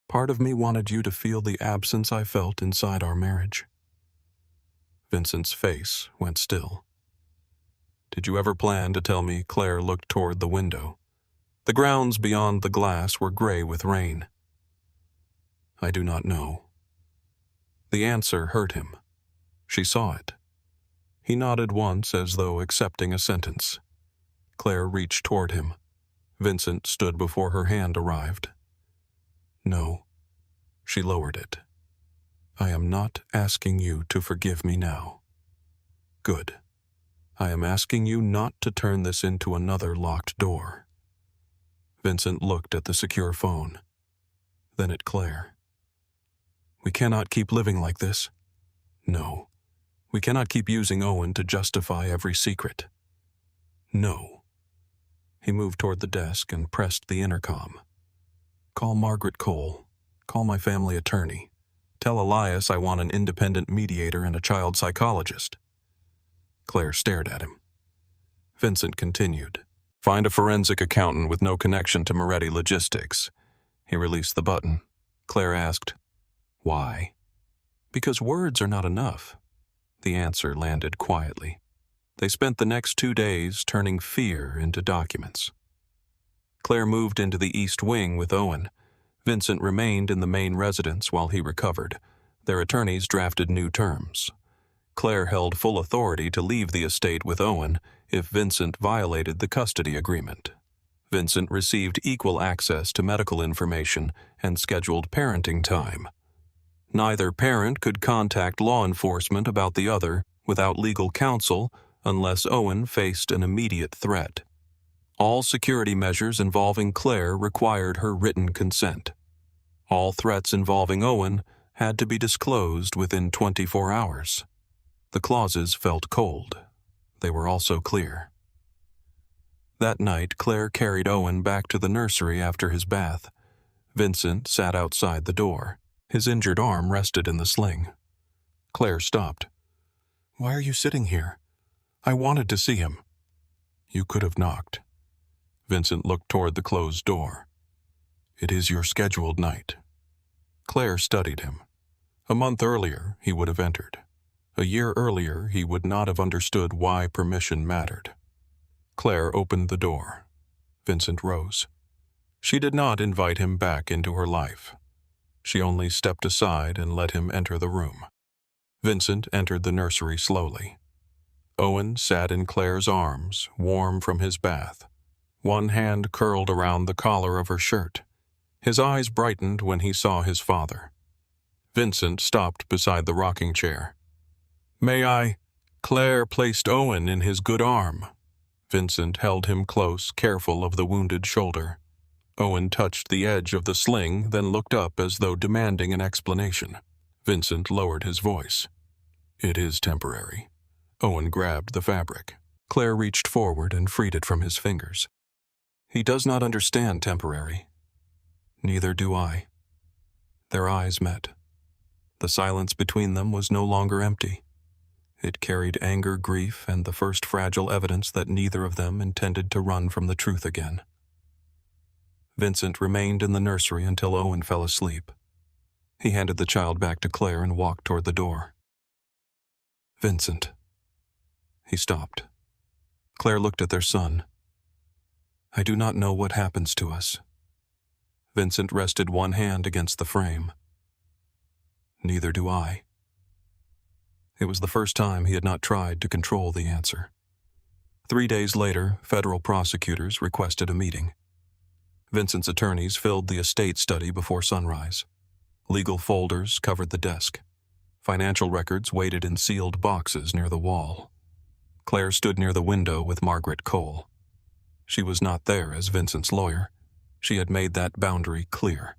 Part of me wanted you to feel the absence I felt inside our marriage. Vincent's face went still. Did you ever plan to tell me? Claire looked toward the window. The grounds beyond the glass were gray with rain. I do not know. The answer hurt him. She saw it. He nodded once as though accepting a sentence. Claire reached toward him. Vincent stood before her hand arrived. No. She lowered it. I am not asking you to forgive me now. Good. I am asking you not to turn this into another locked door. Vincent looked at the secure phone, then at Claire. We cannot keep living like this. No. We cannot keep using Owen to justify every secret. No. He moved toward the desk and pressed the intercom. Call Margaret Cole. Call my family attorney. Tell Elias I want an independent mediator and a child psychologist. Claire stared at him. Vincent continued. Find a forensic accountant with no connection to Moretti Logistics. He released the button. Claire asked, Why? Because words are not enough. The answer landed quietly. They spent the next 2 days turning fear into documents. Claire moved into the East Wing with Owen. Vincent remained in the main residence while he recovered. Their attorneys drafted new terms. Claire held full authority to leave the estate with Owen if Vincent violated the custody agreement. Vincent received equal access to medical information and scheduled parenting time. Neither parent could contact law enforcement about the other without legal counsel unless Owen faced an immediate threat. All security measures involving Claire required her written consent. All threats involving Owen had to be disclosed within 24 hours. The clauses felt cold. They were also clear. That night, Claire carried Owen back to the nursery after his bath. Vincent sat outside the door. His injured arm rested in the sling. Claire stopped. Why are you sitting here? I wanted to see him. You could have knocked. Vincent looked toward the closed door. It is your scheduled night. Claire studied him. A month earlier, he would have entered. A year earlier, he would not have understood why permission mattered. Claire opened the door. Vincent rose. She did not invite him back into her life. She only stepped aside and let him enter the room. Vincent entered the nursery slowly. Owen sat in Claire's arms, warm from his bath. One hand curled around the collar of her shirt. His eyes brightened when he saw his father. Vincent stopped beside the rocking chair. "May I?" Claire placed Owen in his good arm. Vincent held him close, careful of the wounded shoulder. Owen touched the edge of the sling, then looked up as though demanding an explanation. Vincent lowered his voice. "It is temporary." Owen grabbed the fabric. Claire reached forward and freed it from his fingers. "He does not understand temporary." "Neither do I." Their eyes met. The silence between them was no longer empty. It carried anger, grief, and the first fragile evidence that neither of them intended to run from the truth again. Vincent remained in the nursery until Owen fell asleep. He handed the child back to Claire and walked toward the door. "Vincent." He stopped. Claire looked at their son. "I do not know what happens to us." Vincent rested one hand against the frame. "Neither do I." It was the first time he had not tried to control the answer. 3 days later, federal prosecutors requested a meeting. Vincent's attorneys filled the estate study before sunrise. Legal folders covered the desk. Financial records waited in sealed boxes near the wall. Claire stood near the window with Margaret Cole. She was not there as Vincent's lawyer. She had made that boundary clear.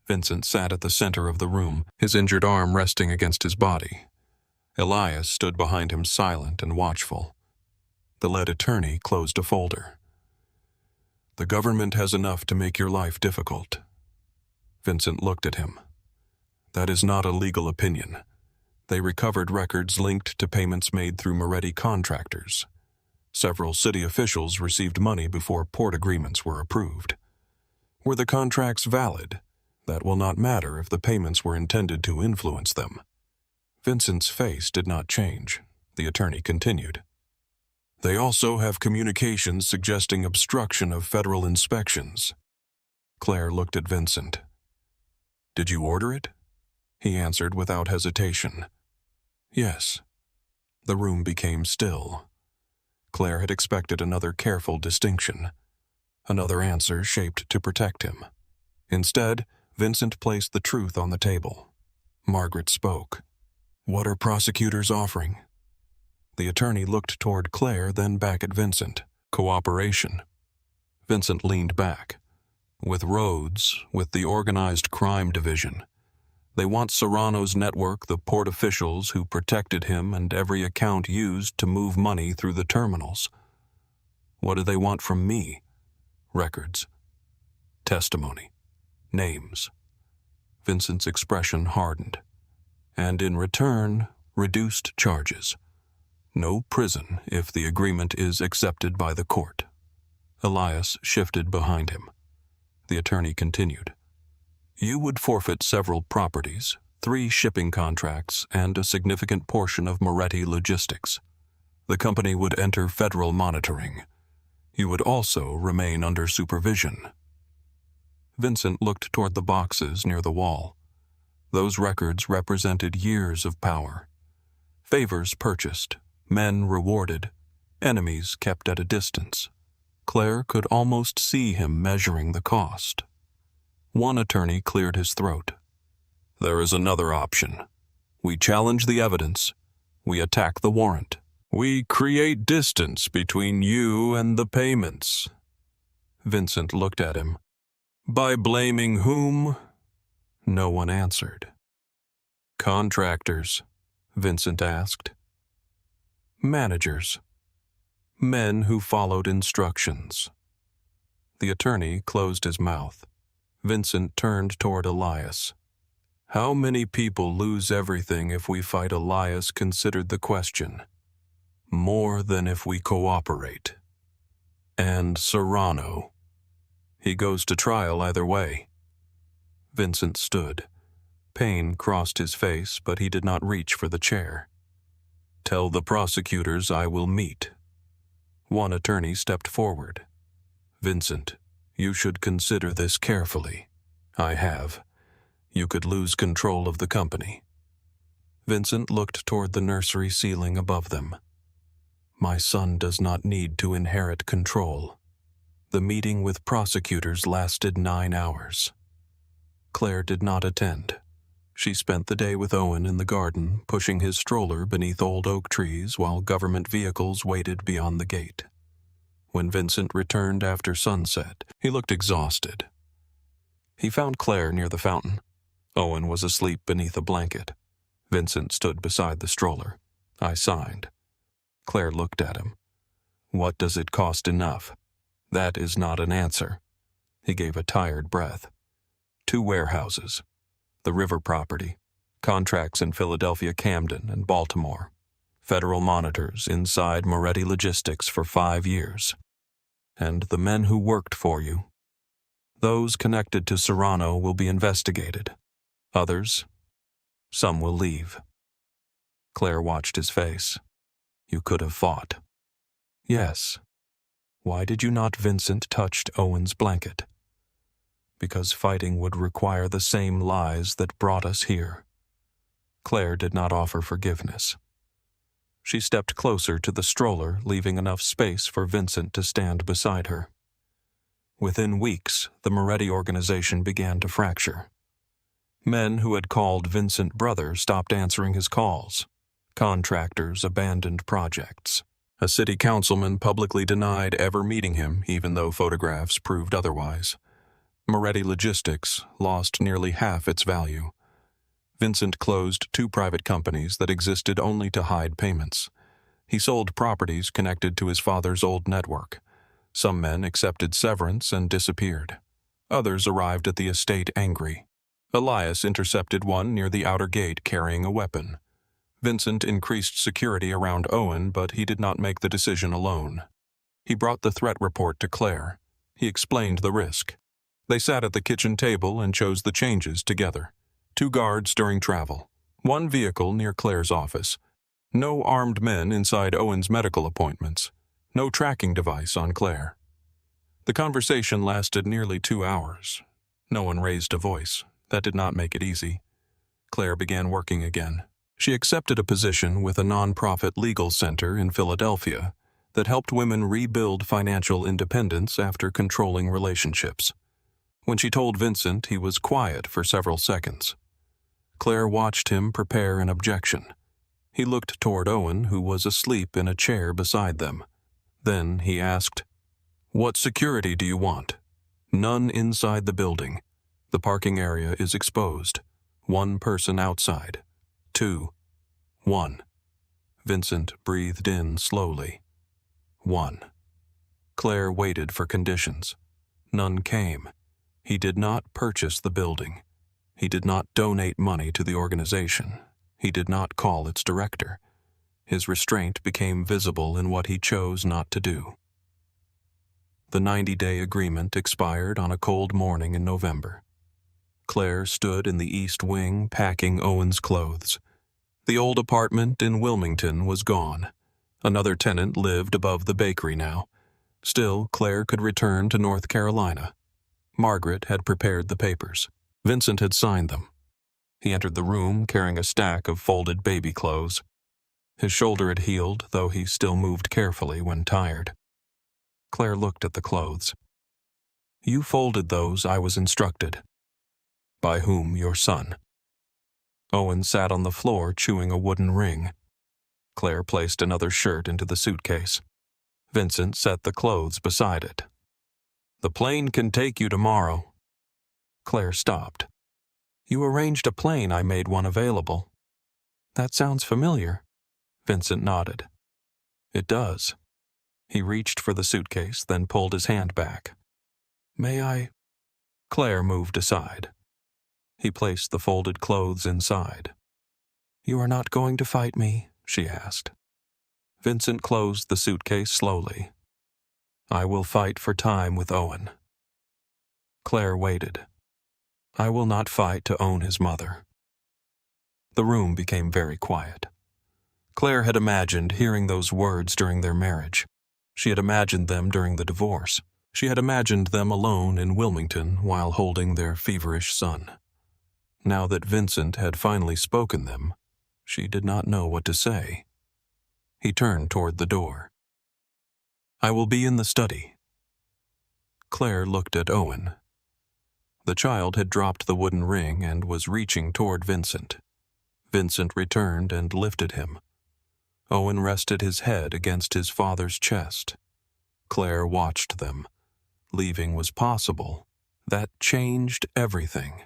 Vincent sat at the center of the room, his injured arm resting against his body. Elias stood behind him, silent and watchful. The lead attorney closed a folder. "The government has enough to make your life difficult." Vincent looked at him. "That is not a legal opinion. They recovered records linked to payments made through Moretti contractors. Several city officials received money before port agreements were approved. Were the contracts valid? That will not matter if the payments were intended to influence them." Vincent's face did not change. The attorney continued. "They also have communications suggesting obstruction of federal inspections." Claire looked at Vincent. "Did you order it?" He answered without hesitation. "Yes." The room became still. Claire had expected another careful distinction, another answer shaped to protect him. Instead, Vincent placed the truth on the table. Margaret spoke. "What are prosecutors offering?" The attorney looked toward Claire, then back at Vincent. "Cooperation." Vincent leaned back. "With Rhodes, with the Organized Crime Division. They want Serrano's network, the port officials who protected him, and every account used to move money through the terminals. What do they want from me? Records. Testimony. Names." Vincent's expression hardened. "And in return, reduced charges. No prison if the agreement is accepted by the court." Elias shifted behind him. The attorney continued. "You would forfeit several properties, 3 shipping contracts, and a significant portion of Moretti Logistics. The company would enter federal monitoring. You would also remain under supervision." Vincent looked toward the boxes near the wall. Those records represented years of power. Favors purchased, men rewarded, enemies kept at a distance. Claire could almost see him measuring the cost. One attorney cleared his throat. "There is another option. We challenge the evidence. We attack the warrant. We create distance between you and the payments." Vincent looked at him. "By blaming whom?" No one answered. "Contractors?" Vincent asked. "Managers. Men who followed instructions." The attorney closed his mouth. Vincent turned toward Elias. "How many people lose everything if we fight?" Elias considered the question. "More than if we cooperate." "And Serrano?" "He goes to trial either way." Vincent stood. Pain crossed his face, but he did not reach for the chair. "Tell the prosecutors I will meet." One attorney stepped forward. Vincent, you should consider this carefully. I have. You could lose control of the company. Vincent looked toward the nursery ceiling above them. My son does not need to inherit control. The meeting with prosecutors lasted 9 hours. Claire did not attend. She spent the day with Owen in the garden, pushing his stroller beneath old oak trees while government vehicles waited beyond the gate. When Vincent returned after sunset, he looked exhausted. He found Claire near the fountain. Owen was asleep beneath a blanket. Vincent stood beside the stroller. I signed. Claire looked at him. What does it cost enough? That is not an answer. He gave a tired breath. 2 warehouses. The river property. Contracts in Philadelphia, Camden, and Baltimore. Federal monitors inside Moretti Logistics for 5 years. And the men who worked for you. Those connected to Serrano will be investigated. Others, some will leave. Claire watched his face. You could have fought. Yes. Why did you not? Vincent touched Owen's blanket. Because fighting would require the same lies that brought us here. Claire did not offer forgiveness. She stepped closer to the stroller, leaving enough space for Vincent to stand beside her. Within weeks, the Moretti organization began to fracture. Men who had called Vincent brother stopped answering his calls. Contractors abandoned projects. A city councilman publicly denied ever meeting him, even though photographs proved otherwise. Moretti Logistics lost nearly half its value. Vincent closed 2 private companies that existed only to hide payments. He sold properties connected to his father's old network. Some men accepted severance and disappeared. Others arrived at the estate angry. Elias intercepted one near the outer gate carrying a weapon. Vincent increased security around Owen, but he did not make the decision alone. He brought the threat report to Claire. He explained the risk. They sat at the kitchen table and chose the changes together. 2 guards during travel. 1 vehicle near Claire's office. No armed men inside Owen's medical appointments. No tracking device on Claire. The conversation lasted nearly 2 hours. No one raised a voice. That did not make it easy. Claire began working again. She accepted a position with a nonprofit legal center in Philadelphia that helped women rebuild financial independence after controlling relationships. When she told Vincent, he was quiet for several seconds. Claire watched him prepare an objection. He looked toward Owen, who was asleep in a chair beside them. Then he asked, "What security do you want?" "None inside the building. The parking area is exposed. 1 person outside. 2. 1. Vincent breathed in slowly. 1. Claire waited for conditions. None came. He did not purchase the building. He did not donate money to the organization. He did not call its director. His restraint became visible in what he chose not to do. The 90-day agreement expired on a cold morning in November. Claire stood in the east wing packing Owen's clothes. The old apartment in Wilmington was gone. Another tenant lived above the bakery now. Still, Claire could return to North Carolina. Margaret had prepared the papers. Vincent had signed them. He entered the room carrying a stack of folded baby clothes. His shoulder had healed, though he still moved carefully when tired. Claire looked at the clothes. "You folded those, I was instructed." "By whom? Your son?" Owen sat on the floor chewing a wooden ring. Claire placed another shirt into the suitcase. Vincent set the clothes beside it. "The plane can take you tomorrow." Claire stopped. "You arranged a plane. I made one available." "That sounds familiar." Vincent nodded. "It does." He reached for the suitcase, then pulled his hand back. "May I?" Claire moved aside. He placed the folded clothes inside. "You are not going to fight me?" she asked. Vincent closed the suitcase slowly. "I will fight for time with Owen." Claire waited. "I will not fight to own his mother." The room became very quiet. Claire had imagined hearing those words during their marriage. She had imagined them during the divorce. She had imagined them alone in Wilmington while holding their feverish son. Now that Vincent had finally spoken them, she did not know what to say. He turned toward the door. "I will be in the study." Claire looked at Owen. The child had dropped the wooden ring and was reaching toward Vincent. Vincent returned and lifted him. Owen rested his head against his father's chest. Claire watched them. Leaving was possible. That changed everything.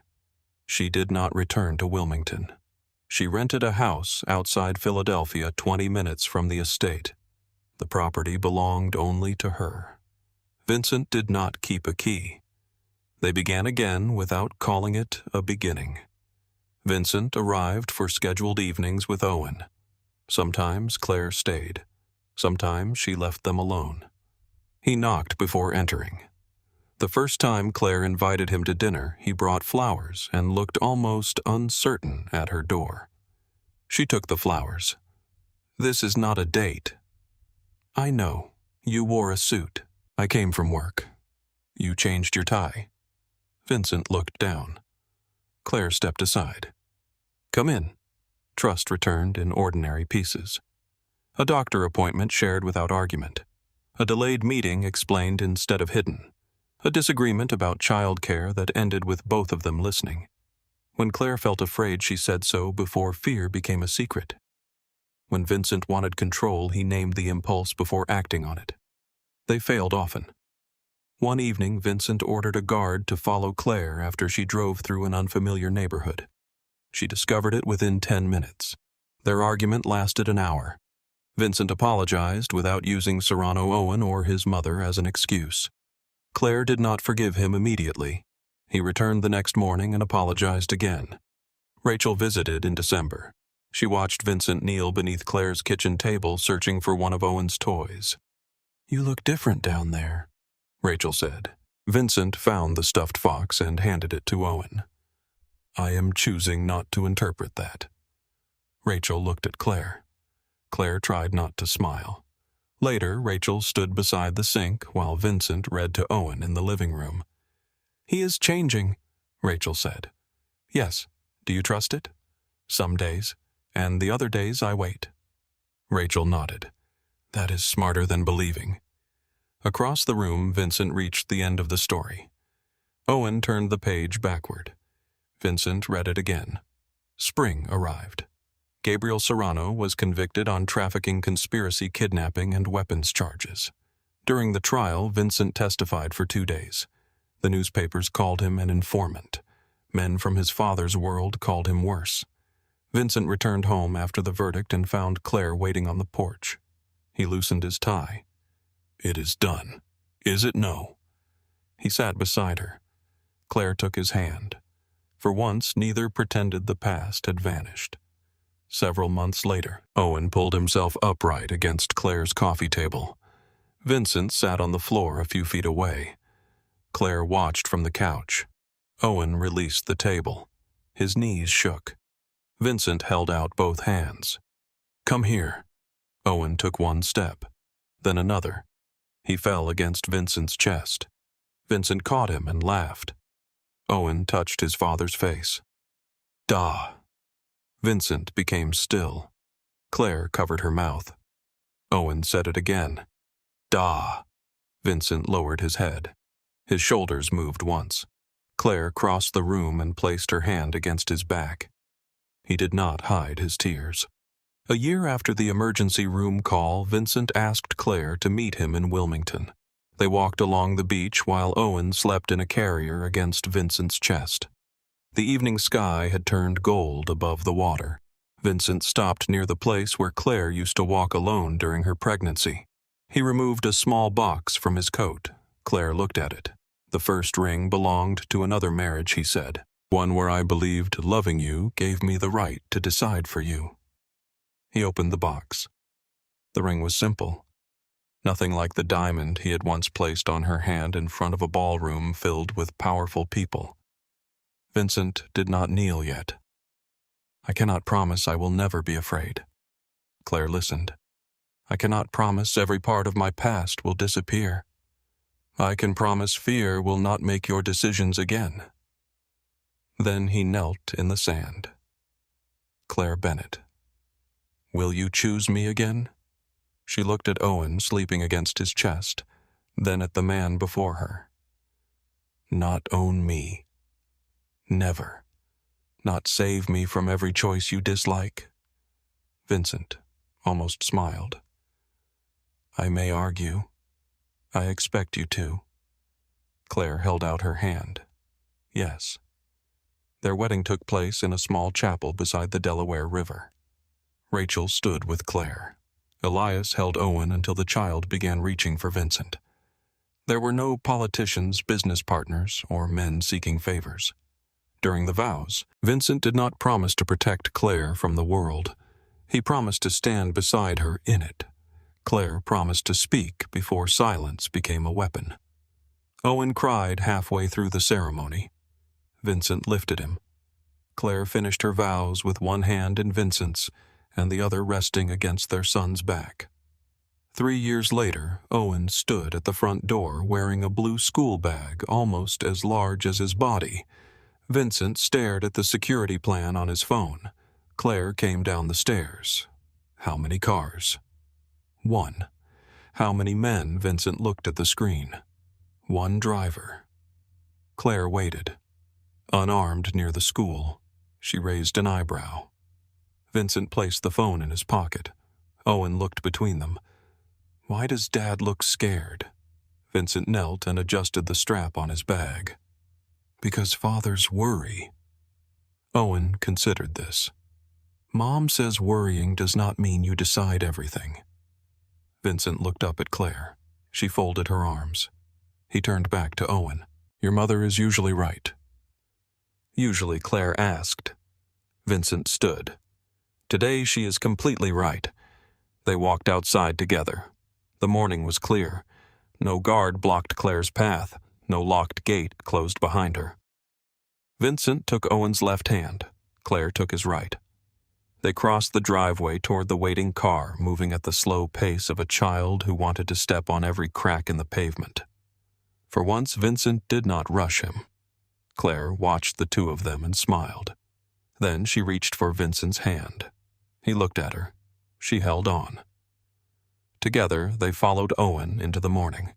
She did not return to Wilmington. She rented a house outside Philadelphia 20 minutes from the estate. The property belonged only to her. Vincent did not keep a key. They began again without calling it a beginning. Vincent arrived for scheduled evenings with Owen. Sometimes Claire stayed. Sometimes she left them alone. He knocked before entering. The first time Claire invited him to dinner, he brought flowers and looked almost uncertain at her door. She took the flowers. "This is not a date." "I know. You wore a suit. I came from work. You changed your tie." Vincent looked down. Claire stepped aside. "Come in." Trust returned in ordinary pieces. A doctor appointment shared without argument. A delayed meeting explained instead of hidden. A disagreement about child care that ended with both of them listening. When Claire felt afraid, she said so before fear became a secret. When Vincent wanted control, he named the impulse before acting on it. They failed often. One evening, Vincent ordered a guard to follow Claire after she drove through an unfamiliar neighborhood. She discovered it within 10 minutes. Their argument lasted an hour. Vincent apologized without using Serrano Owen or his mother as an excuse. Claire did not forgive him immediately. He returned the next morning and apologized again. Rachel visited in December. She watched Vincent kneel beneath Claire's kitchen table searching for one of Owen's toys. "You look different down there," Rachel said. Vincent found the stuffed fox and handed it to Owen. "I am choosing not to interpret that." Rachel looked at Claire. Claire tried not to smile. Later, Rachel stood beside the sink while Vincent read to Owen in the living room. "He is changing," Rachel said. "Yes. Do you trust it?" "Some days, and the other days I wait." Rachel nodded. "That is smarter than believing." Across the room, Vincent reached the end of the story. Owen turned the page backward. Vincent read it again. Spring arrived. Gabriel Serrano was convicted on trafficking, conspiracy, kidnapping, and weapons charges. During the trial, Vincent testified for 2 days. The newspapers called him an informant. Men from his father's world called him worse. Vincent returned home after the verdict and found Claire waiting on the porch. He loosened his tie. "It is done. Is it no?" He sat beside her. Claire took his hand. For once, neither pretended the past had vanished. Several months later, Owen pulled himself upright against Claire's coffee table. Vincent sat on the floor a few feet away. Claire watched from the couch. Owen released the table. His knees shook. Vincent held out both hands. "Come here." Owen took one step, then another. He fell against Vincent's chest. Vincent caught him and laughed. Owen touched his father's face. "Da." Vincent became still. Claire covered her mouth. Owen said it again. "Da." Vincent lowered his head. His shoulders moved once. Claire crossed the room and placed her hand against his back. He did not hide his tears. A year after the emergency room call, Vincent asked Claire to meet him in Wilmington. They walked along the beach while Owen slept in a carrier against Vincent's chest. The evening sky had turned gold above the water. Vincent stopped near the place where Claire used to walk alone during her pregnancy. He removed a small box from his coat. Claire looked at it. "The first ring belonged to another marriage," he said. "One where I believed loving you gave me the right to decide for you." He opened the box. The ring was simple. Nothing like the diamond he had once placed on her hand in front of a ballroom filled with powerful people. Vincent did not kneel yet. "I cannot promise I will never be afraid." Claire listened. "I cannot promise every part of my past will disappear." I can promise fear will not make your decisions again." Then he knelt in the sand. "Claire Bennett, will you choose me again?" She looked at Owen sleeping against his chest, then at the man before her. "Not own me. Never. Not save me from every choice you dislike?" Vincent almost smiled. "I may argue. I expect you to." Claire held out her hand. "Yes." Their wedding took place in a small chapel beside the Delaware River. Rachel stood with Claire. Elias held Owen until the child began reaching for Vincent. There were no politicians, business partners, or men seeking favors. During the vows, Vincent did not promise to protect Claire from the world. He promised to stand beside her in it. Claire promised to speak before silence became a weapon. Owen cried halfway through the ceremony. Vincent lifted him. Claire finished her vows with one hand in Vincent's and the other resting against their son's back. 3 years later, Owen stood at the front door wearing a blue school bag almost as large as his body. Vincent stared at the security plan on his phone. Claire came down the stairs. How many cars? 1. How many men? Vincent looked at the screen. 1 driver. Claire waited, unarmed near the school. She raised an eyebrow. Vincent placed the phone in his pocket. Owen looked between them. Why does Dad look scared? Vincent knelt and adjusted the strap on his bag. Because fathers worry. Owen considered this. Mom says worrying does not mean you decide everything. Vincent looked up at Claire. She folded her arms. He turned back to Owen. Your mother is usually right. Usually, Claire asked. Vincent stood. Today she is completely right. They walked outside together. The morning was clear. No guard blocked Claire's path. No locked gate closed behind her. Vincent took Owen's left hand. Claire took his right. They crossed the driveway toward the waiting car, moving at the slow pace of a child who wanted to step on every crack in the pavement. For once, Vincent did not rush him. Claire watched the two of them and smiled. Then she reached for Vincent's hand. He looked at her. She held on. Together, they followed Owen into the morning.